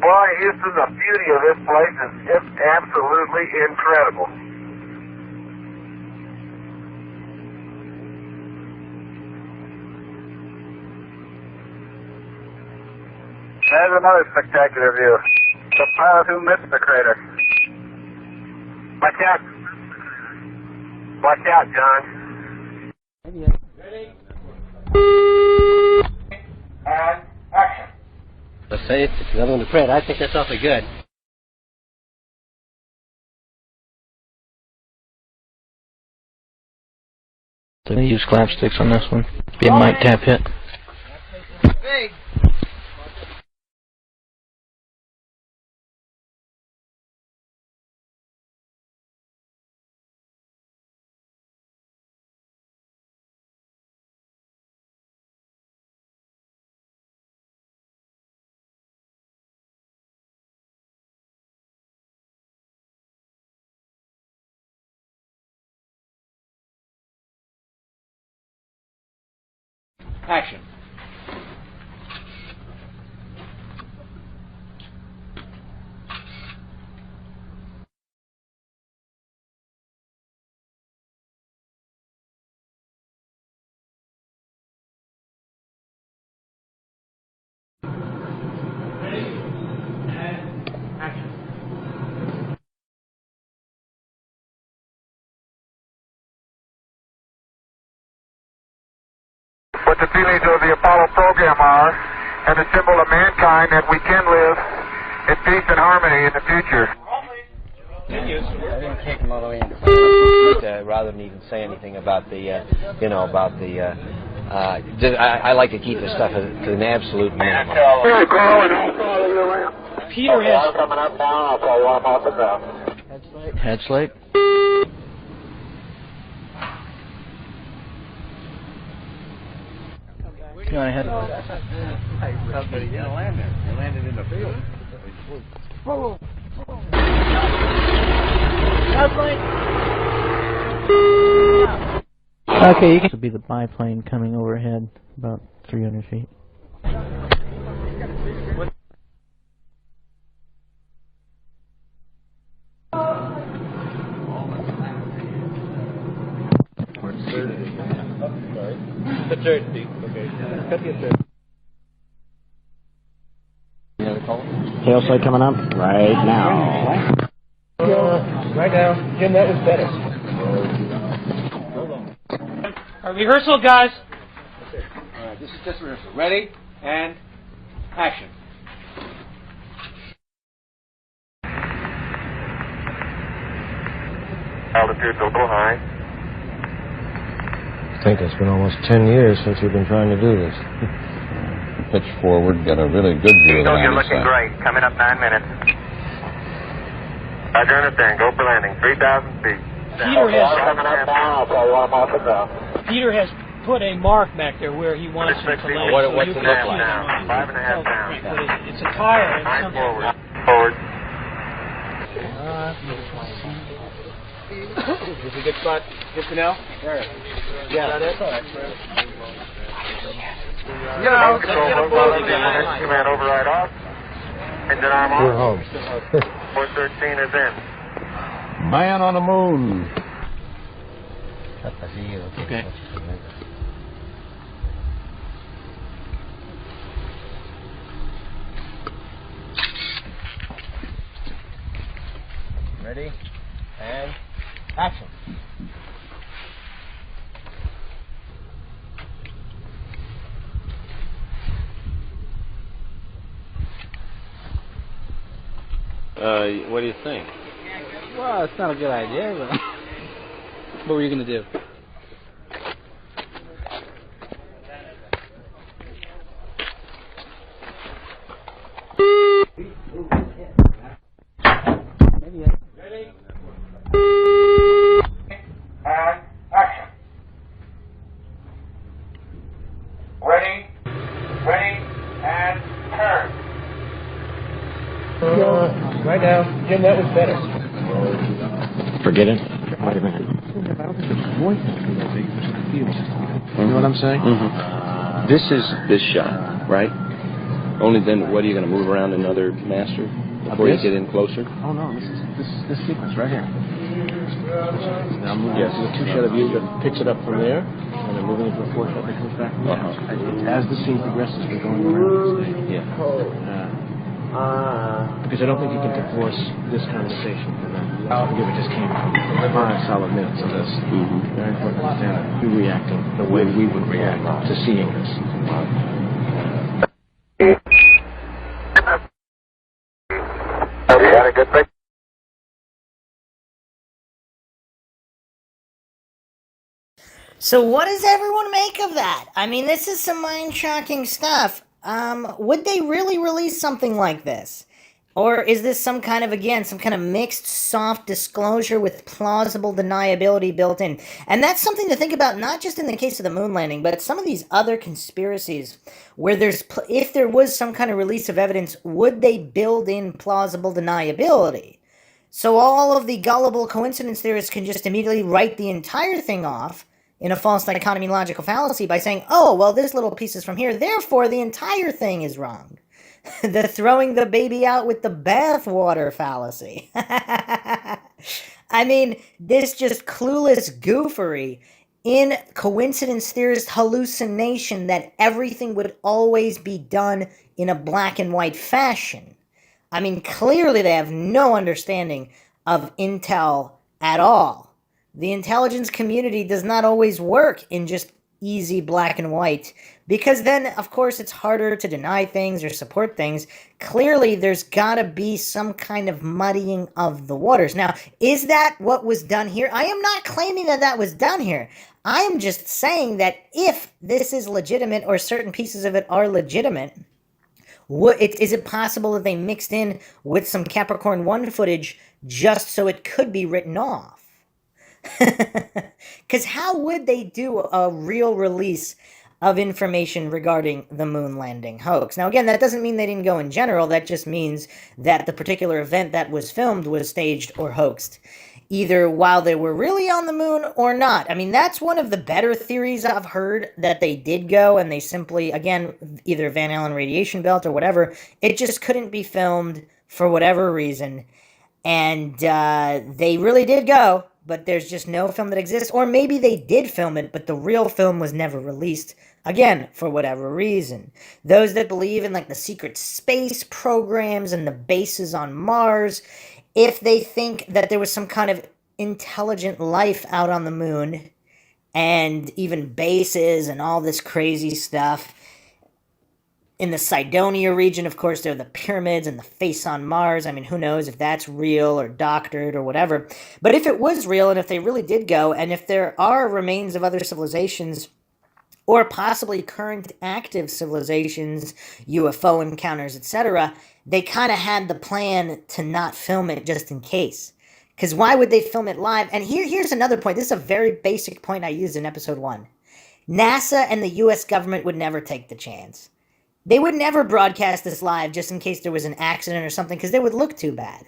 Boy, Houston, the beauty of this place is just absolutely incredible. There's another spectacular view. The pilot who missed the crater. Watch out. Watch out, John. Ready? And action. Let's say it's another one to Fred. I think that's awfully good. They're going to use clapsticks on this one. Be a mic tap hit. Big. Action. the feelings of the Apollo program are, and the symbol of mankind, that we can live in peace and harmony in the future. I didn't take them all the way in. Rather than even say anything about the, I like to keep the stuff to an absolute minimum. Peter has... coming up down, I'll tell you when I'm off the ground. Headslate. Come on ahead. You didn't land there. You landed in the field. Whoa. Okay, you can. This would be the biplane coming overhead, about 300 feet. The third peak. Okay. Cut the third. Tail sight coming up right now. Right now. Jim, that was better. Our rehearsal, guys. All right, this is just rehearsal. Ready, and action. Altitude's a little high. I think it's been almost 10 years since we've been trying to do this. Pitch forward, get a really good view of the You're landing looking site. great. Coming up 9 minutes. Roger, understand. Go for landing. 3,000 feet. Peter has... Coming up down, I'll tell you when I'm off the ground. Peter has put a mark back there where he wants you to land. What's so it look like now? 5.5 pounds. It's a tire and 9 something. forward. Forward. This is a good spot. Good for now? There. Yeah. Is that it? Command override off. Engine arm on. We're home. 413 is in. Man on the moon. Okay. Ready, and action. What do you think? Well, it's not a good idea, but what were you going to do? Ready? And action. Ready, and turn. Right now. Jim, that was better. Forget it. Wait a minute. You know what I'm saying? Mm-hmm. This is this shot, right? Only then, what are you going to move around another master before you get in closer? Oh no, this sequence right here. Now moving to a two-shot of you that picks it up from there, and then moving into a four-shot that comes back. As the scene progresses, we're going around the stage. Yeah. Because I don't think you can divorce this conversation from that. Forgive it, just came from 5 solid minutes of this. Mm-hmm. Very important to understand that. You reacting the way we would react to seeing this. You had a good pick. So what does everyone make of that? I mean, this is some mind-shocking stuff. Would they really release something like this? Or is this some kind of mixed soft disclosure with plausible deniability built in? And that's something to think about, not just in the case of the moon landing, but some of these other conspiracies where if there was some kind of release of evidence, would they build in plausible deniability? So all of the gullible coincidence theorists can just immediately write the entire thing off in a false dichotomy logical fallacy by saying, oh, well, this little piece is from here, therefore the entire thing is wrong. The throwing the baby out with the bathwater fallacy. I mean, this just clueless goofery in coincidence theorist hallucination that everything would always be done in a black and white fashion. I mean, clearly they have no understanding of intel at all. The intelligence community does not always work in just easy black and white, because then, of course, it's harder to deny things or support things. Clearly, there's got to be some kind of muddying of the waters. Now, is that what was done here? I am not claiming that that was done here. I am just saying that if this is legitimate or certain pieces of it are legitimate, is it possible that they mixed in with some Capricorn 1 footage just so it could be written off? Because how would they do a real release of information regarding the moon landing hoax? Now, again, that doesn't mean they didn't go in general. That just means that the particular event that was filmed was staged or hoaxed, either while they were really on the moon or not. I mean, that's one of the better theories I've heard, that they did go and they simply, again, either Van Allen radiation belt or whatever, it just couldn't be filmed for whatever reason. And they really did go, but there's just no film that exists. Or maybe they did film it, but the real film was never released, again, for whatever reason. Those that believe in, like, the secret space programs and the bases on Mars, if they think that there was some kind of intelligent life out on the moon, and even bases and all this crazy stuff, in the Cydonia region, of course, there are the pyramids and the face on Mars. I mean, who knows if that's real or doctored or whatever. But if it was real, and if they really did go, and if there are remains of other civilizations, or possibly current active civilizations, UFO encounters, etc., they kind of had the plan to not film it just in case. Because why would they film it live? And here's another point. This is a very basic point I used in episode 1. NASA and the U.S. government would never take the chance. They would never broadcast this live just in case there was an accident or something, because they would look too bad.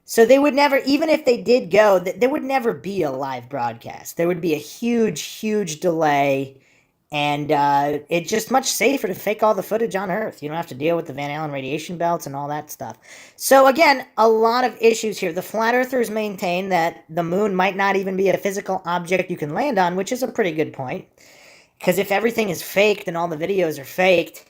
So they would never, even if they did go, there would never be a live broadcast. There would be a huge, huge delay, and it's just much safer to fake all the footage on Earth. You don't have to deal with the Van Allen radiation belts and all that stuff. So again, a lot of issues here. The flat earthers maintain that the moon might not even be a physical object you can land on, which is a pretty good point. Because if everything is faked and all the videos are faked,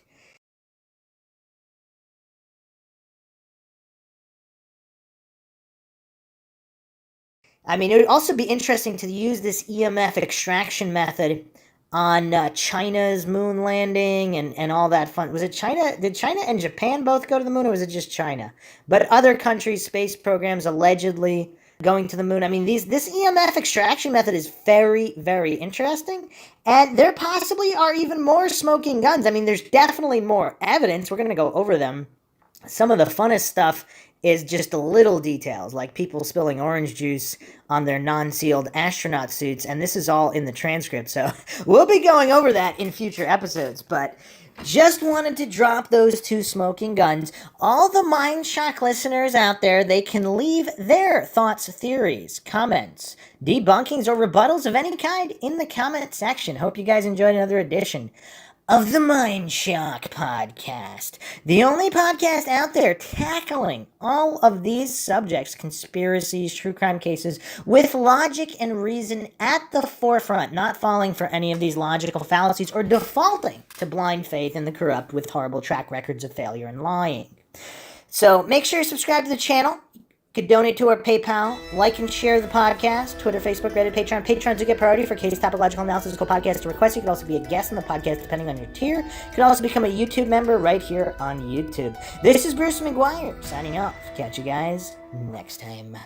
I mean, it would also be interesting to use this EMF extraction method on China's moon landing and all that fun. Was it China? Did China and Japan both go to the moon, or was it just China? But other countries' space programs allegedly going to the moon. I mean, this EMF extraction method is very, very interesting. And there possibly are even more smoking guns. I mean, there's definitely more evidence. We're going to go over them. Some of the funnest stuff is just the little details, like people spilling orange juice on their non-sealed astronaut suits, and this is all in the transcript, so we'll be going over that in future episodes, but just wanted to drop those 2 smoking guns. All the MINDSHOCK listeners out there, they can leave their thoughts, theories, comments, debunkings, or rebuttals of any kind in the comment section. Hope you guys enjoyed another edition of the MINDSHOCK podcast, the only podcast out there tackling all of these subjects, conspiracies, true crime cases, with logic and reason at the forefront, not falling for any of these logical fallacies or defaulting to blind faith in the corrupt with horrible track records of failure and lying. So make sure you subscribe to the channel. You could donate to our PayPal, like and share the podcast, Twitter, Facebook, Reddit, Patreon. Patrons do get priority for case topological analysis podcast requests. You could also be a guest on the podcast depending on your tier. You can also become a YouTube member right here on YouTube. This is Bruce McGuire signing off. Catch you guys next time.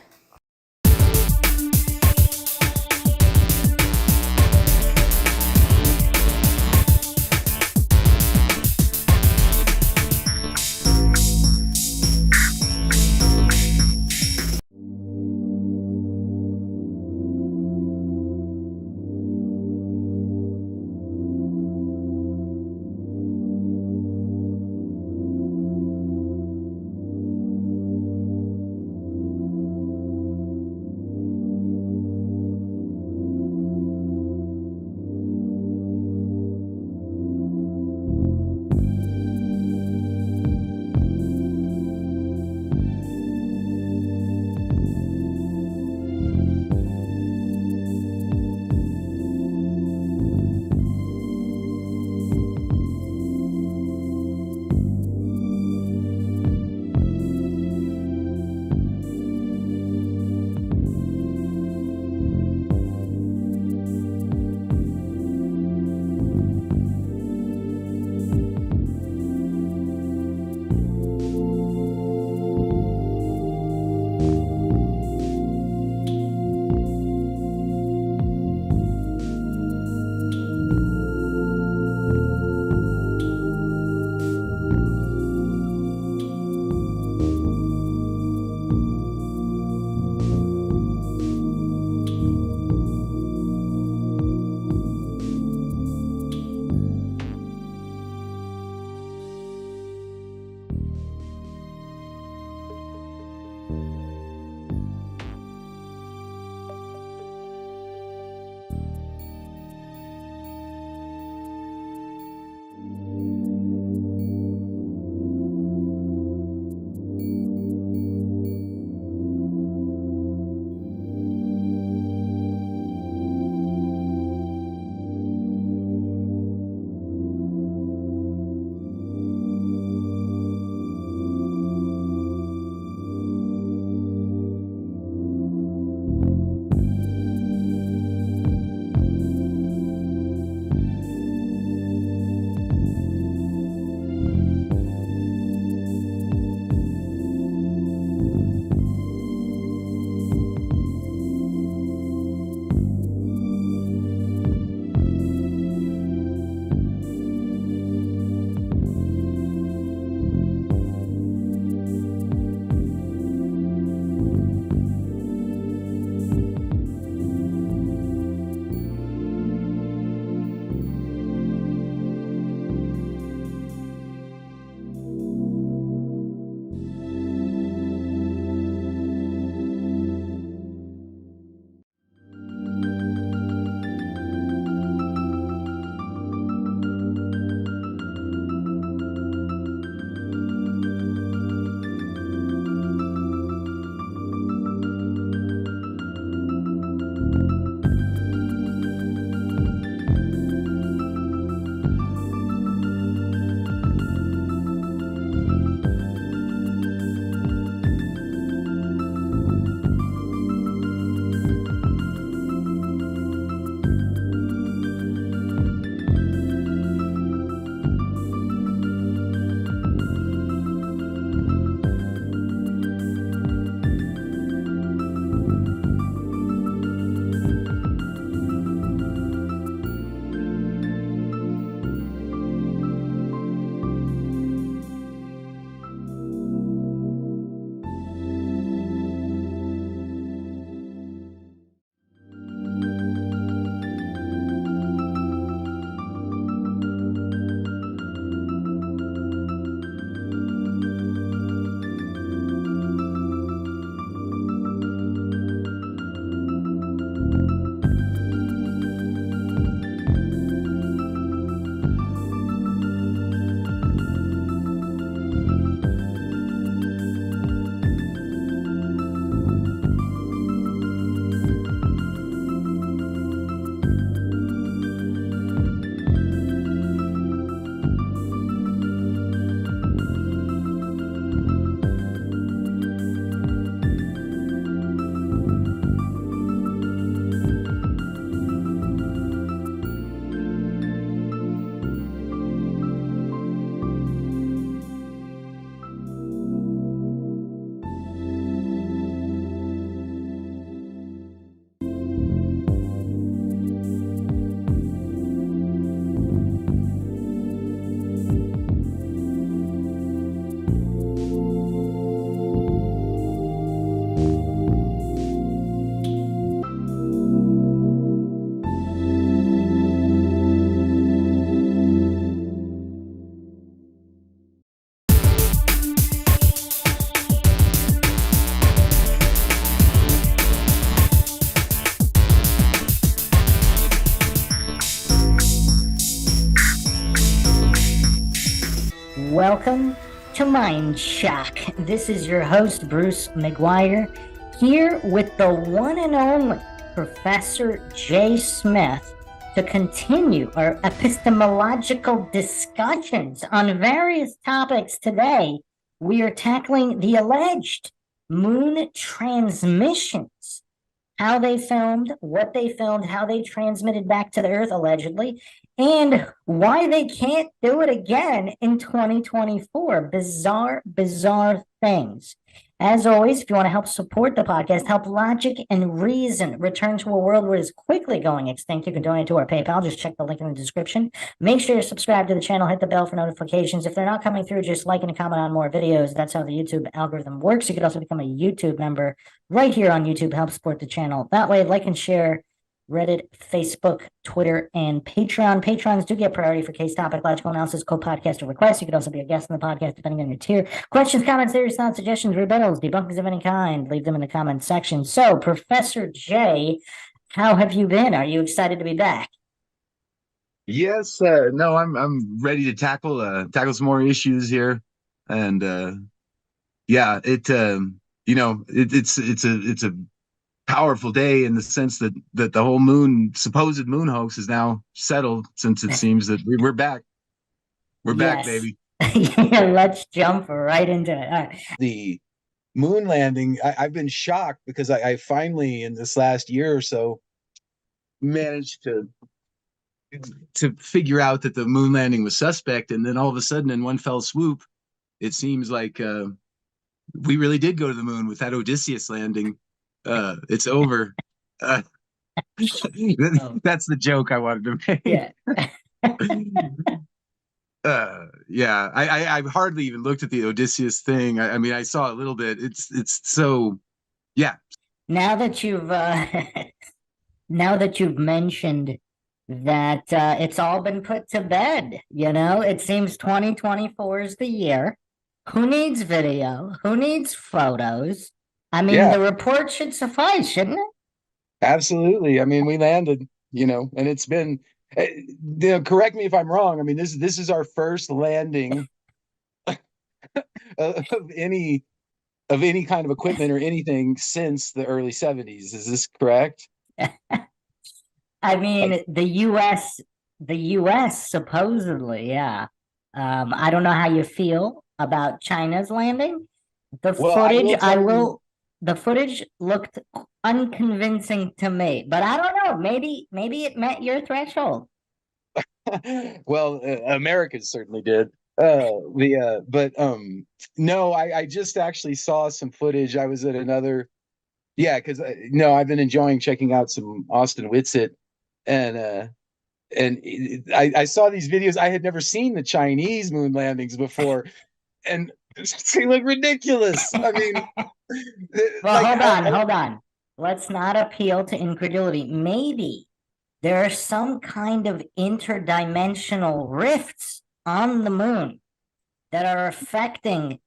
welcome to MINDSHOCK. This is your host, Bruce McGuire, here with the one and only Professor Jay Smith to continue our epistemological discussions on various topics. Today, we are tackling the alleged moon transmissions, how they filmed, what they filmed, how they transmitted back to the Earth, allegedly, and why they can't do it again in 2024. Bizarre, bizarre things. As always, if you want to help support the podcast, help logic and reason return to a world where it is quickly going extinct, you can donate to our PayPal. Just check the link in the description. Make sure you're subscribed to the channel. Hit the bell for notifications. If they're not coming through, just like and comment on more videos. That's how the YouTube algorithm works. You could also become a YouTube member right here on YouTube. Help support the channel that way. Like and share Reddit, Facebook, Twitter, and Patreon. Patrons do get priority for case topic, logical analysis, co-podcast, or requests. You could also be a guest on the podcast depending on your tier. Questions, comments, theories, thoughts, suggestions, rebuttals, debunkings of any kind, leave them in the comments section. So, Professor Jay, how have you been? Are you excited to be back? Yes, no, I'm ready to tackle some more issues here, and yeah, it's a powerful day in the sense that the whole supposed moon hoax is now settled, since it seems that we're back. We're back, baby. Yeah, let's jump right into it. All right. The moon landing, I've been shocked because I finally, in this last year or so, managed to figure out that the moon landing was suspect, and then all of a sudden, in one fell swoop, it seems like we really did go to the moon with that Odysseus landing. It's over. That's the joke I wanted to make. Yeah. Yeah. I hardly even looked at the Odysseus thing. I mean, I saw a little bit. It's so, yeah. Now that you've mentioned that it's all been put to bed, it seems 2024 is the year. Who needs video? Who needs photos? I mean, the report should suffice, shouldn't it? Absolutely. I mean, we landed, and it's been, correct me if I'm wrong. I mean, this is our first landing of any kind of equipment or anything since the early 70s. Is this correct? I mean, the U.S. supposedly, yeah. I don't know how you feel about China's landing. The footage looked unconvincing to me, but I don't know. Maybe it met your threshold. Well, Americans certainly did. No, I just actually saw some footage. I was at another, because I've been enjoying checking out some Austin Whitsitt, and I saw these videos. I had never seen the Chinese moon landings before, and they look ridiculous. I mean, well, hold on. Let's not appeal to incredulity. Maybe there are some kind of interdimensional rifts on the moon that are affecting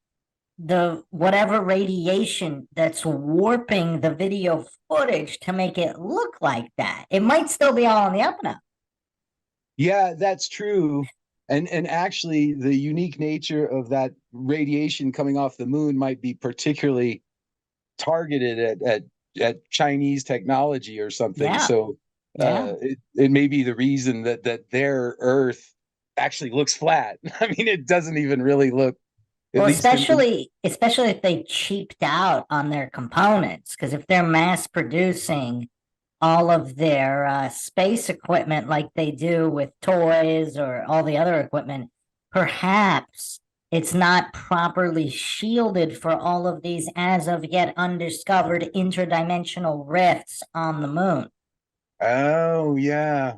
the whatever radiation that's warping the video footage to make it look like that. It might still be all on the up and up. Yeah, that's true. And actually, the unique nature of that radiation coming off the moon might be particularly targeted at Chinese technology or something. Yeah. So it may be the reason that their Earth actually looks flat. I mean, it doesn't even really look. Well, especially if they cheaped out on their components, because if they're mass producing all of their space equipment like they do with toys or all the other equipment, perhaps it's not properly shielded for all of these as of yet undiscovered interdimensional rifts on the moon. Oh, yeah.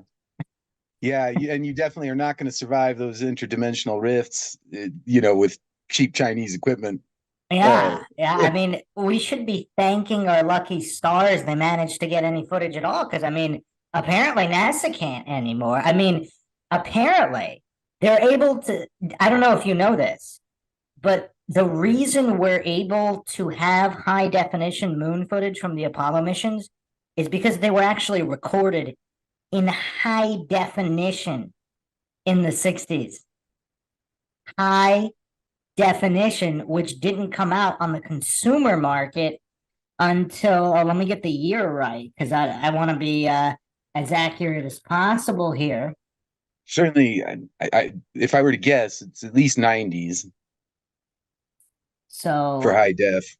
Yeah, and you definitely are not going to survive those interdimensional rifts, with cheap Chinese equipment. Yeah. I mean, we should be thanking our lucky stars they managed to get any footage at all, because, I mean, apparently NASA can't anymore. I mean, apparently they're able to, I don't know if you know this, but the reason we're able to have high definition moon footage from the Apollo missions is because they were actually recorded in high definition in the 60s. High definition, which didn't come out on the consumer market until, let me get the year right, because I want to be as accurate as possible here. Certainly, if I were to guess, it's at least 90s So for high def.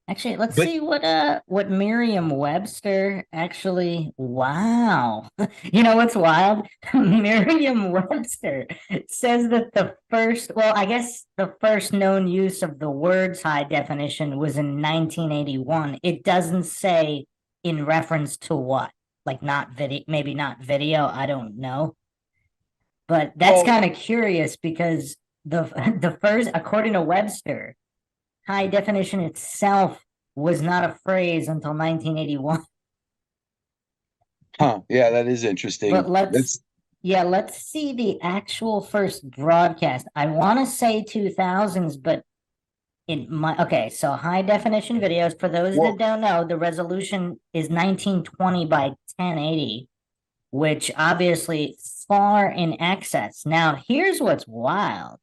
actually, let's see what Merriam-Webster actually. Wow, you know what's wild? Merriam-Webster says that the first, well, I guess the first known use of the words high definition was in 1981. It doesn't say in reference to what, like not video, maybe not video. I don't know, but that's kind of curious because the first, according to Webster, high definition itself was not a phrase until 1981. Huh. Yeah, that is interesting. But let's see the actual first broadcast. I want to say 2000s, but okay, so high definition videos, for those that don't know, the resolution is 1920 by 1080, which obviously far in excess. Now, here's what's wild.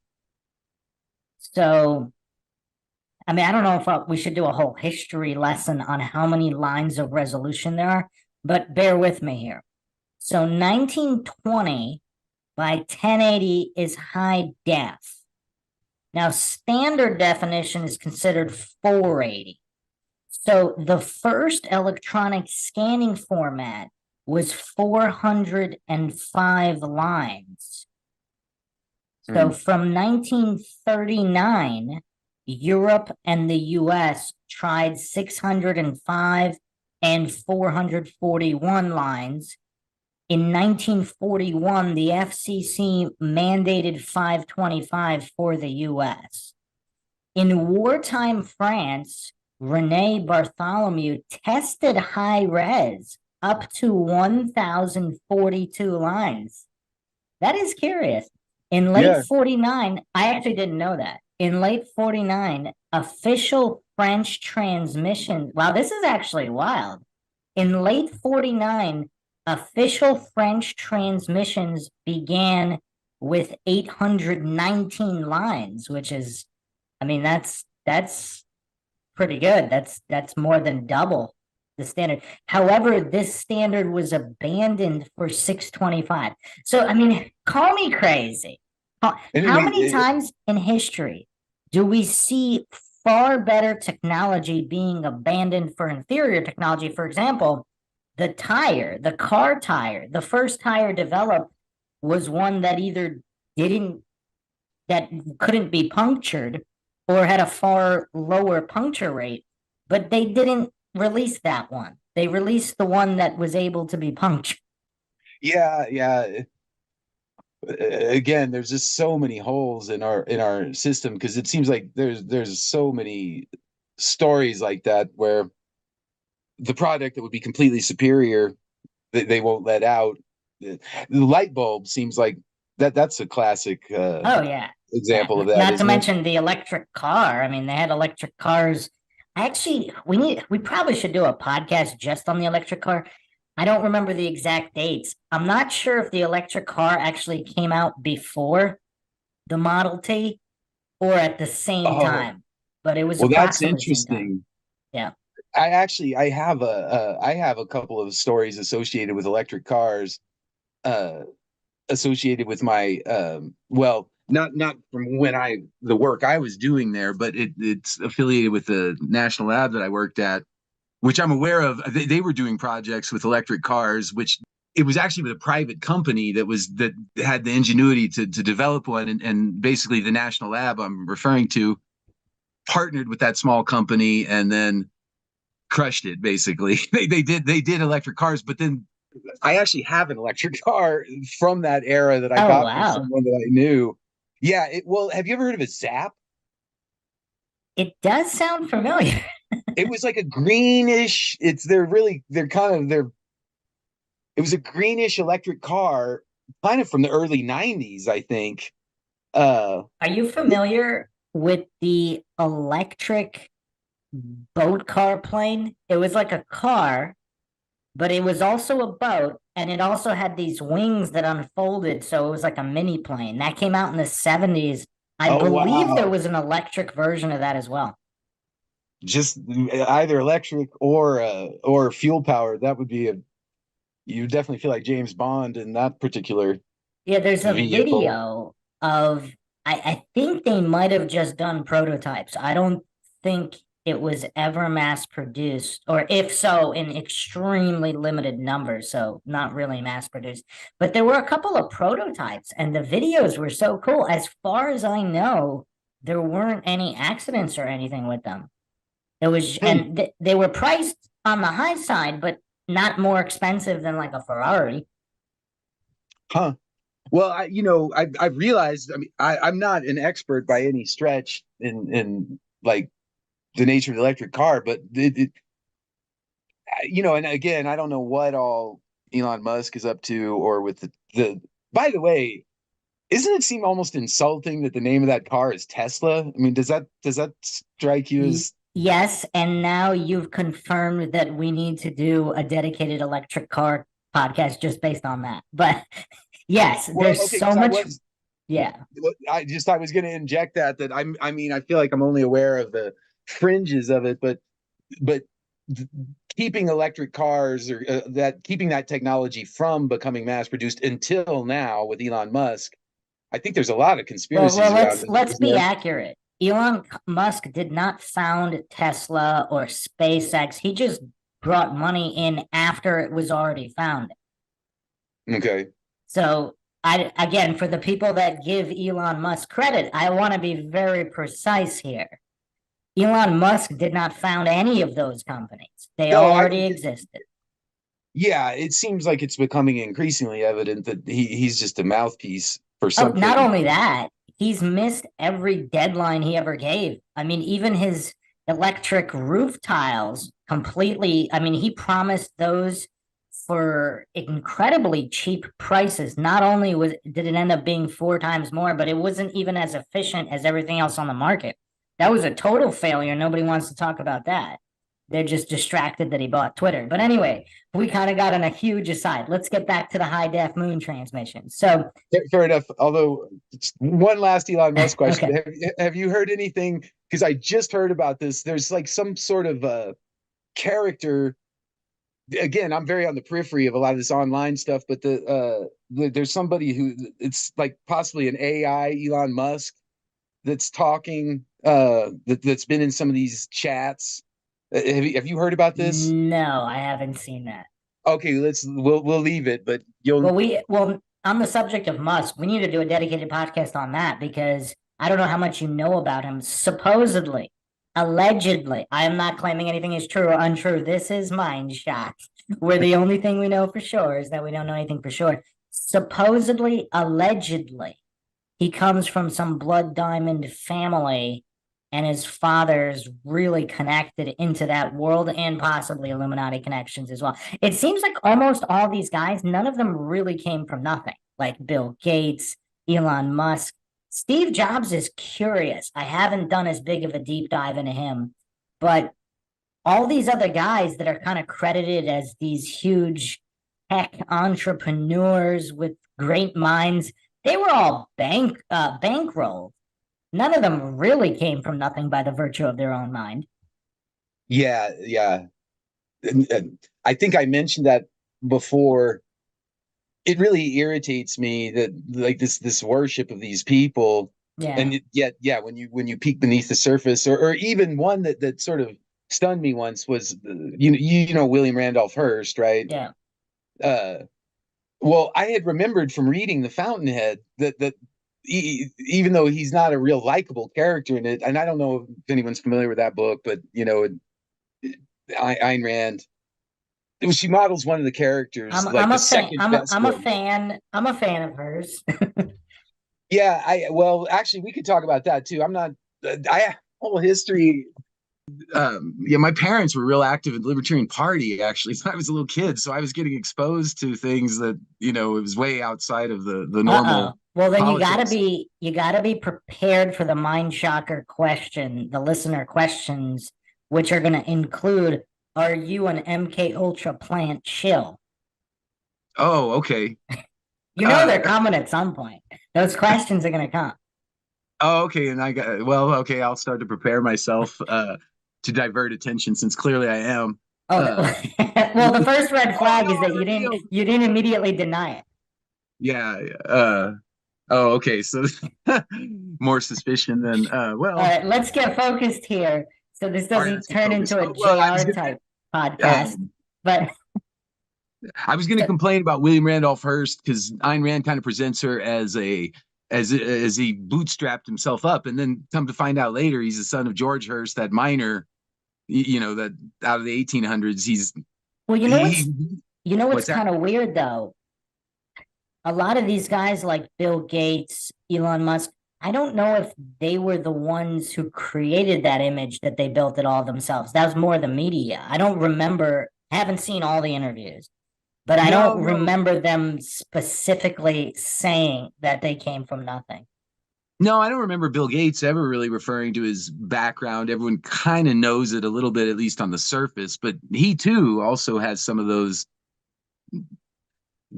So, I mean, I don't know if we should do a whole history lesson on how many lines of resolution there are, but bear with me here. So 1920 by 1080 is high def. Now, standard definition is considered 480. So the first electronic scanning format was 405 lines. So from 1939, Europe and the US tried 605 and 441 lines. In 1941, the FCC mandated 525 for the US. In wartime France, René Bartholomew tested high res up to 1,042 lines. That is curious. In late 49, I actually didn't know that. In late 49, official French transmission. Wow, this is actually wild. In late 49, official French transmissions began with 819 lines, which is, I mean, that's pretty good. That's more than double the standard. However, this standard was abandoned for 625. So, I mean, call me crazy. How many times in history do we see far better technology being abandoned for inferior technology? For example, the car tire, the first tire developed was one that either couldn't be punctured or had a far lower puncture rate, but they didn't release that one. They released the one that was able to be punctured. Yeah. Again, there's just so many holes in our system, because it seems like there's so many stories like that where the product that would be completely superior, they won't let out. The light bulb seems like that's a classic example of that. Not to mention the electric car. I mean, they had electric cars. Actually, we probably should do a podcast just on the electric car. I don't remember the exact dates. I'm not sure if the electric car actually came out before the Model T or at the same time, but it was that's approximately the same interesting. time. Yeah. I have a couple of stories associated with electric cars, associated with my not from when the work I was doing there, but it's affiliated with the national lab that I worked at, which I'm aware of. They were doing projects with electric cars, which it was actually with a private company that had the ingenuity to develop one, and basically the national lab I'm referring to partnered with that small company and then crushed it. Basically, they did electric cars, but then I actually have an electric car from that era that I got from someone that I knew. Yeah. Have you ever heard of a Zap? It does sound familiar. It was like a greenish. It was a greenish electric car, kind of from the early 90s, I think. Are you familiar with the electric boat car plane? It was like a car, but it was also a boat, and it also had these wings that unfolded, so it was like a mini plane. That came out in the 70s. I believe there wow. was an electric version of that as well. Just either electric or fuel powered. That would be you definitely feel like James Bond in that particular Yeah, there's a vehicle. video of I think they might have just done prototypes. I don't think it was ever mass produced, or if so, in extremely limited numbers, so not really mass produced. But there were a couple of prototypes, and the videos were so cool. As far as I know, there weren't any accidents or anything with them. It was, and they were priced on the high side, but not more expensive than like a Ferrari. Huh. Well, I've realized. I mean, I'm not an expert by any stretch in like the nature of the electric car, but and again, I don't know what all Elon Musk is up to, or with the. By the way, isn't it seem almost insulting that the name of that car is Tesla? I mean, does that strike you as? Yes, and now you've confirmed that we need to do a dedicated electric car podcast just based on that. But yes, Well, there's okay, so 'cause much. Yeah. I was going to inject that I mean, I feel like I'm only aware of the fringes of it, but keeping electric cars or keeping that technology from becoming mass produced until now with Elon Musk, I think there's a lot of conspiracies Well, around it. let's Isn't be there? accurate. Elon Musk did not found Tesla or SpaceX. He just brought money in after it was already founded. Okay. So again, for the people that give Elon Musk credit, I want to be very precise here. Elon Musk did not found any of those companies. They already existed. Yeah, it seems like it's becoming increasingly evident that he's just a mouthpiece for Oh, something. not only that, he's missed every deadline he ever gave. I mean, even his electric roof tiles completely, I mean, he promised those for incredibly cheap prices. Not only did it end up being 4 times more, but it wasn't even as efficient as everything else on the market. That was a total failure. Nobody wants to talk about that. They're just distracted that he bought Twitter. But anyway, we kind of got on a huge aside. Let's get back to the high def moon transmission. So Fair enough. Although, one last Elon Musk question: Okay. have you heard anything? Because I just heard about this. There's like some sort of character. Again, I'm very on the periphery of a lot of this online stuff, but there's somebody who it's like possibly an AI Elon Musk that's talking that's been in some of these chats. Have you heard about this? No, I haven't seen that. Okay, we'll leave it, but you'll. Well, on the subject of Musk, we need to do a dedicated podcast on that because I don't know how much you know about him. Supposedly, allegedly, I am not claiming anything is true or untrue. This is MINDSHOCK, where the only thing we know for sure is that we don't know anything for sure. Supposedly, allegedly, he comes from some blood diamond family, and his father's really connected into that world and possibly Illuminati connections as well. It seems like almost all these guys, none of them really came from nothing, like Bill Gates, Elon Musk. Steve Jobs is curious. I haven't done as big of a deep dive into him, but all these other guys that are kind of credited as these huge tech entrepreneurs with great minds, they were all bankrolled. None of them really came from nothing by the virtue of their own mind. Yeah. And I think I mentioned that before. It really irritates me that like this worship of these people. Yeah. And yet, when you peek beneath the surface, or even one that sort of stunned me once was you know William Randolph Hearst, right? Yeah. Well, I had remembered from reading The Fountainhead that even though he's not a real likable character in it, and I don't know if anyone's familiar with that book, but Ayn Rand, she models one of the characters I'm a fan of hers. Yeah, well, actually, we could talk about that too. I'm not. I whole history. My parents were real active in the Libertarian Party. Actually, when I was a little kid, so I was getting exposed to things that it was way outside of the normal. Well, then politics. you gotta be prepared for the mind shocker question, the listener questions, which are going to include: are you an MK Ultra plant shill? Oh, okay. They're coming at some point. Those questions are going to come. Oh, okay. And okay, I'll start to prepare myself to divert attention since clearly I am. Oh, well, the first red flag is that no. you didn't immediately deny it. Yeah. Oh, okay. So more suspicion than All right, let's get focused here so this all right, doesn't let's get turn focused. into a I was JR type podcast. But I was going to complain about William Randolph Hearst because Ayn Rand kind of presents her as he bootstrapped himself up, and then come to find out later he's the son of George Hearst, that miner, that out of the 1800s. Well, you know what's kind of weird though. A lot of these guys like Bill Gates, Elon Musk, I don't know if they were the ones who created that image that they built it all themselves. That was more the media. I don't remember, haven't seen all the interviews, but I don't remember them specifically saying that they came from nothing. No, I don't remember Bill Gates ever really referring to his background. Everyone kind of knows it a little bit, at least on the surface, but he too also has some of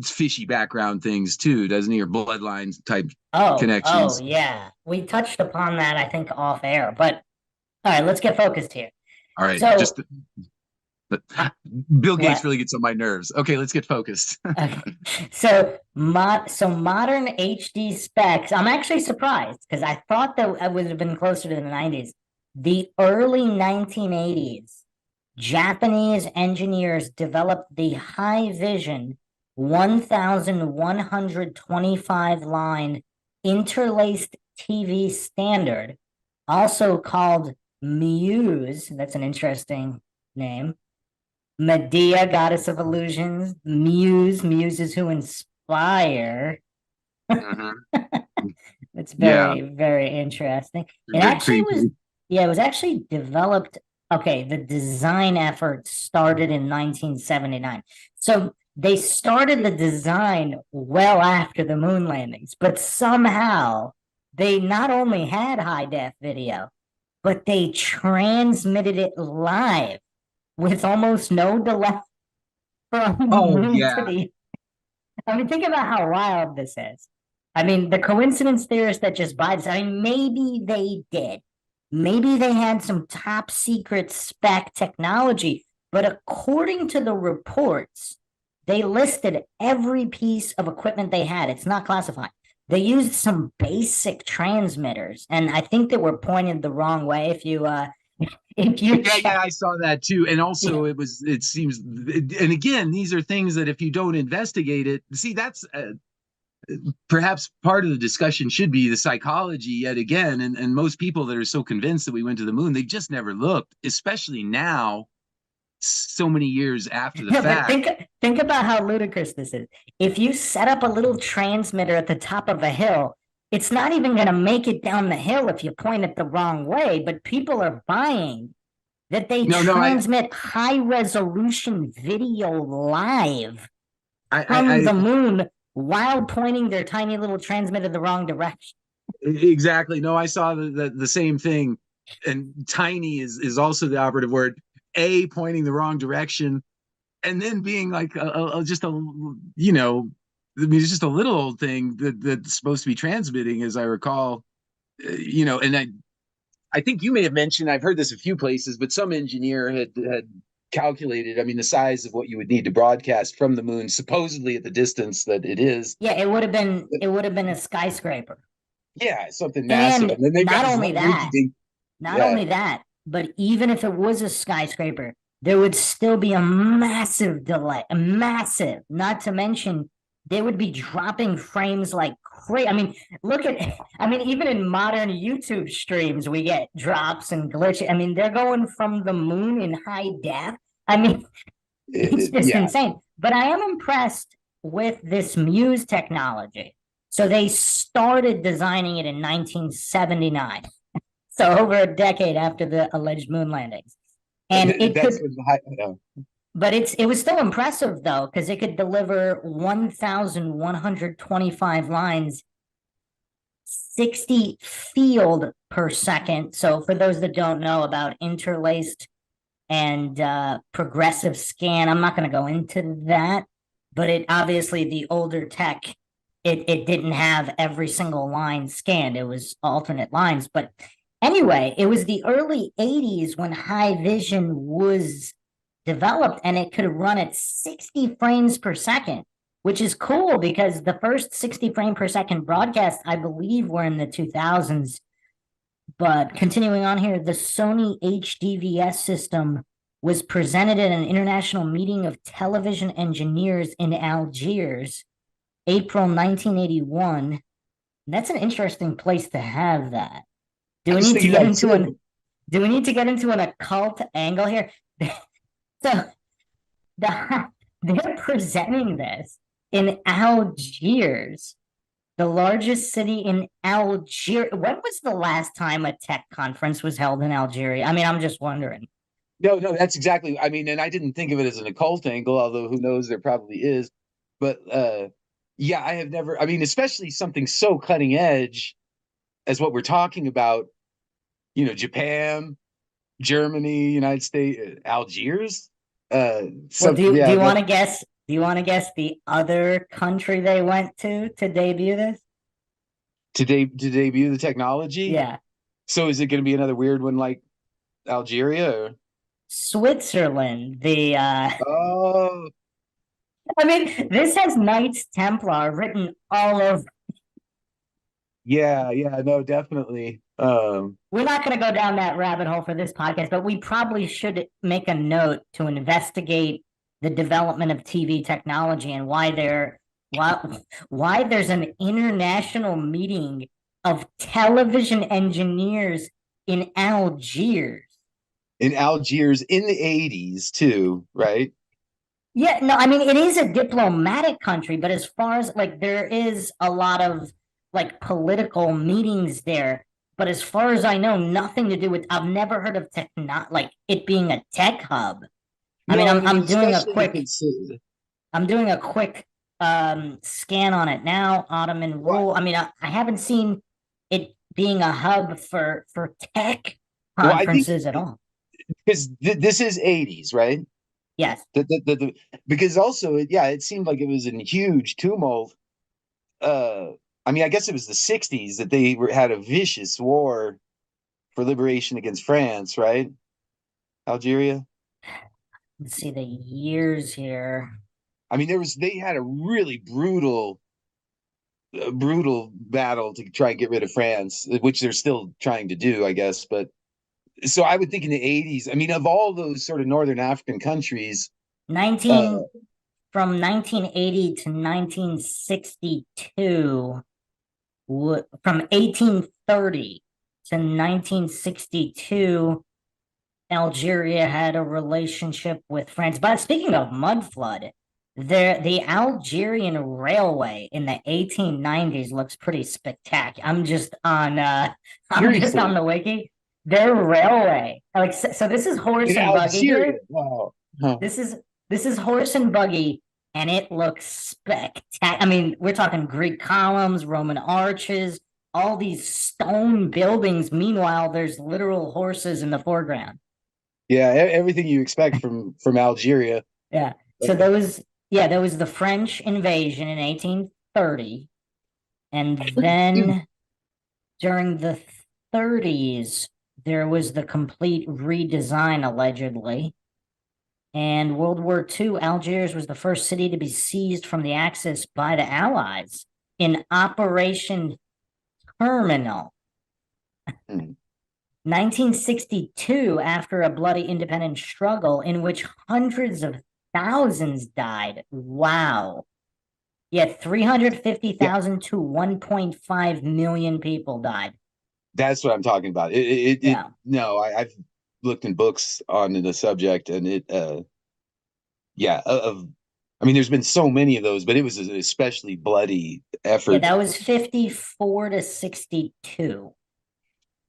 fishy background things too, doesn't he? Or bloodlines type connections. Oh, yeah. We touched upon that, I think, off air. But all right, let's get focused here. All right, so, but Bill Gates really gets on my nerves. Okay, let's get focused. So modern HD specs. I'm actually surprised because I thought that I would have been closer to the 90s. The early 1980s, Japanese engineers developed the high vision 1,125 line interlaced TV standard, also called Muse. That's an interesting name. Medea, goddess of illusions. Muses who inspire. It's very interesting. It actually it was actually developed. Okay, the design effort started in 1979. So they started the design well after the moon landings, but somehow they not only had high def video, but they transmitted it live with almost no delay from the moon to the. I mean, think about how wild this is. I mean, the coincidence theorists that just buy this, I mean, maybe they did. Maybe they had some top secret spec technology, but according to the reports, they listed every piece of equipment they had. It's not classified. They used some basic transmitters, and I think they were pointed the wrong way. If you I saw that too. And also it seems, and again, these are things that if you don't investigate it, see, that's perhaps part of the discussion should be the psychology yet again. And most people that are so convinced that we went to the moon, they just never looked, especially now, so many years after the fact. But think about how ludicrous this is. If you set up a little transmitter at the top of a hill, it's not even going to make it down the hill if you point it the wrong way, but people are buying that they transmit high-resolution video live from the moon while pointing their tiny little transmitter the wrong direction. Exactly. No, I saw the same thing. And tiny is also the operative word. Pointing the wrong direction, and then being like just a it's just a little old thing that's supposed to be transmitting, as I recall, and I think you may have mentioned, I've heard this a few places, but some engineer had calculated, I mean, the size of what you would need to broadcast from the moon, supposedly at the distance that it is. Yeah, it would have been a skyscraper. Yeah, something massive. And not only that, but even if it was a skyscraper, there would still be a massive delay, not to mention they would be dropping frames like crazy. I mean, even in modern YouTube streams, we get drops and glitches. I mean, they're going from the moon in high def. I mean, it's just insane. But I am impressed with this Muse technology. So they started designing it in 1979. So over a decade after the alleged moon landings. And but it was still impressive though, because it could deliver 1,125 lines, 60 field per second. So for those that don't know about interlaced and progressive scan, I'm not going to go into that, but it obviously, the older tech it didn't have every single line scanned. It was alternate lines. But anyway, it was the early 80s when high vision was developed, and it could run at 60 frames per second, which is cool because the first 60 frame per second broadcast, I believe, were in the 2000s. But continuing on here, the Sony HDVS system was presented at an international meeting of television engineers in Algiers, April 1981. That's an interesting place to have that. Do we need to get into an occult angle here? So they're presenting this in Algiers, the largest city in Algeria. When was the last time a tech conference was held in Algeria? I mean, I'm just wondering. No, that's exactly. I mean, and I didn't think of it as an occult angle, although who knows, there probably is. But yeah, I have never. I mean, especially something so cutting edge as what we're talking about. You know, Japan, Germany, United States, Algiers. Well, do you want to guess? Do you want to guess the other country they went to debut this? To debut the technology? Yeah. So is it going to be another weird one like Algeria or Switzerland? Oh, I mean, this has Knights Templar written all over. Yeah, no, definitely. We're not going to go down that rabbit hole for this podcast, but we probably should make a note to investigate the development of TV technology and why there's an international meeting of television engineers in Algiers. In Algiers in the 80s too, right? Yeah, no, I mean, it is a diplomatic country, but as far as like there is a lot of like political meetings there. But as far as I know, nothing to do with. I've never heard of like it being a tech hub. I mean, I'm doing a quick. I'm doing a quick scan on it now. Ottoman rule. I mean, I haven't seen it being a hub for tech conferences at all. Because this is 80s, right? Yes. Because also, it seemed like it was in huge tumult. I mean, I guess it was the 60s that they had a vicious war for liberation against France, right? Algeria. Let's see the years here. I mean, they had a really brutal battle to try and get rid of France, which they're still trying to do, I guess. But so I would think in the 80s, I mean, of all those sort of Northern African countries, from 1980 to 1962. From 1830 to 1962, Algeria had a relationship with France. But speaking of mud flood, the Algerian railway in the 1890s looks pretty spectacular. I'm just on the wiki. Their railway, like so, this is horse and buggy here. Wow. Huh. This is horse and buggy. And it looks spectacular. I mean, we're talking Greek columns, Roman arches, all these stone buildings. Meanwhile, there's literal horses in the foreground. Yeah, everything you expect from Algeria. Yeah. So there was the French invasion in 1830. And then during the 30s, there was the complete redesign, allegedly. And World War II, Algiers was the first city to be seized from the Axis by the Allies in Operation Terminal. 1962, after a bloody independent struggle in which hundreds of thousands died. Wow. Yeah, 350,000 to 1.5 million people died. That's what I'm talking about. No, I've looked in books on the subject, and I mean, there's been so many of those, but it was an especially bloody effort. Yeah, that was 54 to 62.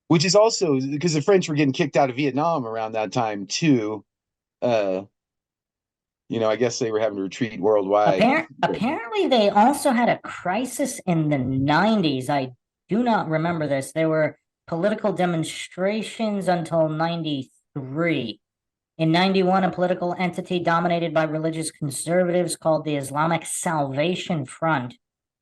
Which is also because the French were getting kicked out of Vietnam around that time too. I guess they were having to retreat worldwide. Apparently, they also had a crisis in the 90s. I do not remember this. There were political demonstrations until 93. In 91, a political entity dominated by religious conservatives called the Islamic Salvation Front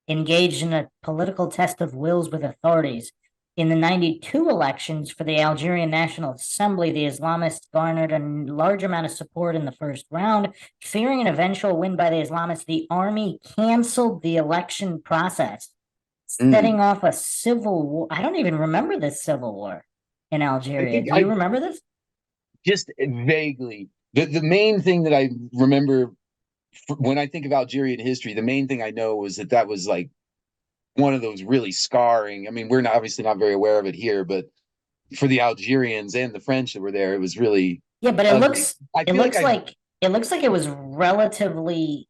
engaged in a political test of wills with authorities. In the 92 elections for the Algerian National Assembly, the Islamists garnered a large amount of support in the first round. Fearing an eventual win by the Islamists, the army canceled the election process, setting off a civil war. I don't even remember this civil war in Algeria. Do you remember this? Just vaguely. The main thing that I remember when I think of Algerian history, the main thing I know was that was like one of those really scarring. I mean, we're obviously not very aware of it here, but for the Algerians and the French that were there, it was really but it ugly. looks it looks like it was relatively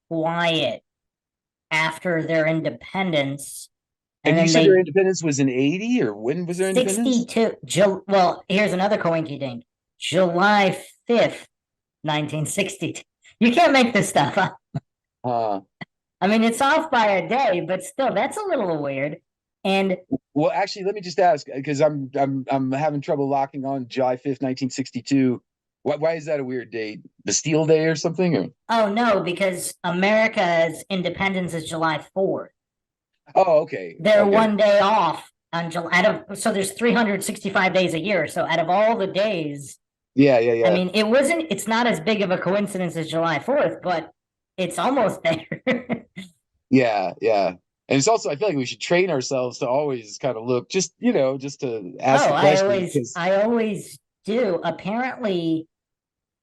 quiet after their independence. And you said their independence was in 80, or when was their independence? 62. Well, here's another coinky-dink. July 5th, 1962. You can't make this stuff up. I mean, it's off by a day, but still, that's a little weird. And well, actually, let me just ask, because I'm having trouble locking on July 5th, 1962. Why is that a weird date? Bastille Day or something? Or? Oh no, because America's independence is July 4th. Oh, okay. They're one day off on July. So there's 365 days a year. So out of all the days, yeah. I mean, it's not as big of a coincidence as July 4th, but it's almost there. Yeah. And it's also, I feel like we should train ourselves to always kind of look, just to ask the question. I always do. Apparently,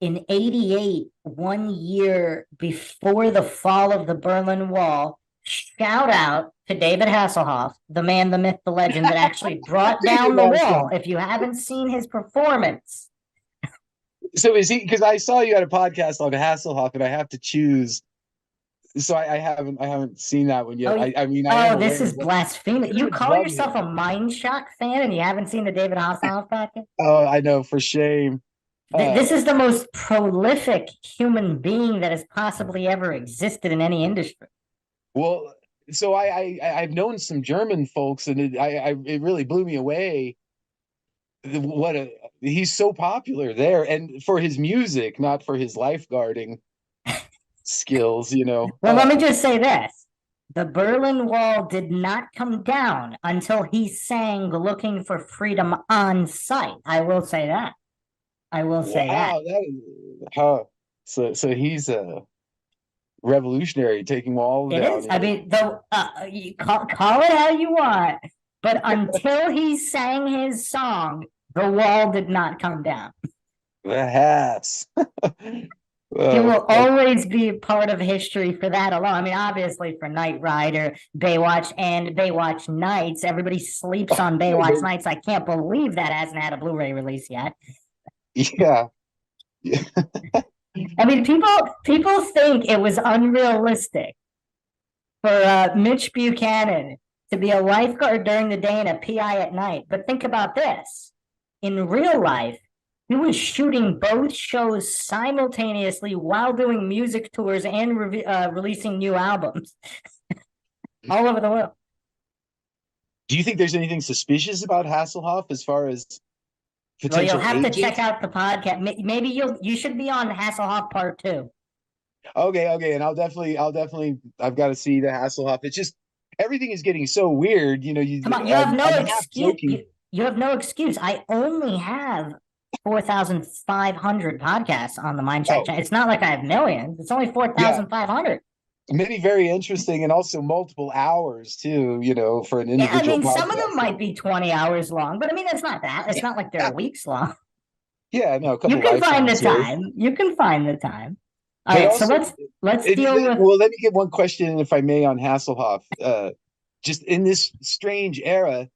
in 88, 1 year before the fall of the Berlin Wall, shout out to David Hasselhoff, the man, the myth, the legend that actually brought down the wall. If you haven't seen his performance. So is he, because I saw you had a podcast on Hasselhoff, and I have to choose. So I haven't seen that one yet. I mean, this is blasphemous. You call yourself a MINDSHOCK fan and you haven't seen the David Hasselhoff podcast? Oh, I know, for shame. This is the most prolific human being that has possibly ever existed in any industry. Well, so I've known some German folks, and it really blew me away. He's so popular there, and for his music, not for his lifeguarding skills, Well, let me just say this. The Berlin Wall did not come down until he sang Looking for Freedom on site. I will say that. So he's a revolutionary, taking walls down. It is. I mean, you call it how you want, but until he sang his song, the wall did not come down. Perhaps. It will always be a part of history for that alone. I mean, obviously for Knight Rider, Baywatch, and Baywatch Nights, everybody sleeps on Baywatch Nights. I can't believe that hasn't had a Blu-ray release yet. Yeah. I mean, people think it was unrealistic for Mitch Buchanan to be a lifeguard during the day and a PI at night. But think about this. In real life, he was shooting both shows simultaneously while doing music tours and releasing new albums all over the world. Do you think there's anything suspicious about Hasselhoff as far as potential? Well, you'll have to check out the podcast. Maybe you should be on Hasselhoff Part 2. Okay, and I'll definitely. I've got to see the Hasselhoff. It's just everything is getting so weird. Come on, you have no excuse. You have no excuse. I only have 4,500 podcasts on the MINDSHOCK channel. It's not like I have millions. It's only 4,500. Maybe very interesting, and also multiple hours too. For an individual. I mean, podcast. some of them might be 20 hours long, but I mean, it's not that. It's not like they're weeks long. Yeah, no. You can find the time. You can find the time. All right, so let's deal with. Well, let me get one question, if I may, on Hasselhoff. Just in this strange era,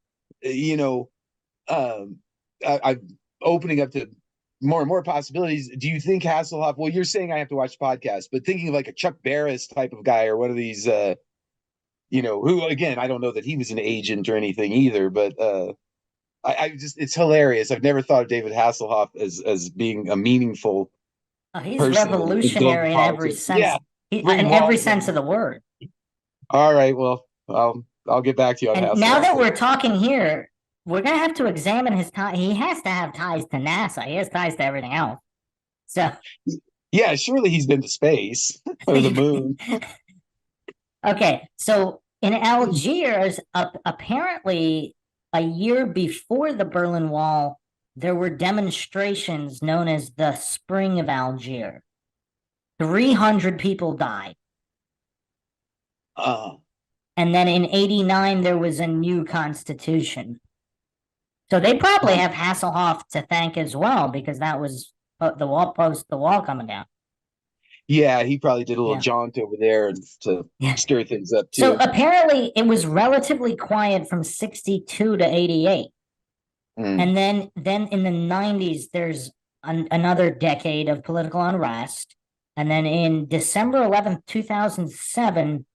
I'm opening up to more and more possibilities. Do you think Hasselhoff? Well, you're saying I have to watch podcasts, but thinking of like a Chuck Barris type of guy, or one of these, who, again, I don't know that he was an agent or anything either, but it's hilarious. I've never thought of David Hasselhoff as being a meaningful. He's revolutionary in every sense. Yeah, in every sense of the word. All right, well, I'll get back to you on Hasselhoff. Now that we're talking here, we're going to have to examine his ties. He has to have ties to NASA. He has ties to everything else. So, yeah, surely he's been to space or the moon. Okay, so In Algiers, apparently a year before the Berlin Wall, there were demonstrations known as the Spring of Algiers. 300 people died. And then in 89, there was a new constitution. So they probably have Hasselhoff to thank as well, because that was the wall coming down. Yeah, he probably did a little Yeah. jaunt over there and to stir things up too. So apparently it was relatively quiet from 62 to 88. And then in the 90s, there's another decade of political unrest. And then in December 11th, 2007,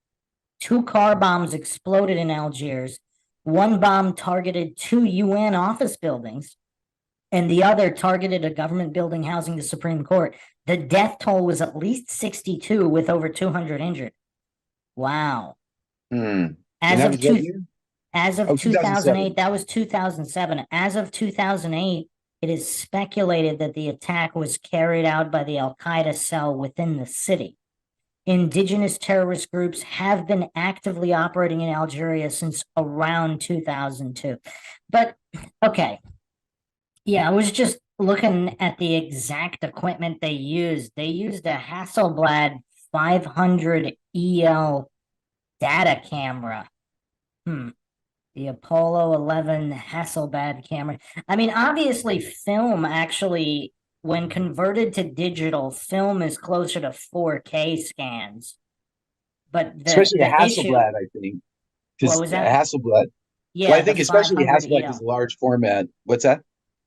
2 car bombs exploded in Algiers. One bomb targeted 2 UN office buildings, and the other targeted a government building housing the Supreme Court. The death toll was at least 62, with over 200 injured. Wow. As of 2008, that was 2007. As of 2008, it is speculated that the attack was carried out by the Al-Qaeda cell within the city. Indigenous terrorist groups have been actively operating in Algeria since around 2002. But, okay. Yeah, I was just looking at the exact equipment they used. They used a Hasselblad 500 EL data camera. The Apollo 11 Hasselblad camera. I mean, obviously, film actually, when converted to digital, film is closer to 4K scans. But especially the Hasselblad, I think. What was that? Hasselblad. Yeah, well, I think especially Hasselblad is EL. a large format. What's that?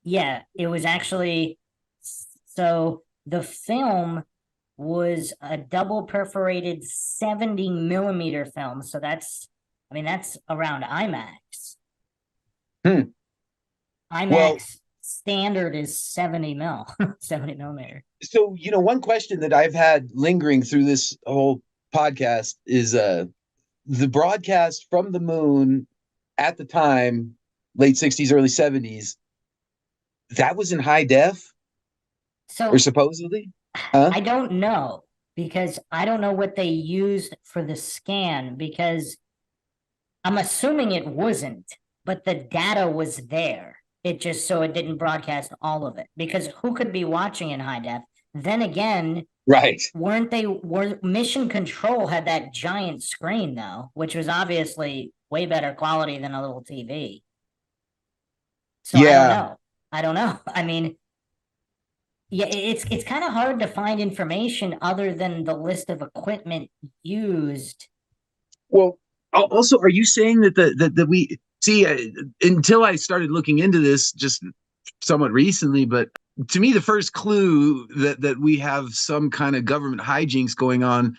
Yeah, it was actually, so the film was a double perforated 70 millimeter film. So that's around IMAX. IMAX standard is 70 millimeter. So, one question that I've had lingering through this whole podcast is the broadcast from the moon at the time, late 60s, early 70s, that was in high def? Or supposedly? I don't know, because I don't know what they used for the scan, because I'm assuming it wasn't, but the data was there. It just so it didn't broadcast all of it, because who could be watching in high def? Then again, right? Were Mission Control had that giant screen though, which was obviously way better quality than a little TV. So I don't know. I mean, yeah, it's kind of hard to find information other than the list of equipment used. Well, also, are you saying that we see until I started looking into this just somewhat recently, but to me, the first clue that we have some kind of government hijinks going on,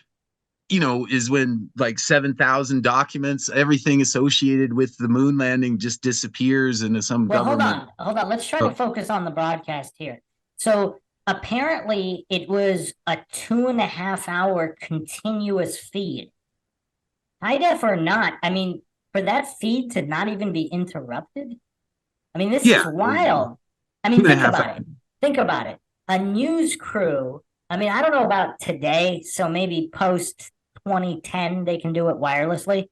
is when like 7,000 documents, everything associated with the moon landing just disappears into some government. Hold on. Let's try to focus on the broadcast here. So apparently it was a 2.5 hour continuous feed. High def or not, I mean, for that feed to not even be interrupted, I mean, this is wild. I mean, think about it. A news crew, I mean, I don't know about today, so maybe post 2010 they can do it wirelessly,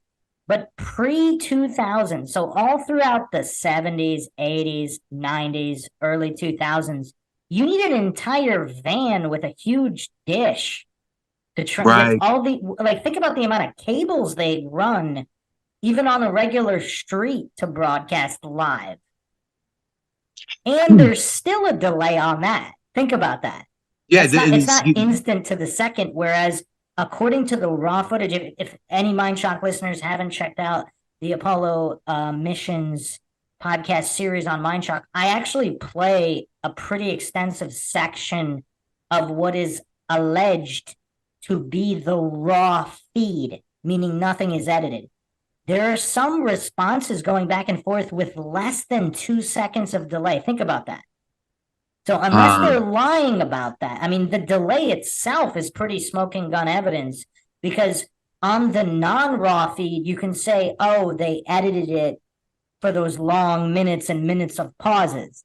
but pre-2000, so all throughout the 70s, 80s, 90s, early 2000s, you need an entire van with a huge dish to try all the, like, think about the amount of cables they run even on a regular street to broadcast live. And there's still a delay on that. Think about that. Yeah, it's not instant to the second, whereas according to the raw footage, if any MindShock listeners haven't checked out the Apollo missions podcast series on MindShock, I actually play a pretty extensive section of what is alleged to be the raw feed, meaning nothing is edited. There are some responses going back and forth with less than 2 seconds of delay. Think about that. So unless they're lying about that, I mean, the delay itself is pretty smoking gun evidence, because on the non-raw feed, you can say, oh, they edited it for those long minutes and minutes of pauses.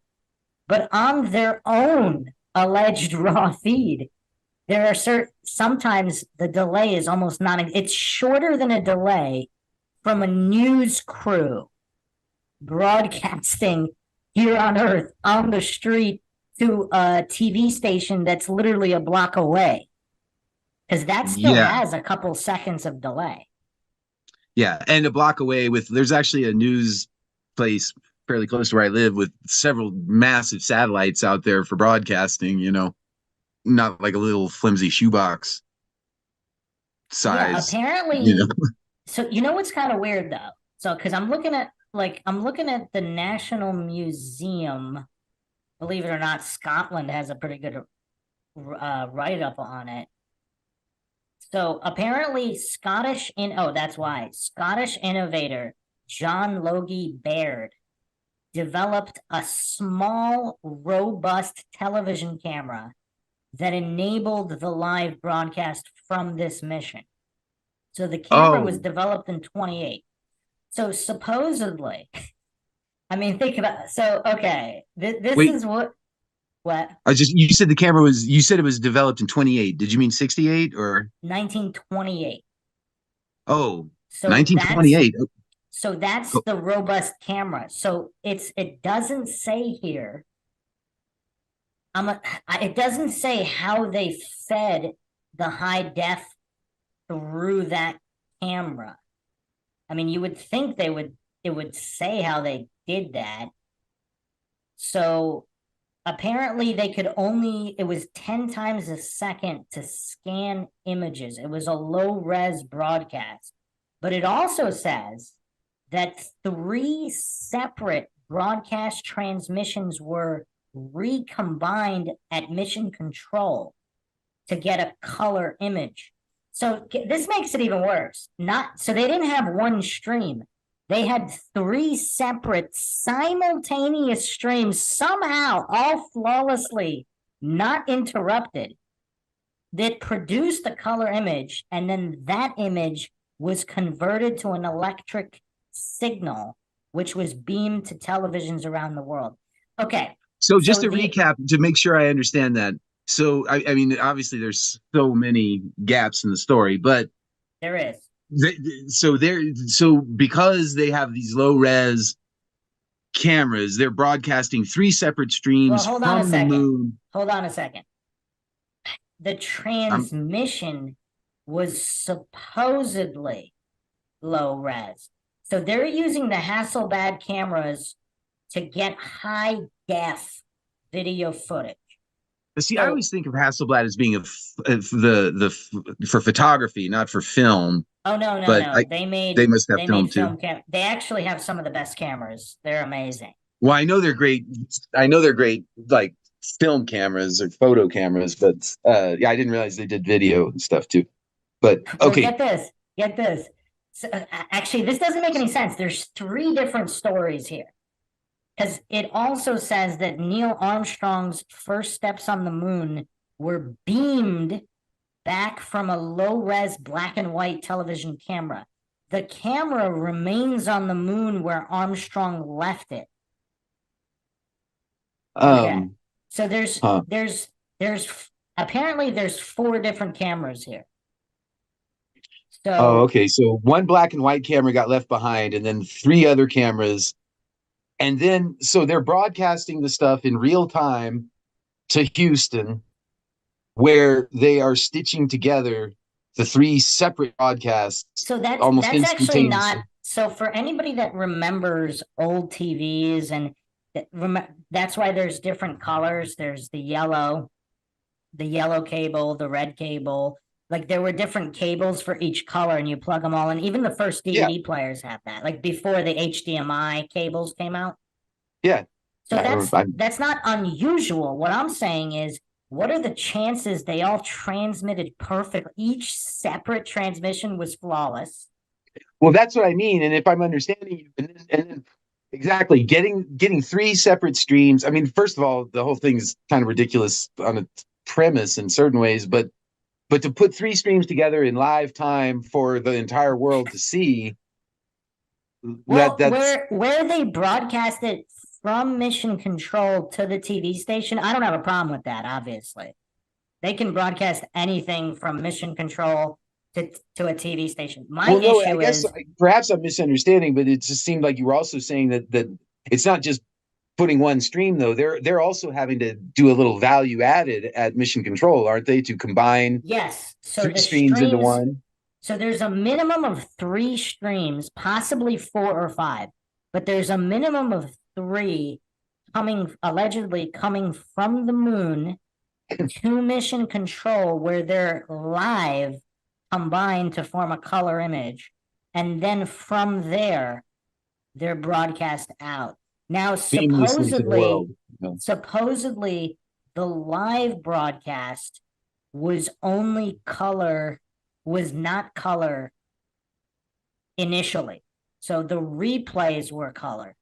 But on their own alleged raw feed, there are sometimes the delay is almost it's shorter than a delay from a news crew broadcasting here on Earth on the street to a TV station that's literally a block away. Because that still has a couple seconds of delay. Yeah, and a block away there's actually a news place fairly close to where I live with several massive satellites out there for broadcasting, not like a little flimsy shoebox size. Yeah, apparently. So you know what's kind of weird though? So because I'm looking at the National Museum. Believe it or not, Scotland has a pretty good write-up on it. So apparently Scottish innovator John Logie Baird developed a small, robust television camera that enabled the live broadcast from this mission. So the camera was developed in 28. So supposedly, I mean, think about it. So, okay, this is what? You said it was developed in 28. Did you mean 68 or? 1928. Oh, so 1928. So that's the robust camera. So it doesn't say here. It doesn't say how they fed the high def through that camera. I mean, you would think it would say how they did that. So apparently it was 10 times a second to scan images. It was a low res broadcast. But it also says that 3 separate broadcast transmissions were recombined at mission control to get a color image. So this makes it even worse. So they didn't have one stream. They had 3 separate simultaneous streams, somehow all flawlessly, not interrupted, that produced a color image, and then that image was converted to an electric signal, which was beamed to televisions around the world. Okay. So just to recap, to make sure I understand that. So, I mean, obviously there's so many gaps in the story, but there is. So because they have these low res cameras, they're broadcasting 3 separate streams from the moon. Hold on a second. The transmission was supposedly low res. So they're using the Hasselblad cameras to get high def video footage. See, I always think of Hasselblad as being for photography, not for film. Oh no. They must have film too. They actually have some of the best cameras. They're amazing. Well, I know they're great. Like film cameras or photo cameras, but yeah, I didn't realize they did video and stuff too. But okay, well, get this. So, actually, this doesn't make any sense. There's 3 different stories here. Because it also says that Neil Armstrong's first steps on the moon were beamed back from a low-res black and white television camera. The camera remains on the moon where Armstrong left it. Okay. So there's apparently there's 4 different cameras here. So okay. So 1 black and white camera got left behind, and then 3 other cameras. And then, so they're broadcasting the stuff in real time to Houston, where they are stitching together the 3 separate broadcasts. So that's actually not. So for anybody that remembers old TVs, and that's why there's different colors. There's the yellow cable, the red cable. Like there were different cables for each color, and you plug them all in. Even the first DVD players have that, like before the HDMI cables came out. Yeah. So that's not unusual. What I'm saying is, what are the chances they all transmitted perfectly? Each separate transmission was flawless. Well, that's what I mean. And if I'm understanding you, and exactly getting 3 separate streams. I mean, first of all, the whole thing is kind of ridiculous on its premise in certain ways, but to put 3 streams together in live time for the entire world to see, well, where they broadcast it from mission control to the TV station, I don't have a problem with that, obviously. They can broadcast anything from mission control to a TV station. My Well, no, I issue guess is perhaps I'm misunderstanding, but it just seemed like you were also saying that it's not just putting one stream though. They're also having to do a little value added at Mission Control, aren't they, to combine yes. So three the streams into streams. one? So there's a minimum of 3 streams, possibly 4 or 5, but there's a minimum of 3 allegedly coming from the moon to Mission Control, where they're live combined to form a color image, and then from there they're broadcast out. Now Seamlessly to the world. supposedly the live broadcast was only color, was not color initially. So the replays were color,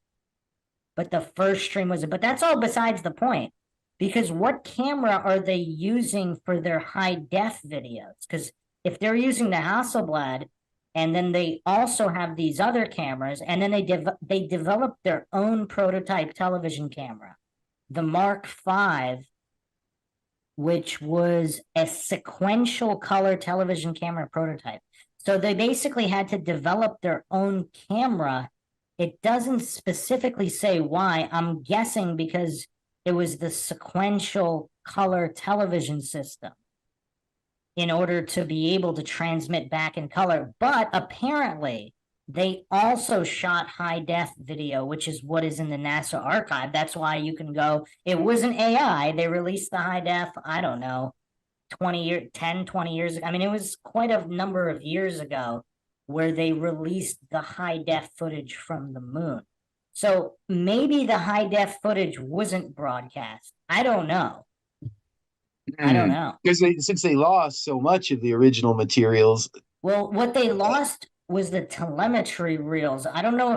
but the first stream was, but that's all besides the point, because what camera are they using for their high def videos? Because if they're using the Hasselblad, and then they also have these other cameras, and then they developed their own prototype television camera, the Mark V, which was a sequential color television camera prototype. So they basically had to develop their own camera. It doesn't specifically say why. I'm guessing because it was the sequential color television system in order to be able to transmit back in color. But apparently, they also shot high def video, which is what is in the NASA archive. That's why you can go, it wasn't AI. They released the high def, I don't know, 20 years ago. I mean, it was quite a number of years ago where they released the high def footage from the moon. So maybe the high def footage wasn't broadcast. I don't know. I don't know. Because since they lost so much of the original materials. Well, what they lost was the telemetry reels. I don't know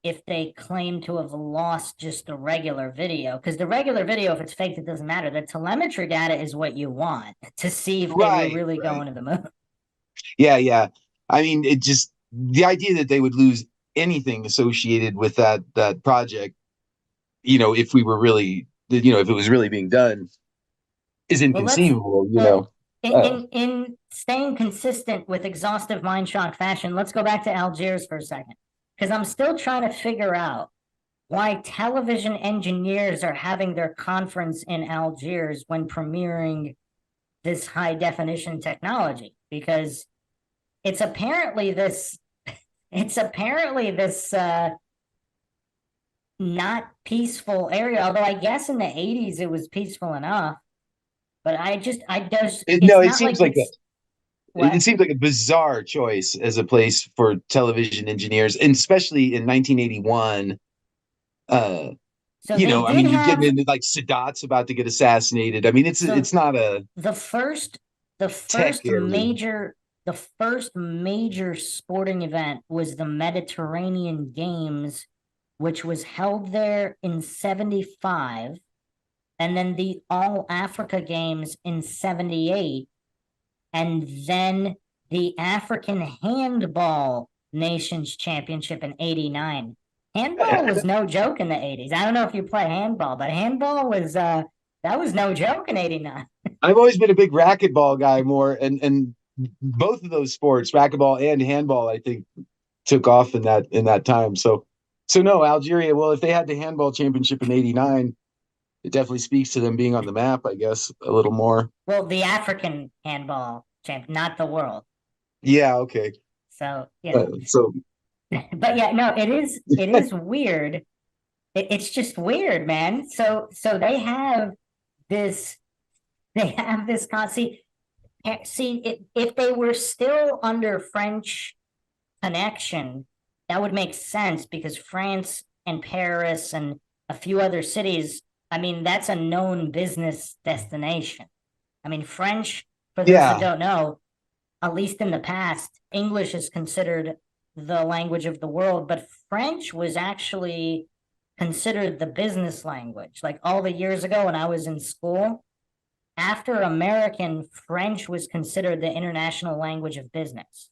if they claim to have lost just the regular video, because the regular video, if it's faked, it doesn't matter. The telemetry data is what you want to see if they were really going to the moon. Yeah. I mean, it just, the idea that they would lose anything associated with that project, if we were really, if it was really being done, is inconceivable, In staying consistent with exhaustive MINDSHOCK fashion, let's go back to Algiers for a second, because I'm still trying to figure out why television engineers are having their conference in Algiers when premiering this high definition technology, because it's apparently this not peaceful area, although I guess in the 80s it was peaceful enough. But it seems like a bizarre choice as a place for television engineers, and especially in 1981. You're getting into like Sadat's about to get assassinated. I mean, it's not the first major sporting event was the Mediterranean Games, which was held there in 75. And then the All Africa Games in 78, and then the African Handball Nations Championship in 89. Handball was no joke in the 80s. I don't know if you play handball, but handball was that was no joke in 89. I've always been a big racquetball guy more, and both of those sports, racquetball and handball, I think took off in that time. So no, Algeria, well, if they had the handball championship in 89, it definitely speaks to them being on the map, I guess, a little more. Well, the African handball champ, not the world. Yeah, okay. So, but yeah, no, it is weird. It's just weird, man. So they have this see, if they were still under French connection, that would make sense, because France and Paris and a few other cities, I mean, that's a known business destination. I mean, French, for those that don't know, at least in the past, English is considered the language of the world, but French was actually considered the business language. Like all the years ago when I was in school, after American, French was considered the international language of business.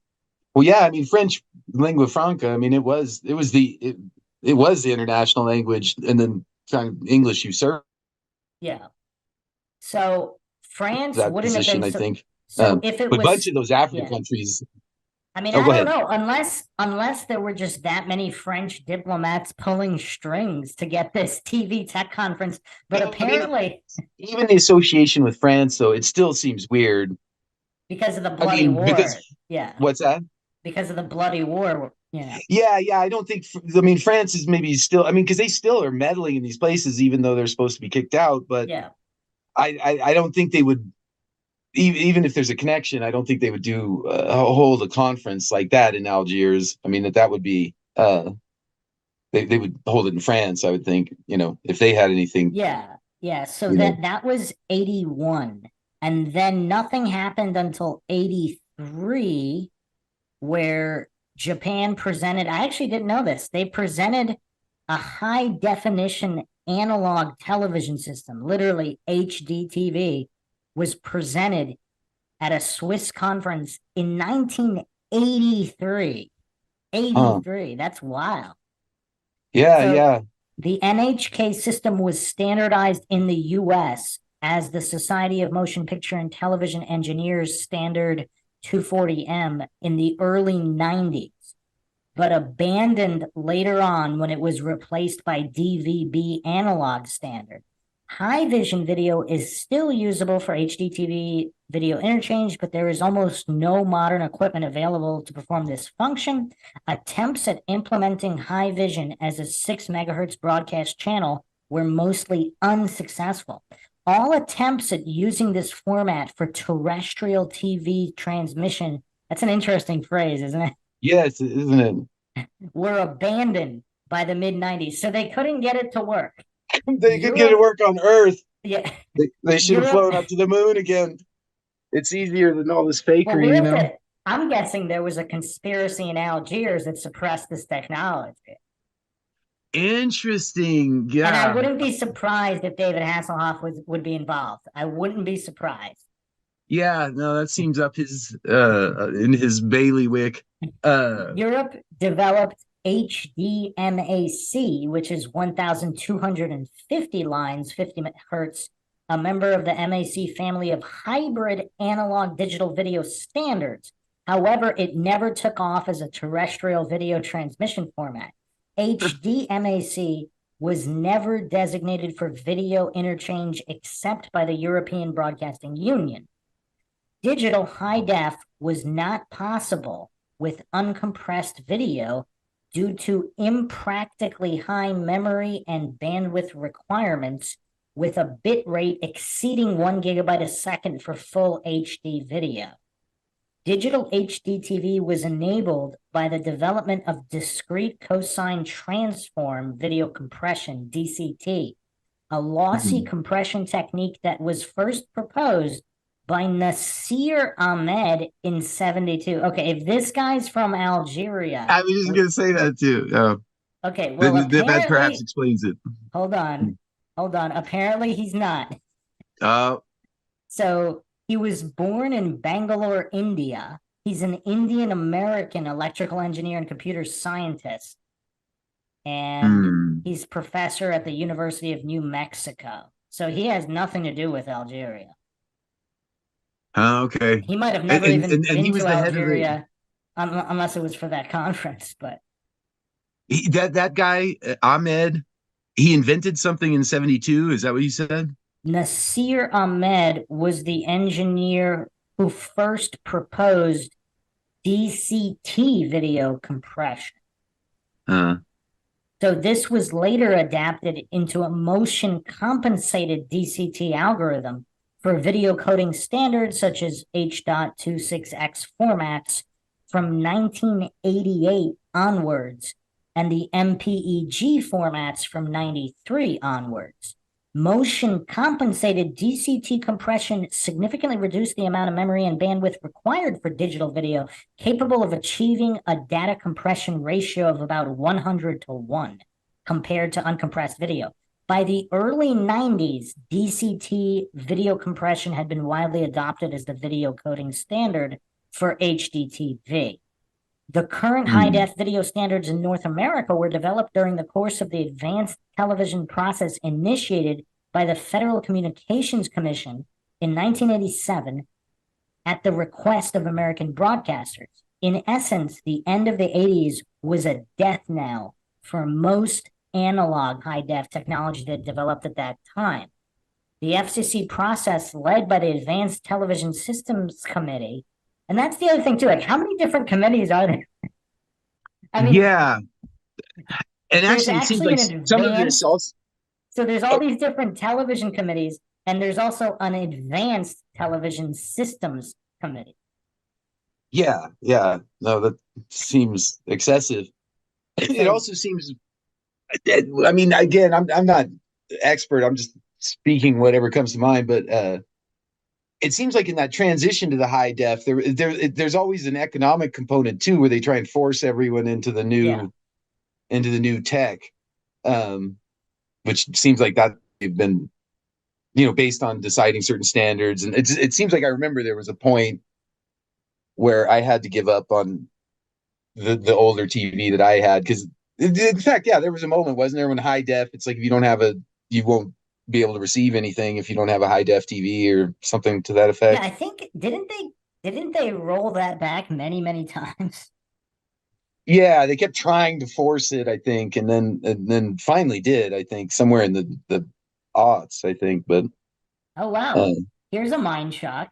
Well, yeah, I mean, French lingua franca. I mean, it was the international language, and then kind of English usurped. Yeah. So France that wouldn't position, have been. I think. So if it but was, a bunch of those African yeah. countries. I mean, Oh, I go don't ahead. know, unless there were just that many French diplomats pulling strings to get this TV tech conference. But Well, I mean, apparently, even the association with France, though, it still seems weird. because of the I bloody mean, war, because yeah, what's that? because of the bloody war, yeah. Yeah. I don't think. I mean, France is maybe still. I mean, because they still are meddling in these places, even though they're supposed to be kicked out. But Yeah. I don't think they would. Even if there's a connection, I don't think they would do hold a conference like that in Algiers. I mean, that would be. They would hold it in France, I would think. If they had anything. Yeah. So You know. that was 81. And then nothing happened until 83, where Japan presented, I actually didn't know this. They presented a high definition analog television system, literally HD TV, was presented at a Swiss conference in 1983. 83. That's wild. Yeah. The NHK system was standardized in the US as the Society of Motion Picture and Television Engineers Standard 240M in the early 90s, but abandoned later on when it was replaced by DVB analog standard. High vision video is still usable for HDTV video interchange, but there is almost no modern equipment available to perform this function. Attempts at implementing high vision as a 6 megahertz broadcast channel were mostly unsuccessful. All attempts at using this format for terrestrial TV transmission, that's an interesting phrase, isn't it? Yes, isn't it? Were abandoned by the mid-90s, so they couldn't get it to work. They could get it work on Earth. Yeah. They should have flown up to the moon again. It's easier than all this fakery, I'm guessing there was a conspiracy in Algiers that suppressed this technology. Interesting. Yeah. And I wouldn't be surprised if David Hasselhoff would be involved. I wouldn't be surprised. Yeah, no, that seems up his in his bailiwick. Europe developed HDMAC, which is 1,250 lines, 50 hertz, a member of the MAC family of hybrid analog digital video standards. However, it never took off as a terrestrial video transmission format. HDMAC was never designated for video interchange except by the European Broadcasting Union. Digital high def was not possible with uncompressed video due to impractically high memory and bandwidth requirements, with a bit rate exceeding 1 gigabyte a second for full HD video. Digital HD TV was enabled by the development of discrete cosine transform video compression, DCT, a lossy compression technique that was first proposed by Nasir Ahmed in 72. Okay, if this guy's from Algeria. I was just going to say that too. Okay, well, that perhaps explains it. Hold on. Apparently he's not. So he was born in Bangalore, India. He's an Indian-American electrical engineer and computer scientist. And he's professor at the University of New Mexico. So he has nothing to do with Algeria. Okay. He might have never even been to Algeria unless it was for that conference. But that guy, Ahmed, he invented something in 72. Is that what you said? Nasir Ahmed was the engineer who first proposed DCT video compression. So this was later adapted into a motion compensated DCT algorithm for video coding standards such as H.26x formats from 1988 onwards, and the MPEG formats from 93 onwards. Motion compensated DCT compression significantly reduced the amount of memory and bandwidth required for digital video, capable of achieving a data compression ratio of about 100:1 compared to uncompressed video. By the early 90s, DCT video compression had been widely adopted as the video coding standard for HDTV. The current high-def video standards in North America were developed during the course of the advanced television process initiated by the Federal Communications Commission in 1987 at the request of American broadcasters. In essence, the end of the 80s was a death knell for most analog high-def technology that developed at that time. The FCC process led by the Advanced Television Systems Committee, and that's the other thing too, like how many different committees are there? I mean, yeah. And there's actually, it seems actually like an some of this advanced, also. so there's all these different television committees, and there's also an Advanced Television Systems Committee. Yeah, yeah. No, that seems excessive. It also seems. I mean, again, I'm not expert. I'm just speaking whatever comes to mind. But it seems like in that transition to the high def, there's always an economic component too, where they try and force everyone into the new tech, which seems like that they've been, based on deciding certain standards. And it seems like I remember there was a point where I had to give up on the older TV that I had, because in fact, yeah, there was a moment, wasn't there, when high def, it's like if you don't have you won't be able to receive anything if you don't have a high def TV or something to that effect. Yeah, I think didn't they roll that back many times? Yeah, they kept trying to force it, I think, and then finally did, I think, somewhere in the aughts, I think. But oh wow, here's a mind shock.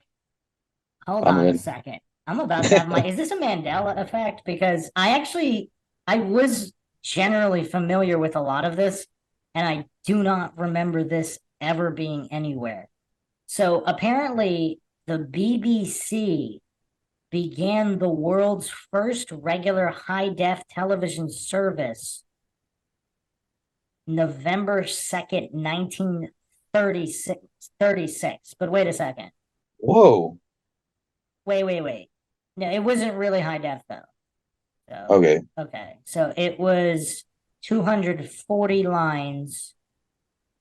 Hold I'm on a ready. second. I'm about to have is this a Mandela effect? Because I was generally familiar with a lot of this, and I do not remember this ever being anywhere. So apparently the BBC began the world's first regular high-def television service November 2nd, 1936. But wait a second. Whoa. Wait. No, it wasn't really high def though. So, Okay. Okay. So it was 240 lines,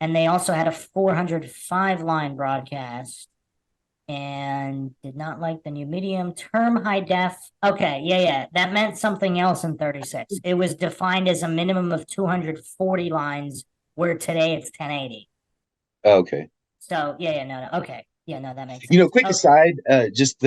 and they also had a 405 line broadcast, and did not like the new medium term high def. Okay, yeah. That meant something else in 36. It was defined as a minimum of 240 lines, where today it's 1080. Okay. So no. Okay. Yeah, no, that makes sense. Quick aside, just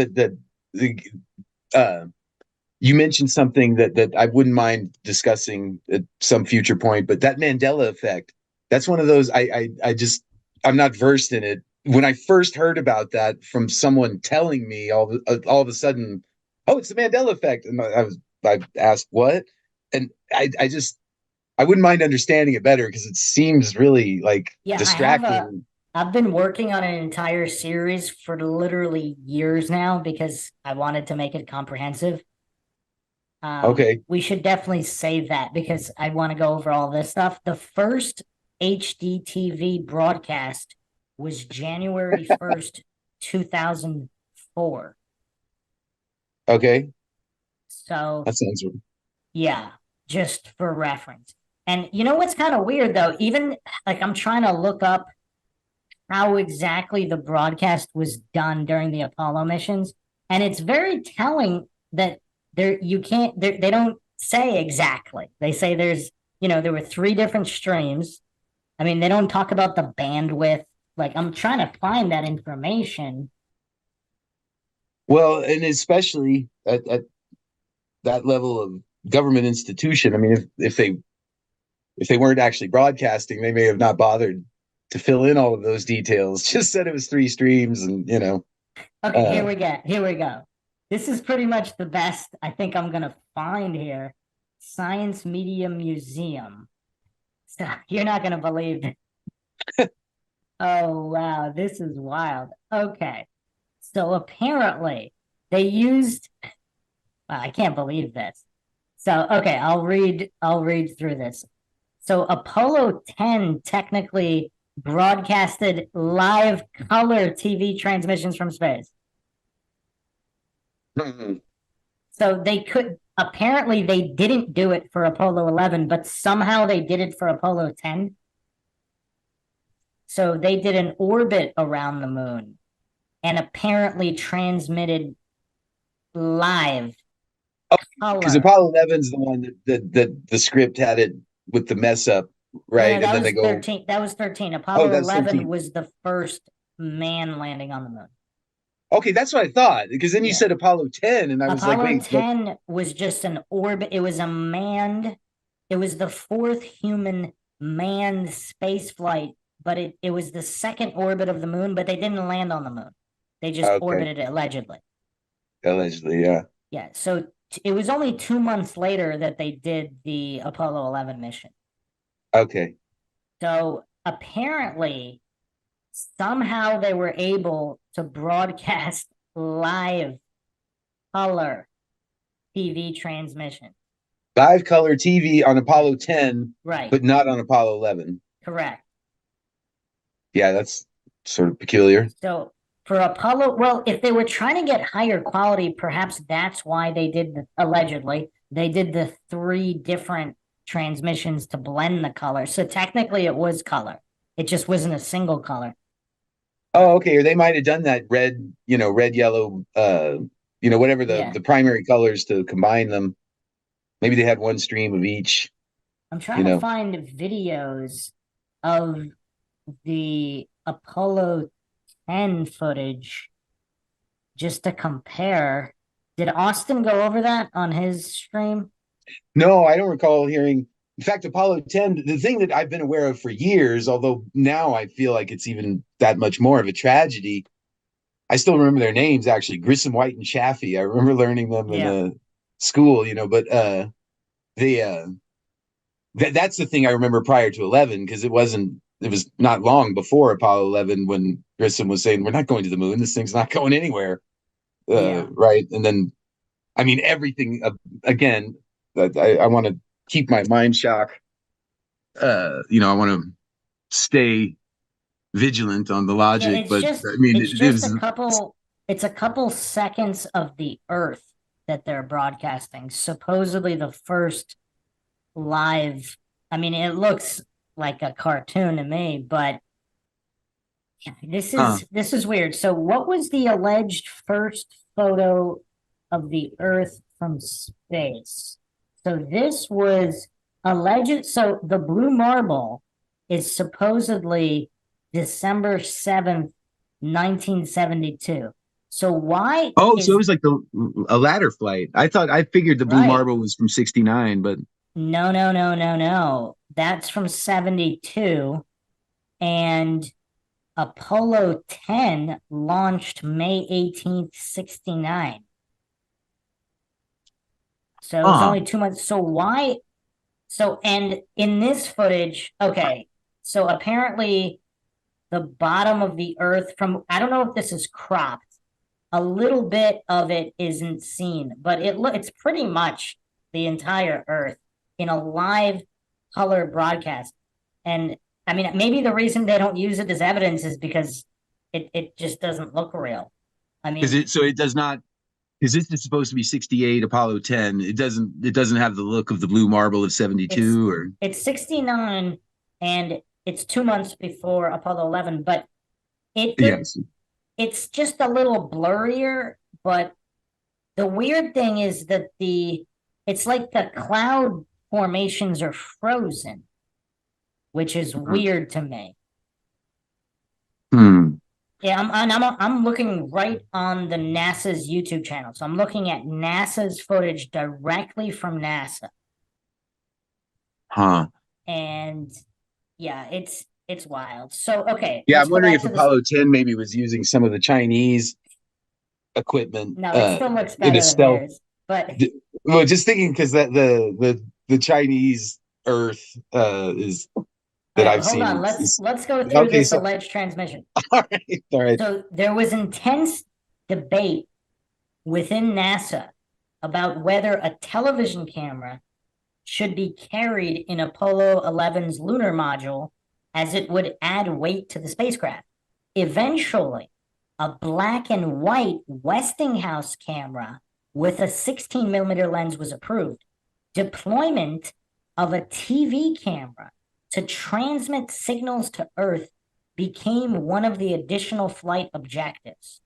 you mentioned something that I wouldn't mind discussing at some future point, but that Mandela effect, that's one of those I'm not versed in it. When I first heard about that from someone telling me, all of a sudden, oh, it's the Mandela effect, and I asked what, and I wouldn't mind understanding it better, because it seems really like distracting. I've been working on an entire series for literally years now, because I wanted to make it comprehensive. Okay. We should definitely save that, because I want to go over all this stuff. The first HDTV broadcast was January 1st, 2004. Okay. So that sounds weird. Yeah, just for reference. And you know what's kind of weird though? Even like I'm trying to look up how exactly the broadcast was done during the Apollo missions, and it's very telling that they don't say exactly. They say there were 3 different streams. I mean, they don't talk about the bandwidth. Like, I'm trying to find that information. Well, and especially at that level of government institution, I mean, if they weren't actually broadcasting, they may have not bothered to fill in all of those details. Just said it was 3 streams, and Okay, here we go. This is pretty much the best I think I'm gonna find here. Science Media Museum. So you're not gonna believe it. Oh wow, this is wild. Okay, so apparently they used. Wow, I can't believe this. So okay, I'll read through this. So Apollo 10 technically broadcasted live color TV transmissions from space. So apparently they didn't do it for Apollo 11, but somehow they did it for Apollo 10. So they did an orbit around the moon and apparently transmitted live color. Because Apollo 11's the one that the script had it with the mess up, right? No, and then they go 13. That was 13. Apollo 11 13. was the first man landing on the moon. Okay, that's what I thought. Because then you said Apollo 10, and I was like, Apollo wait. 10 was just an orbit. It was a manned. It was the fourth human manned space flight, but it was the second orbit of the moon, but they didn't land on the moon. They just orbited it allegedly. Allegedly, yeah. Yeah. So it was only 2 months later that they did the Apollo 11 mission. Okay. So apparently, somehow they were able to broadcast live color TV transmission. Live color TV on Apollo 10, Right. but not on Apollo 11. Correct. Yeah, that's sort of peculiar. So for Apollo, well, if they were trying to get higher quality, perhaps that's why they did, allegedly, they did the 3 different transmissions to blend the color. So technically it was color. It just wasn't a single color. Oh, okay. Or they might have done that red, red, yellow, whatever the primary colors to combine them. Maybe they had one stream of each. I'm trying to find videos of the Apollo 10 footage just to compare. Did Austin go over that on his stream? No, I don't recall hearing. In fact, Apollo 10, the thing that I've been aware of for years, although now I feel like it's even that much more of a tragedy. I still remember their names, actually, Grissom, White, and Chaffee. I remember learning them in school, but that's the thing I remember prior to 11, because it was not long before Apollo 11 when Grissom was saying, we're not going to the moon. This thing's not going anywhere. Right. And then, I mean, everything, again, I want to keep my mind shock. I want to stay vigilant on the logic, but I mean, it's a couple seconds of the Earth that they're broadcasting. Supposedly the first live, I mean, it looks like a cartoon to me, but this is weird. So what was the alleged first photo of the Earth from space? So this was alleged. So the blue marble is supposedly December 7th, 1972. So why? So it was like a ladder flight. I figured the blue marble was from 69, but no. That's from 72, and Apollo 10 launched May 18th, 69. So it was only 2 months. So why? So, and in this footage, okay, so apparently the bottom of the Earth I don't know if this is cropped. A little bit of it isn't seen, but it's pretty much the entire Earth in a live color broadcast. And I mean, maybe the reason they don't use it as evidence is because it just doesn't look real. I mean, it does not, because this is supposed to be 68 Apollo 10. It doesn't have the look of the blue marble of 72 it's 69, and it's 2 months before Apollo 11, but it's just a little blurrier. But the weird thing is that it's like the cloud formations are frozen, which is weird to me. Yeah, I'm looking right on the NASA's YouTube channel. So I'm looking at NASA's footage directly from NASA. And yeah, it's wild. So okay. Yeah, I'm wondering if Apollo 10 maybe was using some of the Chinese equipment. No, it still looks better than theirs. But well, just thinking, because that the Chinese Earth is that I've seen. Hold on, let's go through this alleged transmission. All right. So there was intense debate within NASA about whether a television camera should be carried in Apollo 11's lunar module, as it would add weight to the spacecraft. Eventually, a black and white Westinghouse camera with a 16-millimeter lens was approved. Deployment of a TV camera to transmit signals to Earth became one of the additional flight objectives.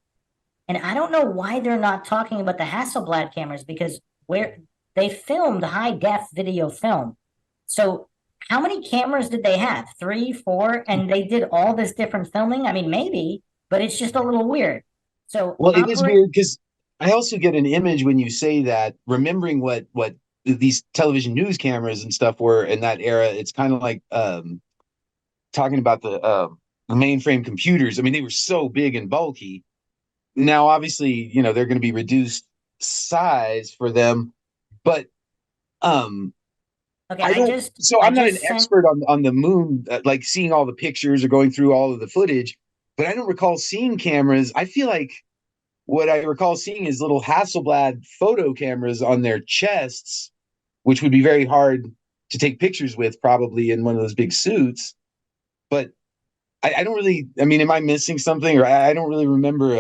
And I don't know why they're not talking about the Hasselblad cameras, because where they filmed high-def video film. So how many cameras did they have? 3, 4? And they did all this different filming? I mean, maybe, but it's just a little weird. So Well, it is weird because I also get an image when you say that, remembering what these television news cameras and stuff were in that era. It's kind of like talking about the mainframe computers. I mean, they were so big and bulky. Now, obviously, they're going to be reduced size for them, but okay, I don't. So I'm not an expert on the moon, like seeing all the pictures or going through all of the footage. But I don't recall seeing cameras. I feel like what I recall seeing is little Hasselblad photo cameras on their chests, which would be very hard to take pictures with, probably in one of those big suits. But I don't really. I mean, am I missing something, or I don't really remember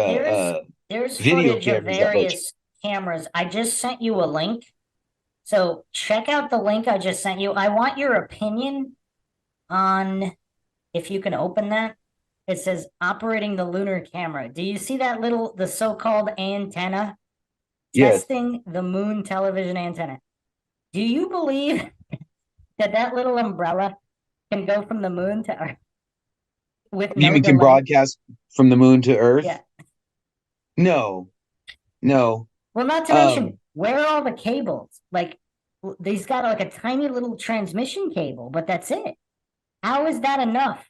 there's video footage of cameras that much. various cameras. I just sent you a link. So check out the link I just sent you. I want your opinion on, if you can open that. It says operating the lunar camera. Do you see that the so-called antenna? Yes. Testing the moon television antenna. Do you believe that little umbrella can go from the moon to Earth with You no mean can delay? broadcast from the moon to Earth? Yeah. No. Well, not to mention, where are all the cables? Like, they's got like a tiny little transmission cable, but that's it. How is that enough?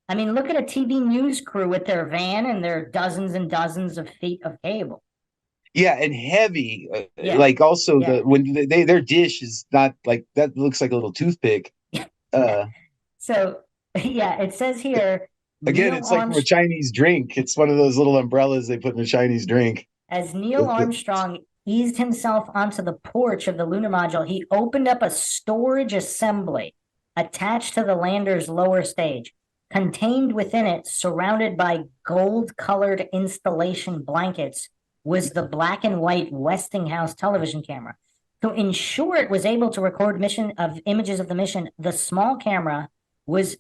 I mean, look at a TV news crew with their van and their dozens and dozens of feet of cable. Yeah, and heavy. Yeah. Like also Yeah. when their dish is not like that, looks like a little toothpick. So yeah, it says here. Again, Neil it's like from a Chinese drink. It's one of those little umbrellas they put in a Chinese drink. As Neil Armstrong eased himself onto the porch of the lunar module, he opened up a storage assembly attached to the lander's lower stage. Contained within it, surrounded by gold-colored installation blankets, was the black and white Westinghouse television camera. To ensure it was able to record images of the mission, the small camera was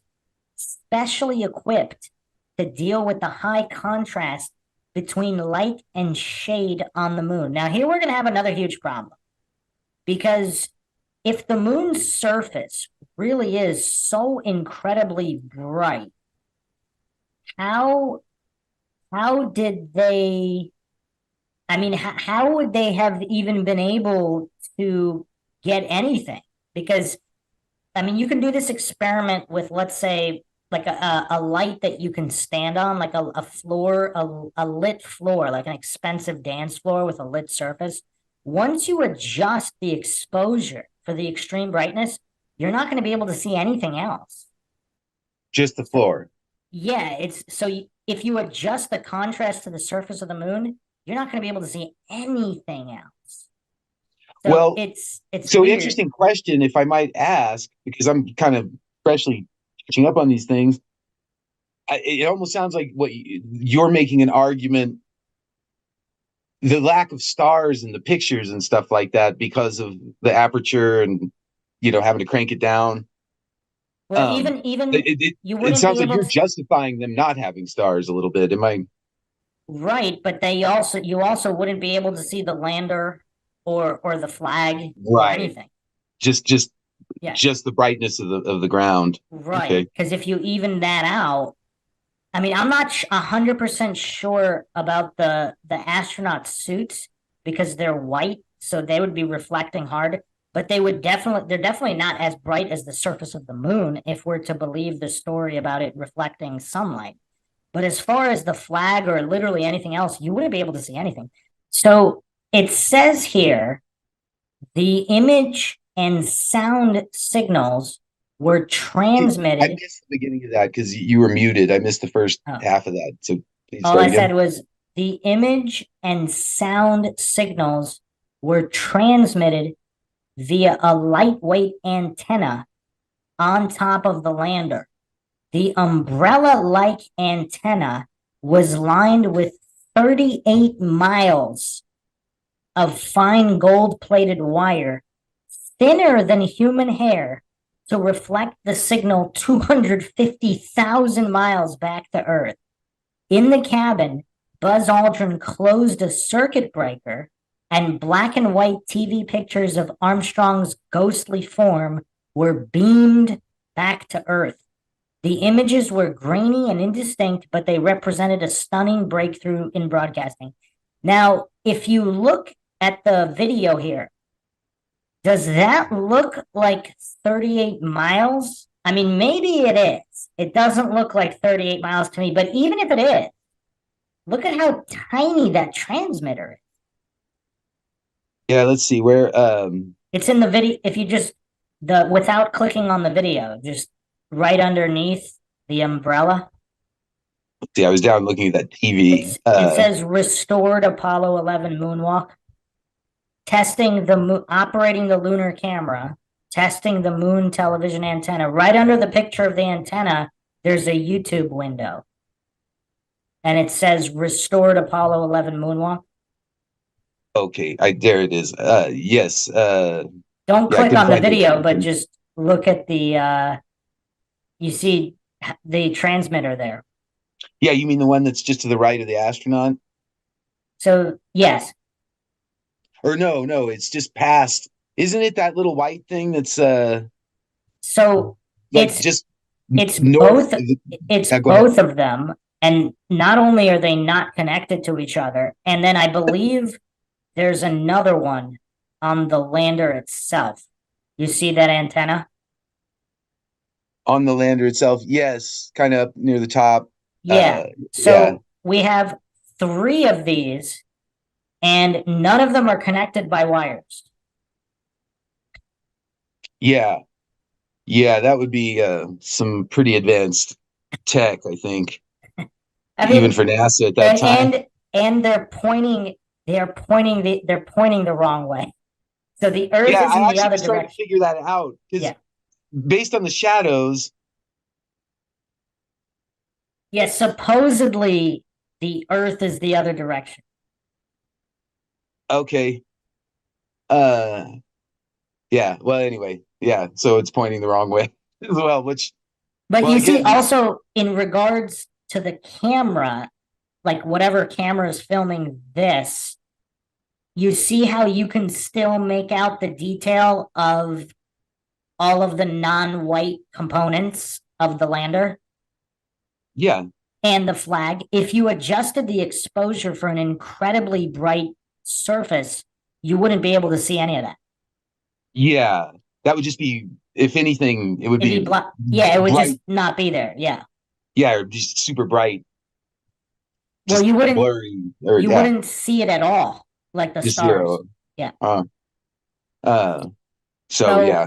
specially equipped to deal with the high contrast between light and shade on the moon. Now, here we're going to have another huge problem, because if the moon's surface really is so incredibly bright, how did they, I mean, how would they have even been able to get anything? Because, I mean, you can do this experiment with, let's say, like a light that you can stand on, like a floor, a lit floor, like an expensive dance floor with a lit surface. Once you adjust the exposure for the extreme brightness, you're not going to be able to see anything else. Just the floor. Yeah, if you adjust the contrast to the surface of the moon, you're not going to be able to see anything else. So well, it's so weird. Interesting question, if I might ask, because I'm kind of freshly catching up on these things. It almost sounds like what you're making an argument, the lack of stars in the pictures and stuff like that because of the aperture and having to crank it down. Well, even it sounds like you're justifying them not having stars a little bit. Am I right? But you also wouldn't be able to see the lander or the flag or anything. Just the brightness of the ground, right? Because if you even that out, I mean, I'm not 100% sure about the astronaut suits because they're white, so they would be reflecting hard. But they're definitely not as bright as the surface of the moon if we're to believe the story about it reflecting sunlight. But as far as the flag or literally anything else, you wouldn't be able to see anything. So it says here, the image and sound signals were transmitted. I missed the beginning of that because you were muted. I missed the first half of that. So please all start I again. said was the image and sound signals were transmitted via a lightweight antenna on top of the lander. The umbrella-like antenna was lined with 38 miles of fine gold-plated wire, thinner than human hair, to reflect the signal 250,000 miles back to Earth. In the cabin, Buzz Aldrin closed a circuit breaker, and black and white TV pictures of Armstrong's ghostly form were beamed back to Earth. The images were grainy and indistinct, but they represented a stunning breakthrough in broadcasting. Now, if you look at the video here, does that look like 38 miles? I mean, maybe it is. It doesn't look like 38 miles to me, but even if it is, look at how tiny that transmitter is. Yeah, let's see where. It's in the video. If you just without clicking on the video, just right underneath the umbrella. See, I was down looking at that TV. It says restored Apollo 11 moonwalk. Testing operating the lunar camera, testing the moon television antenna. Right under the picture of the antenna, there's a YouTube window. And it says restored Apollo 11 moonwalk. Okay, there it is. Yes. Don't click on the video, but just look at the you see the transmitter there. Yeah, you mean the one that's just to the right of the astronaut? So, yes. Or no, it's just past. Isn't it that little white thing that's so like it's both both of them, and not only are they not connected to each other, and then I believe there's another one on the lander itself. You see that antenna? On the lander itself, yes, kind of up near the top. Yeah. So we have 3 of these, and none of them are connected by wires. Yeah, that would be some pretty advanced tech, I think. Even for NASA at that time. And they're pointing the wrong way. So the Earth is in the other direction. Trying to figure that out because based on the shadows. Yes, supposedly the Earth is the other direction. Okay. Yeah. Well, anyway, yeah. So it's pointing the wrong way as well, But you see, also in regards to the camera, like whatever camera is filming this, you see how you can still make out the detail of all of the non-white components of the lander. Yeah. And the flag. If you adjusted the exposure for an incredibly bright surface, you wouldn't be able to see any of that. Yeah. That would just be, if anything, it would be it would just not be there. Yeah. Yeah, just super bright. Well, you wouldn't blurry, wouldn't see it at all, like the just stars. Zero. Yeah. So yeah.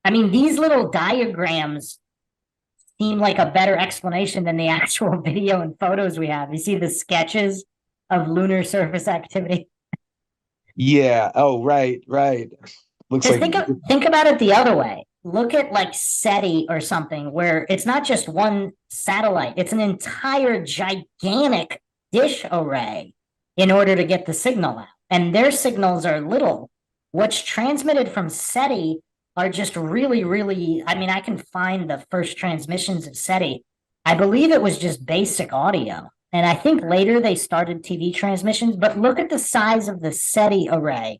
I mean, these little diagrams seem like a better explanation than the actual video and photos we have. You see the sketches of lunar surface activity. Yeah. Oh, right. Looks like think about it the other way. Look at like SETI or something where it's not just one satellite, it's an entire gigantic dish array in order to get the signal out. And their signals are little. What's transmitted from SETI are just really, really, I mean, I can find the first transmissions of SETI. I believe it was just basic audio. And I think later they started TV transmissions, but look at the size of the SETI array.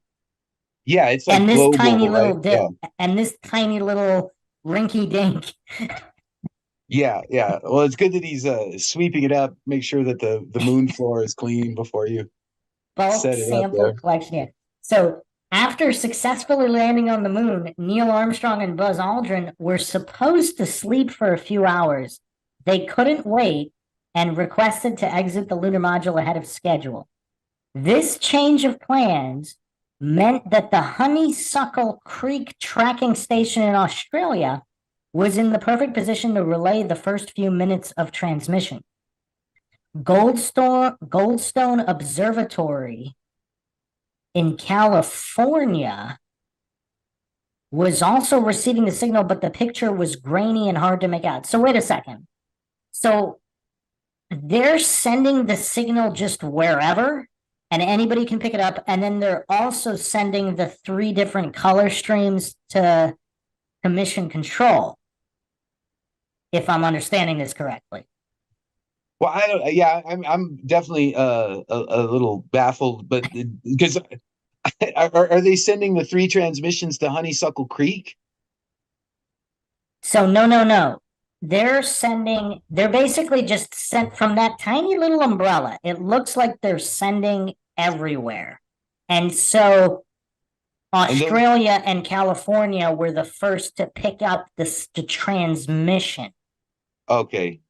Yeah, it's like and this global, tiny little right? dip, and this tiny little rinky dink. Yeah. Well, it's good that he's sweeping it up, make sure that the moon floor is clean before you bulk set it sample up there. collection. Yeah. So after successfully landing on the moon, Neil Armstrong and Buzz Aldrin were supposed to sleep for a few hours. They couldn't wait and requested to exit the lunar module ahead of schedule. This change of plans meant that the Honeysuckle Creek tracking station in Australia was in the perfect position to relay the first few minutes of transmission. Goldstone Observatory in California was also receiving the signal, but the picture was grainy and hard to make out. So wait a second. So they're sending the signal just wherever, and anybody can pick it up, and then they're also sending the 3 different color streams to mission control, if I'm understanding this correctly. Well, I don't. Yeah, I'm definitely a little baffled, but because are they sending the 3 transmissions to Honeysuckle Creek? So no. they're basically just sent from that tiny little umbrella. It looks like they're sending everywhere. And so Australia and California were the first to pick up the transmission. Okay.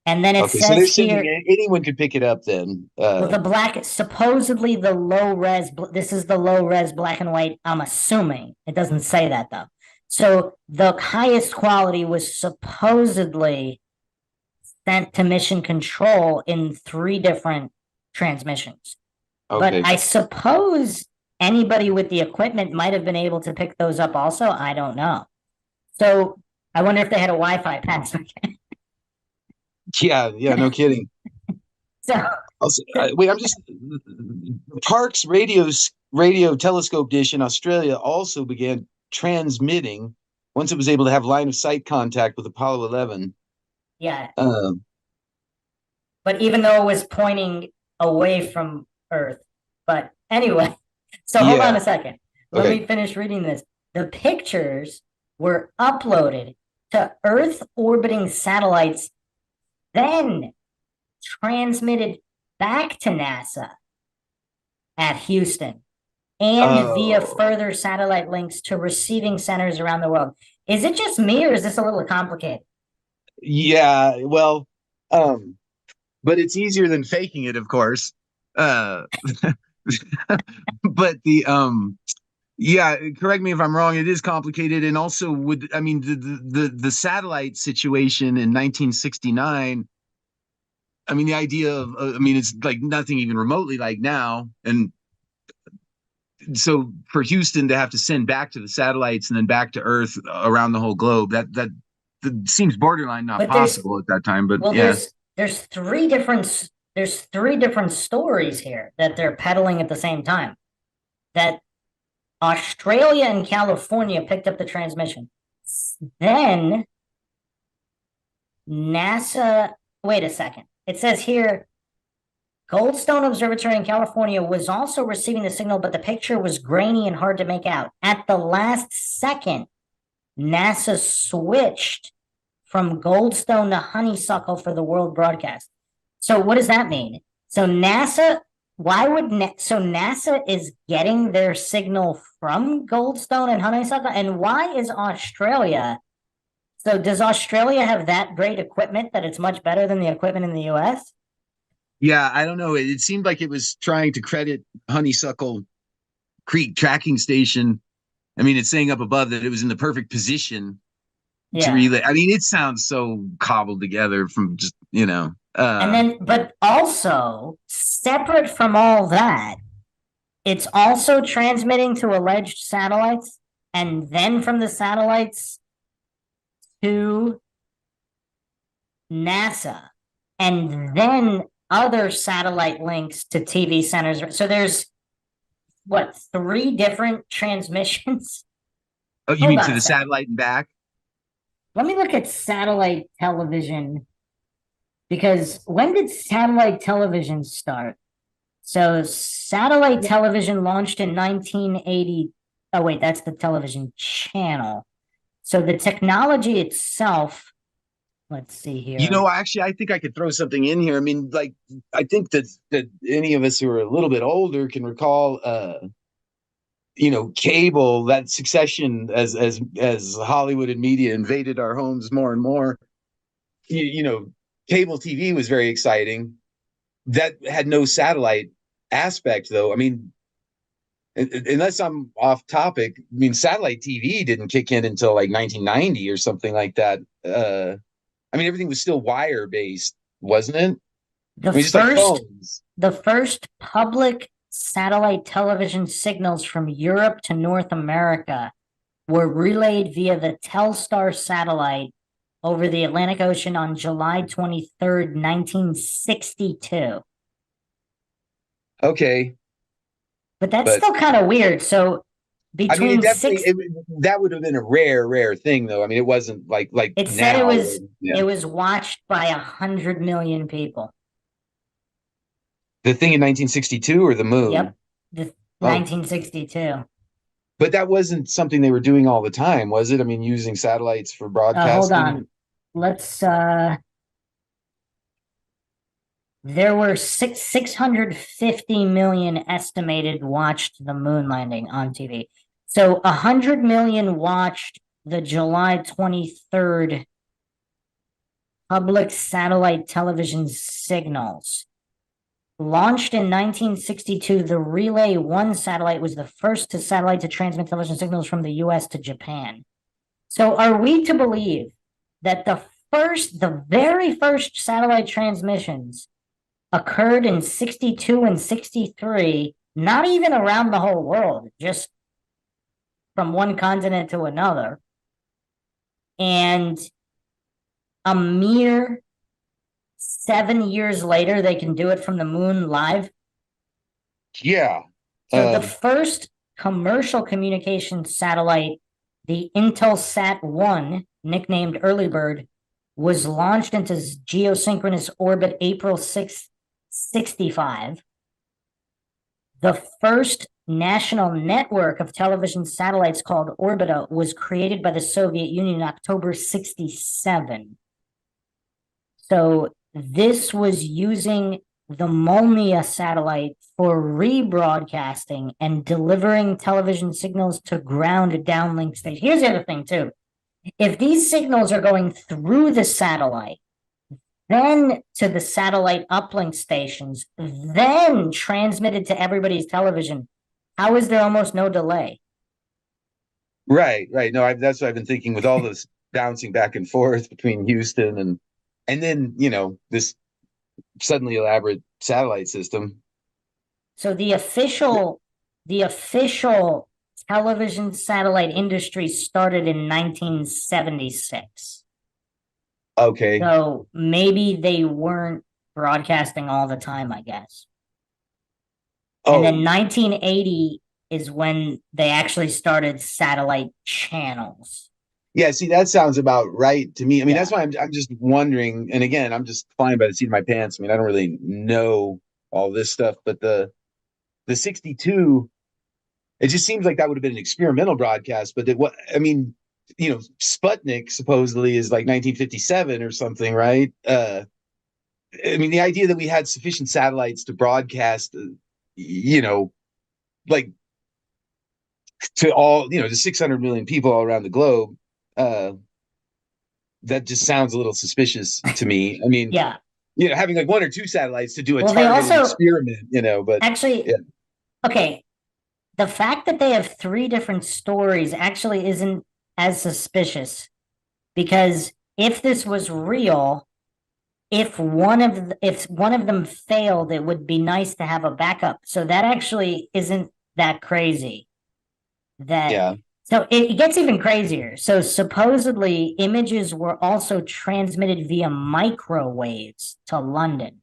And then it Okay, so they're says sending here, anyone could pick it up then. well, the black, supposedly the low res, this is the low res black and white. I'm assuming it doesn't say that though. So the highest quality was supposedly sent to mission control in 3 different transmissions. Okay. But I suppose anybody with the equipment might have been able to pick those up also. I don't know. So I wonder if they had a Wi-Fi password. Yeah, no kidding. So Also, wait, I'm just Parkes radio telescope dish in Australia also began transmitting once it was able to have line of sight contact with Apollo 11. Yeah. But even though it was pointing away from Earth. But anyway, so hold on a second. Let me finish reading this. The pictures were uploaded to Earth orbiting satellites, then transmitted back to NASA at Houston and via further satellite links to receiving centers around the world. Is it just me or is this a little complicated? Yeah, well, but it's easier than faking it, of course. But yeah, correct me if I'm wrong. It is complicated, and also the satellite situation in 1969. I mean, the idea of it's like nothing even remotely like now, and so for Houston to have to send back to the satellites and then back to Earth around the whole globe, that seems borderline not possible at that time. But yeah, there's three different stories here that they're peddling at the same time. That Australia and California picked up the transmission. Then NASA, wait a second. It says here, Goldstone Observatory in California was also receiving the signal, but the picture was grainy and hard to make out. At the last second, NASA switched from Goldstone to Honeysuckle for the world broadcast. So what does that mean? So NASA is getting their signal from Goldstone and Honeysuckle, and why is Australia? So does Australia have that great equipment that it's much better than the equipment in the US? Yeah, I don't know. It seemed like it was trying to credit Honeysuckle Creek tracking station. I mean, it's saying up above that it was in the perfect position to relay. I mean, it sounds so cobbled together from just, and then, but also separate from all that, it's also transmitting to alleged satellites, and then from the satellites to NASA, and then other satellite links to TV centers. So there's what, 3 different transmissions? Oh, you mean to the satellite and back? Let me look at satellite television, because when did satellite television start? So satellite television launched in 1980. Oh, wait, that's the television channel. So the technology itself, let's see here. Actually, I think I could throw something in here. I mean, like, I think that any of us who are a little bit older can recall, cable, that succession as Hollywood and media invaded our homes more and more. Cable TV was very exciting. That had no satellite aspect, though. I mean, unless I'm off topic, I mean, satellite TV didn't kick in until like 1990 or something like that. I mean, everything was still wire based, wasn't it? The first public satellite television signals from Europe to North America were relayed via the Telstar satellite over the Atlantic Ocean on July 23rd, 1962. Okay. But that's still kind of weird. So between that would have been a rare thing, though. I mean, it wasn't like it said it was watched by 100 million people. The thing in 1962 or the moon? Yep, 1962. But that wasn't something they were doing all the time, was it? I mean, using satellites for broadcasting. Hold on. let's there were 650 million estimated watched the moon landing on TV. So 100 million watched the July 23rd public satellite television signals. Launched in 1962, the Relay 1 satellite was the first satellite to transmit television signals from the US to Japan. So are we to believe that the very first satellite transmissions occurred in 62 and 63, not even around the whole world, just from one continent to another. And a mere 7 years later, they can do it from the moon live? Yeah. So the first commercial communication satellite, the Intelsat 1, nicknamed Early Bird, was launched into geosynchronous orbit April 6th, 65. The first national network of television satellites called Orbita was created by the Soviet Union in October 67. So this was using the Molniya satellite for rebroadcasting and delivering television signals to ground downlink stations. Here's the other thing, too. If these signals are going through the satellite, then to the satellite uplink stations, then transmitted to everybody's television, how is there almost no delay? Right. No, that's what I've been thinking with all this bouncing back and forth between Houston and then, this suddenly elaborate satellite system. So the official television satellite industry started in 1976. Okay. So maybe they weren't broadcasting all the time, I guess. And then 1980 is when they actually started satellite channels. Yeah, see, that sounds about right to me. I mean, that's why I'm just wondering. And again, I'm just flying by the seat of my pants. I mean, I don't really know all this stuff, but the 62, it just seems like that would have been an experimental broadcast. But Sputnik supposedly is like 1957 or something, right? I mean, the idea that we had sufficient satellites to broadcast, like to all, to 600 million people all around the globe, that just sounds a little suspicious to me. I mean, having like one or two satellites to do a targeted experiment, but actually, okay. The fact that they have 3 different stories actually isn't as suspicious, because if this was real, if one of them failed, it would be nice to have a backup. So that actually isn't that crazy. So it gets even crazier. So supposedly images were also transmitted via microwaves to London.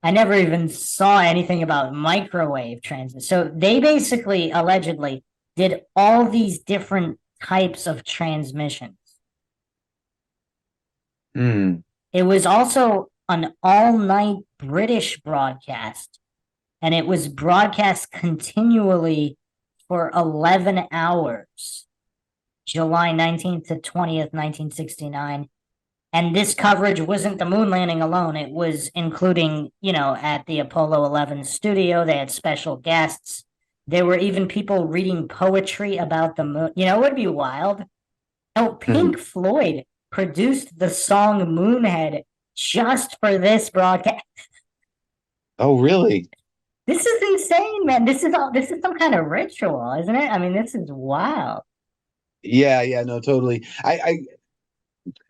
I never even saw anything about microwave transmit. So they basically, allegedly, did all these different types of transmissions. It was also an all-night British broadcast, and it was broadcast continually for 11 hours, July 19th to 20th, 1969. And this coverage wasn't the moon landing alone. It was including, at the Apollo 11 studio, they had special guests. There were even people reading poetry about the moon. It would be wild. Pink Floyd produced the song Moonhead just for this broadcast. Oh, really? This is insane, man. This is some kind of ritual, isn't it? I mean, this is wild. Yeah, no, totally.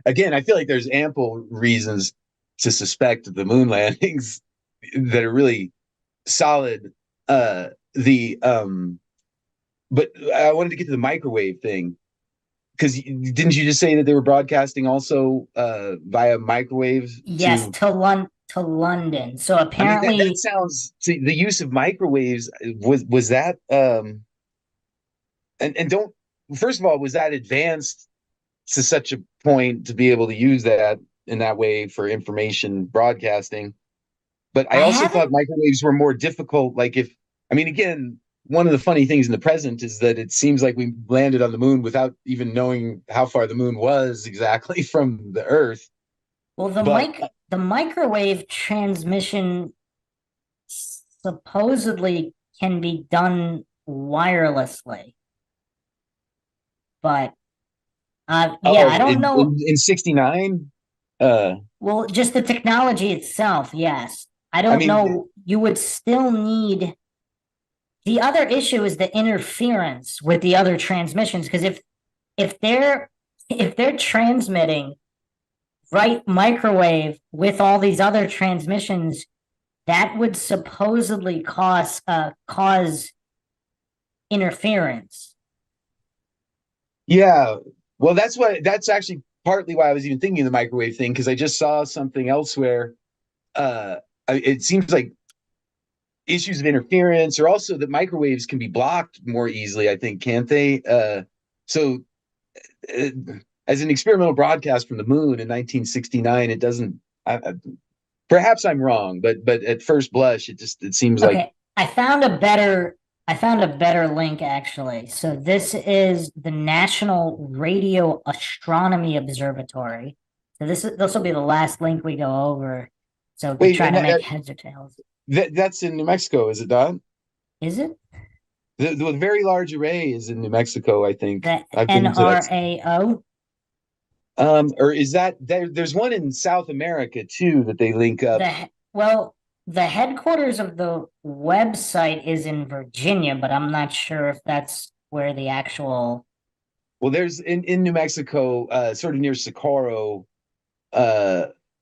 Again, I feel like there's ample reasons to suspect the moon landings that are really solid. But I wanted to get to the microwave thing, because didn't you just say that they were broadcasting also via microwave? Yes, to London. So apparently, that sounds. See, the use of microwaves was that and don't. First of all, was that advanced to such a point to be able to use that in that way for information broadcasting? But I also thought microwaves were more difficult. Like again, one of the funny things in the present is that it seems like we landed on the moon without even knowing how far the moon was exactly from the Earth. Well, But the microwave transmission supposedly can be done wirelessly, but I don't know. In '69, Well, just the technology itself, yes. I I don't mean, know. You would still need. The other issue is the interference with the other transmissions, because if they're if they're transmitting right microwave with all these other transmissions, that would supposedly cause interference. yeah. Well, that's actually partly why I was even thinking of the microwave thing, because I just saw something elsewhere. It seems like issues of interference, or also that microwaves can be blocked more easily, I think, can't they? So uh, as an experimental broadcast from the moon in 1969, it doesn't. Perhaps I'm wrong, but at first blush, it seems like. Okay, I found a better link actually. So this is the National Radio Astronomy Observatory. So this will be the last link we go over. So to Wait, try and to make heads or tails. that's in New Mexico, is it not? Is it? The very large array is in New Mexico, I think. The I've been to that. NRAO? Or is that there's one in South America too that they link up. The headquarters of the website is in Virginia, but I'm not sure if that's where the actual. Well, there's in New Mexico, sort of near Socorro,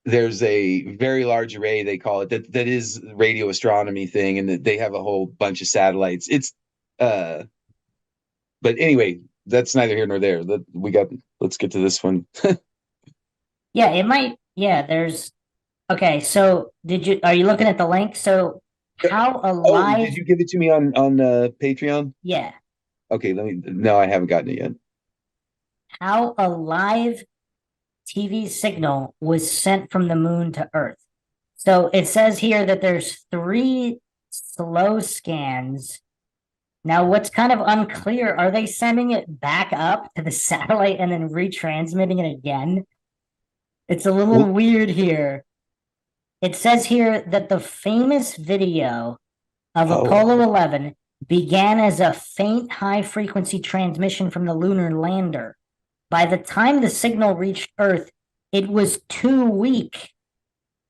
there's a very large array, they call it, that is radio astronomy thing, and that they have a whole bunch of satellites. It's but anyway, that's neither here nor there. Let's get to this one. Yeah, it might. Yeah, there's. Okay, so are you looking at the link? So how alive? Did you give it to me on Patreon? Yeah. Okay, no, I haven't gotten it yet. How a live TV signal was sent from the moon to Earth. So it says here that there's 3 slow scans. Now, what's kind of unclear, are they sending it back up to the satellite and then retransmitting it again? It's a little weird here. It says here that the famous video of Apollo 11 began as a faint high-frequency transmission from the lunar lander. By the time the signal reached Earth, it was too weak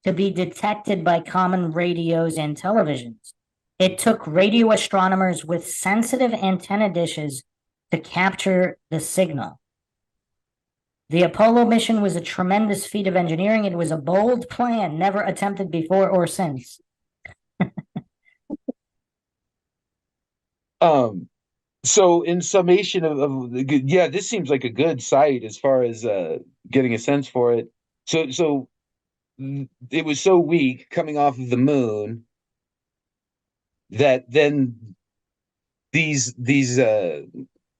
to be detected by common radios and televisions. It took radio astronomers with sensitive antenna dishes to capture the signal. The Apollo mission was a tremendous feat of engineering. It was a bold plan never attempted before or since. So in summation yeah, this seems like a good site as far as getting a sense for it. So it was so weak coming off of the moon that then these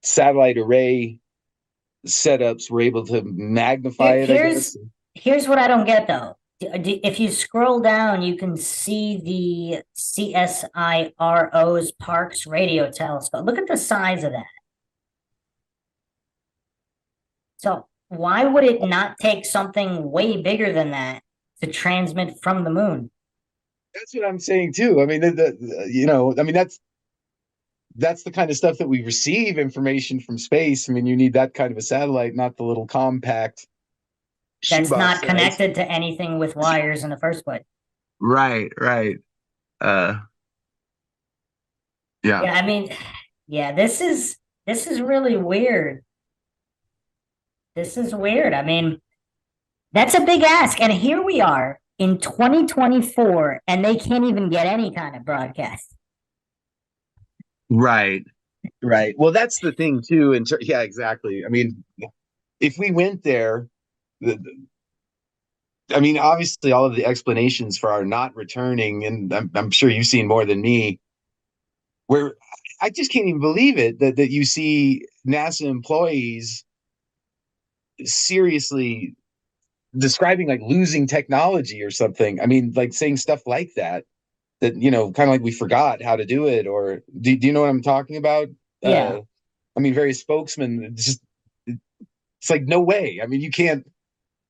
satellite array setups were able to magnify it, I guess. Here's what I don't get though. If you scroll down, you can see the CSIRO's Parkes radio telescope. Look at the size of that. So why would it not take something way bigger than that to transmit from the moon? That's what I'm saying too. I mean, that's the kind of stuff that we receive information from space. I mean, you need that kind of a satellite, not the little compact. That's not connected to anything with wires in the first place. Right. Yeah, I mean, yeah, this is really weird. This is weird. I mean, that's a big ask. And here we are in 2024, and they can't even get any kind of broadcast. Right. Well, that's the thing too. And yeah, exactly. I mean, if we went there, I mean, obviously, all of the explanations for our not returning, and I'm sure you've seen more than me, where I just can't even believe it that you see NASA employees seriously describing like losing technology or something. I mean, like saying stuff like that. that, kind of like we forgot how to do it, or do you know what I'm talking about? Yeah. I mean, various spokesmen, it's like, no way. I mean, you can't,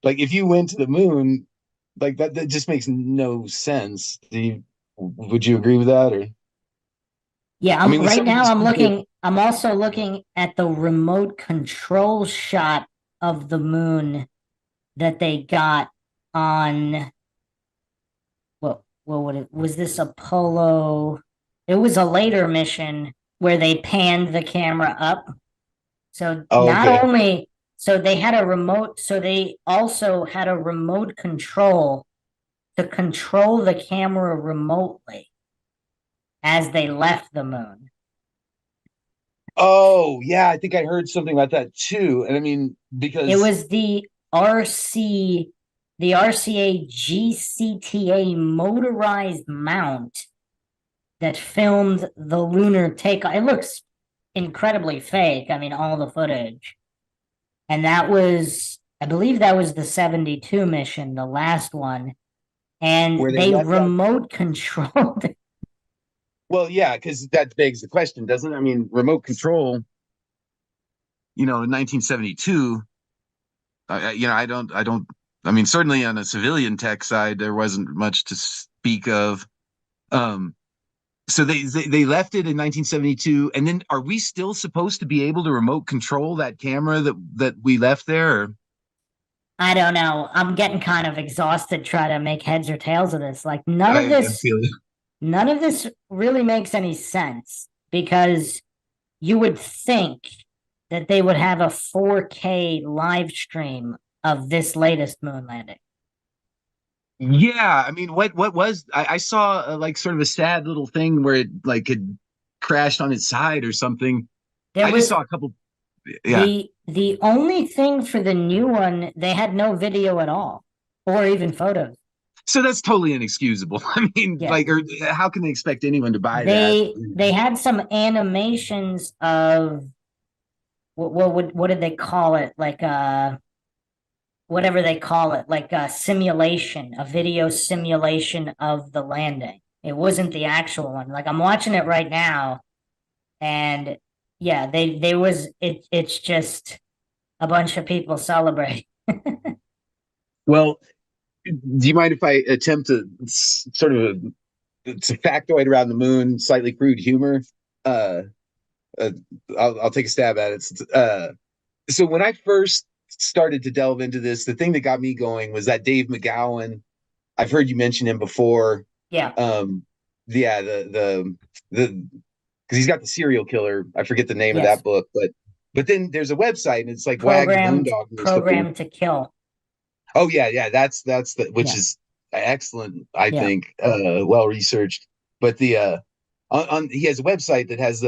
like, if you went to the moon, like that just makes no sense. Would you agree with that? Or Yeah, I mean, with right some of now these people, I'm also looking at the remote control shot of the moon that they got on what would it was this Apollo? It was a later mission where they panned the camera up. So oh, not okay. only so they had a remote, so they also had a remote control to control the camera remotely as they left the moon. Oh, yeah, I think I heard something about that too. And I mean, It because was the RCA GCTA motorized mount that filmed the lunar takeoff. It looks incredibly fake. I mean, all the footage. And that was, I believe that was the 72 mission, the last one. And where they they left out. remote controlled. Well, yeah, because that begs the question, doesn't it? I mean, remote control, in 1972, I mean, certainly on a civilian tech side, there wasn't much to speak of. So they left it in 1972, and then are we still supposed to be able to remote control that camera that we left there? Or? I don't know. I'm getting kind of exhausted trying to make heads or tails of this. Like I feel it. None of this really makes any sense because you would think that they would have a 4K live stream of this latest moon landing. Yeah, I mean, what was I saw like sort of a sad little thing where it like had crashed on its side or something. There I just was saw a couple. Yeah. the only thing for the new one, they had no video at all or even photos. So that's totally inexcusable. I mean, Yeah. like, or how can they expect anyone to buy They that? they had some animations of what did they call it? Like whatever they call it, like a simulation, a video simulation of the landing. It wasn't the actual one. Like I'm watching it right now, and yeah, it's just a bunch of people celebrating. Well, do you mind if I attempt to sort of it's a factoid around the moon, slightly crude humor? Uh, uh I'll take a stab at it. So when I first started to delve into this, the thing that got me going was that Dave McGowan. I've heard you mention him before. Yeah. Yeah, the because he's got the serial killer. I forget the name of Yes. that book, but then there's a website and it's like Wag the Moondog or Programmed something. to Kill. Oh yeah, that's the which Yeah. is excellent. I Yeah. think well researched. But the on he has a website that has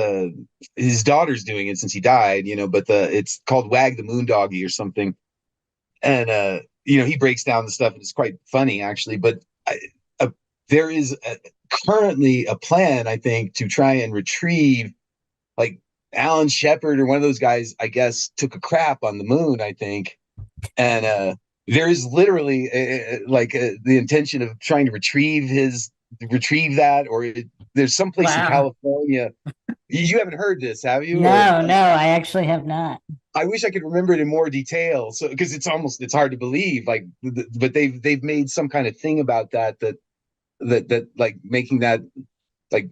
his daughter's doing it since he died, but it's called Wag the Moondoggy or something, and he breaks down the stuff and it's quite funny actually. But there is currently a plan, I think, to try and retrieve, like, Alan Shepard or one of those guys, I guess, took a crap on the moon, I think, and there is literally the intention of trying to retrieve that, or there's some place in Wow. California. You haven't heard this, have you? No, Or, no, I actually have not. I wish I could remember it in more detail, so because it's hard to believe, like, but they've made some kind of thing about that like making that, like,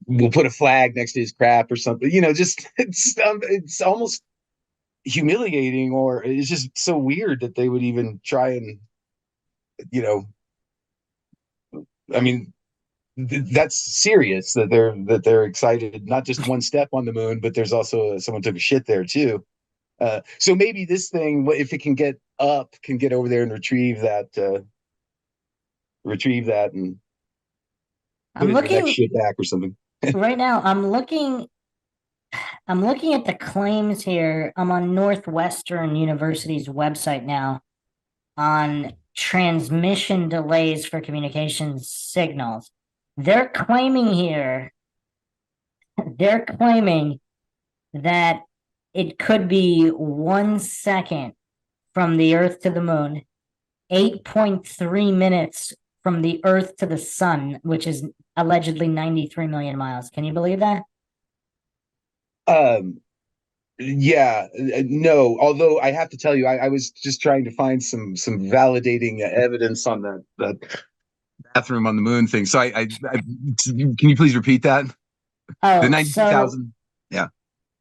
we'll put a flag next to his crap or something, just it's almost humiliating, or it's just so weird that they would even try and, I mean, that's serious that they're excited, not just one step on the moon, but there's also someone took a shit there too. So maybe this thing, if it can get over there and retrieve that and put I'm it in the next looking shit back or something. right now. I'm looking at the claims here. I'm on Northwestern University's website now on transmission delays for communication signals. They're claiming that it could be 1 second from the Earth to the moon, 8.3 minutes from the Earth to the sun, which is allegedly 93 million miles. Can you believe that? Yeah, no. Although I have to tell you, I was just trying to find some validating evidence on that bathroom on the moon thing. So can you please repeat that? The Oh, 92,000. Yeah.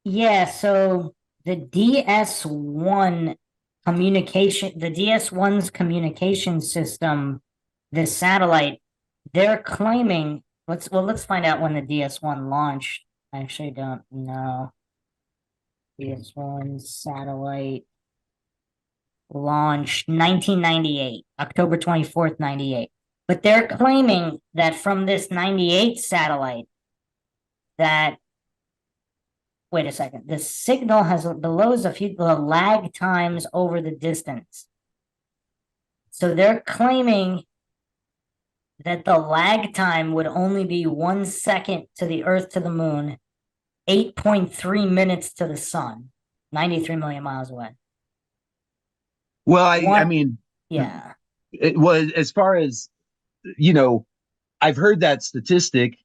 Yeah, so the DS1 the DS1's communication system, the satellite, they're claiming, let's find out when the DS1 launched. I actually don't know. DS1 satellite launched 1998, October 24th, 98. But they're claiming that from this 98 satellite that wait a second. The signal has below is the lag times over the distance. So they're claiming that the lag time would only be 1 second to the Earth to the moon, 8.3 minutes to the sun, 93 million miles away. Well, I mean, yeah. It was, as far as I've heard that statistic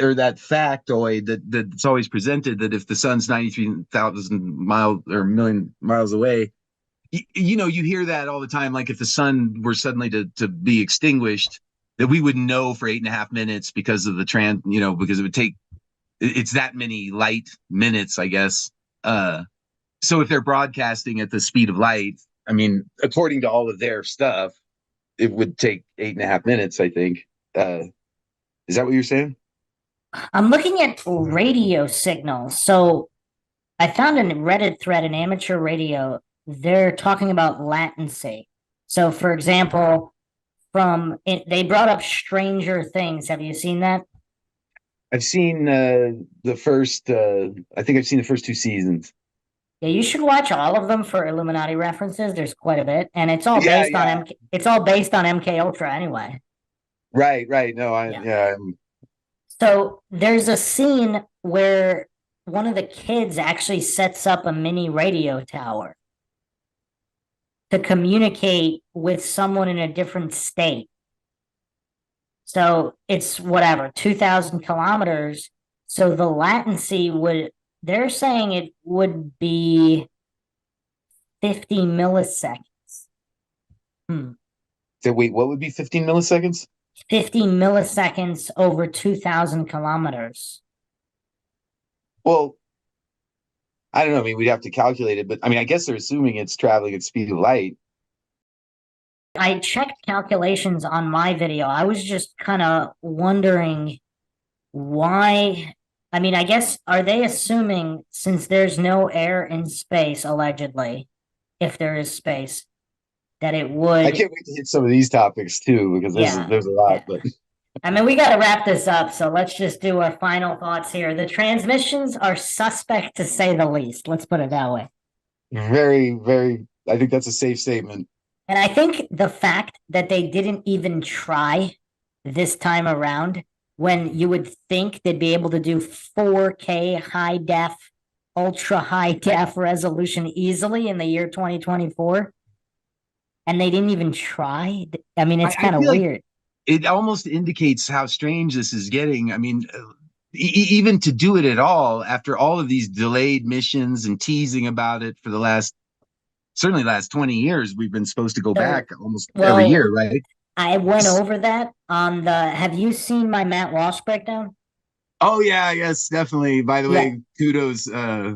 or that factoid that's always presented, that if the sun's 93,000 miles or million miles away, you hear that all the time. Like if the sun were suddenly to be extinguished, that we wouldn't know for 8.5 minutes because of because it would take, it's that many light minutes, I guess. So if they're broadcasting at the speed of light, I mean, according to all of their stuff, it would take 8.5 minutes, I think. Is that what you're saying? I'm looking at radio signals. So I found a Reddit thread in amateur radio. They're talking about latency. So, for example, they brought up Stranger Things. Have you seen that? I've seen the first. I think I've seen the first 2 seasons. Yeah, you should watch all of them for Illuminati references. There's quite a bit, and it's all based on It's all based on MK Ultra anyway. Right. No, So there's a scene where one of the kids actually sets up a mini radio tower to communicate with someone in a different state. So it's 2,000 kilometers. So the latency they're saying it would be 50 milliseconds. So wait, what would be 15 milliseconds? 50 milliseconds over 2,000 kilometers. Well, I don't know. I mean, we'd have to calculate it, but I mean, I guess they're assuming it's traveling at speed of light. I checked calculations on my video. I was just kind of wondering why. I mean, I guess, are they assuming, since there's no air in space, allegedly, if there is space, that it would. I can't wait to hit some of these topics too, because there's a lot. But I mean, we got to wrap this up, so let's just do our final thoughts here. The transmissions are suspect, to say the least. Let's put it that way. Very, very. I think that's a safe statement. And I think the fact that they didn't even try this time around, when you would think they'd be able to do 4K high def, ultra high def resolution easily in the year 2024, and they didn't even try. I mean, it's kind of weird. It almost indicates how strange this is getting. I mean, even to do it at all after all of these delayed missions and teasing about it for certainly last 20 years, we've been supposed to go back almost every year, right? I went over that on have you seen my Matt Walsh breakdown? Oh yeah, yes, definitely. By the way, kudos. I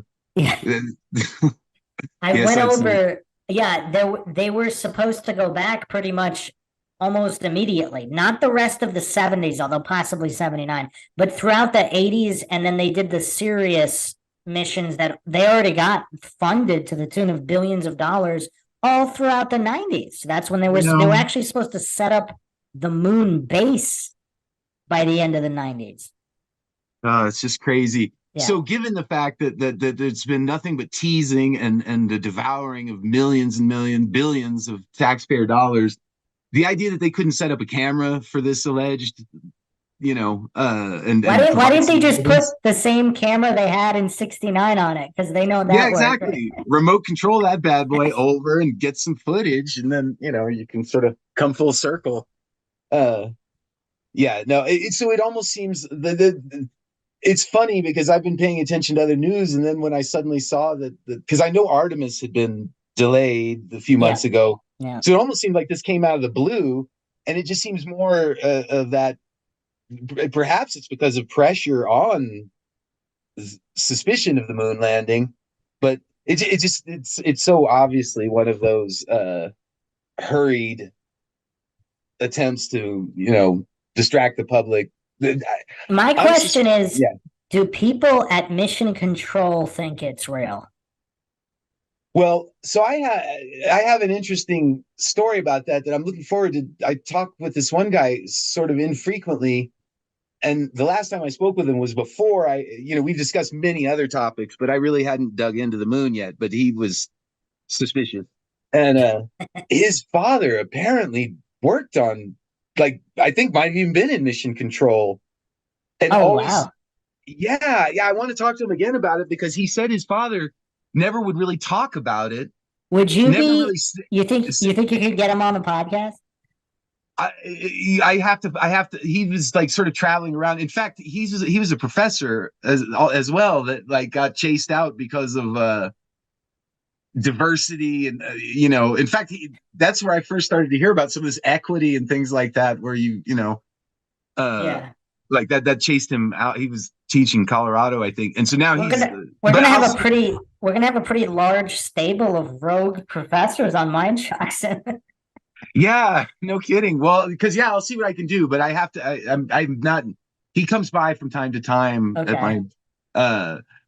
went over, they were supposed to go back pretty much almost immediately. Not the rest of the 70s, although possibly 79, but throughout the 80s, and then they did the serious missions that they already got funded to the tune of billions of dollars all throughout the 90s. That's when they were actually supposed to set up the moon base by the end of the 90s. Oh, it's just crazy. Yeah. So given the fact that there's been nothing but teasing and the devouring of millions and billions of taxpayer dollars, the idea that they couldn't set up a camera for this alleged, why didn't they just put the same camera they had in '69 on it? Because they know that. Yeah, exactly. Remote control that bad boy over and get some footage, and then you can sort of come full circle. Yeah, no, so it almost seems it's funny because I've been paying attention to other news, and then when I suddenly saw that, because I know Artemis had been delayed a few months ago, so it almost seemed like this came out of the blue, and it just seems more of that. Perhaps it's because of pressure on suspicion of the moon landing, but it's so obviously one of those hurried attempts to distract the public. My question is, do people at Mission Control think it's real? Well, so I have an interesting story about that I'm looking forward to. I talked with this one guy sort of infrequently, and the last time I spoke with him was before we've discussed many other topics, but I really hadn't dug into the moon yet, but he was suspicious. And his father apparently worked on, I think might have even been in Mission Control. And wow. Yeah, I want to talk to him again about it because he said his father never would really talk about it. Would you you think you could get him on the podcast? I have to. He was sort of traveling around. In fact, he was a professor as well that got chased out because of diversity, and in fact, that's where I first started to hear about some of this equity and things like that, where that chased him out. He was teaching Colorado, I think, and so now we're gonna have a pretty large stable of rogue professors on MINDSHOCK. Yeah, no kidding. Well, because I'll see what I can do, but I have to. I'm not. He comes by from time to time at my.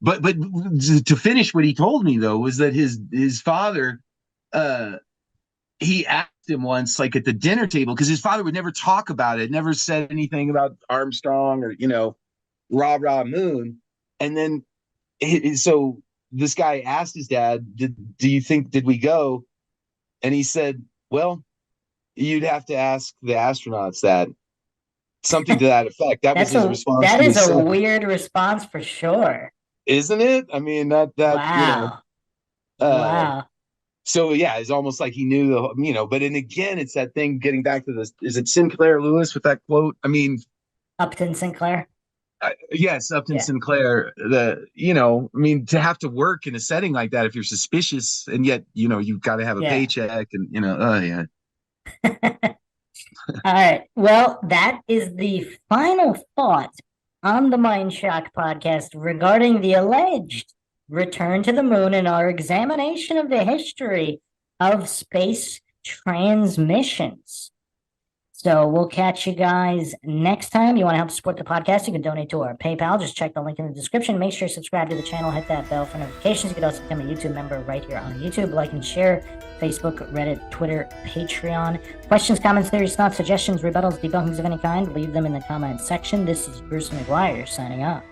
But to finish what he told me though was that his father, he asked him once, at the dinner table, because his father would never talk about it, never said anything about Armstrong or rah moon, and then so this guy asked his dad, did we go? And he said, well, you'd have to ask the astronauts that. Something to that effect. That was his response. That is a weird response for sure. Isn't it? I mean, wow. Wow. So yeah, it's almost like he knew but then again, it's that thing getting back to this. Is it Sinclair Lewis with that quote? I mean, Upton Sinclair. Yes, Upton Sinclair. To have to work in a setting like that, if you're suspicious, and yet you've got to have a paycheck, and All right. Well, that is the final thought on the MINDSHOCK podcast regarding the alleged return to the moon and our examination of the history of space transmissions. So we'll catch you guys next time. You want to help support the podcast, you can donate to our PayPal. Just check the link in the description. Make sure you subscribe to the channel. Hit that bell for notifications. You can also become a YouTube member right here on YouTube. Like and share. Facebook, Reddit, Twitter, Patreon. Questions, comments, theories, thoughts, suggestions, rebuttals, debunkings of any kind, leave them in the comments section. This is Bruce McGuire signing off.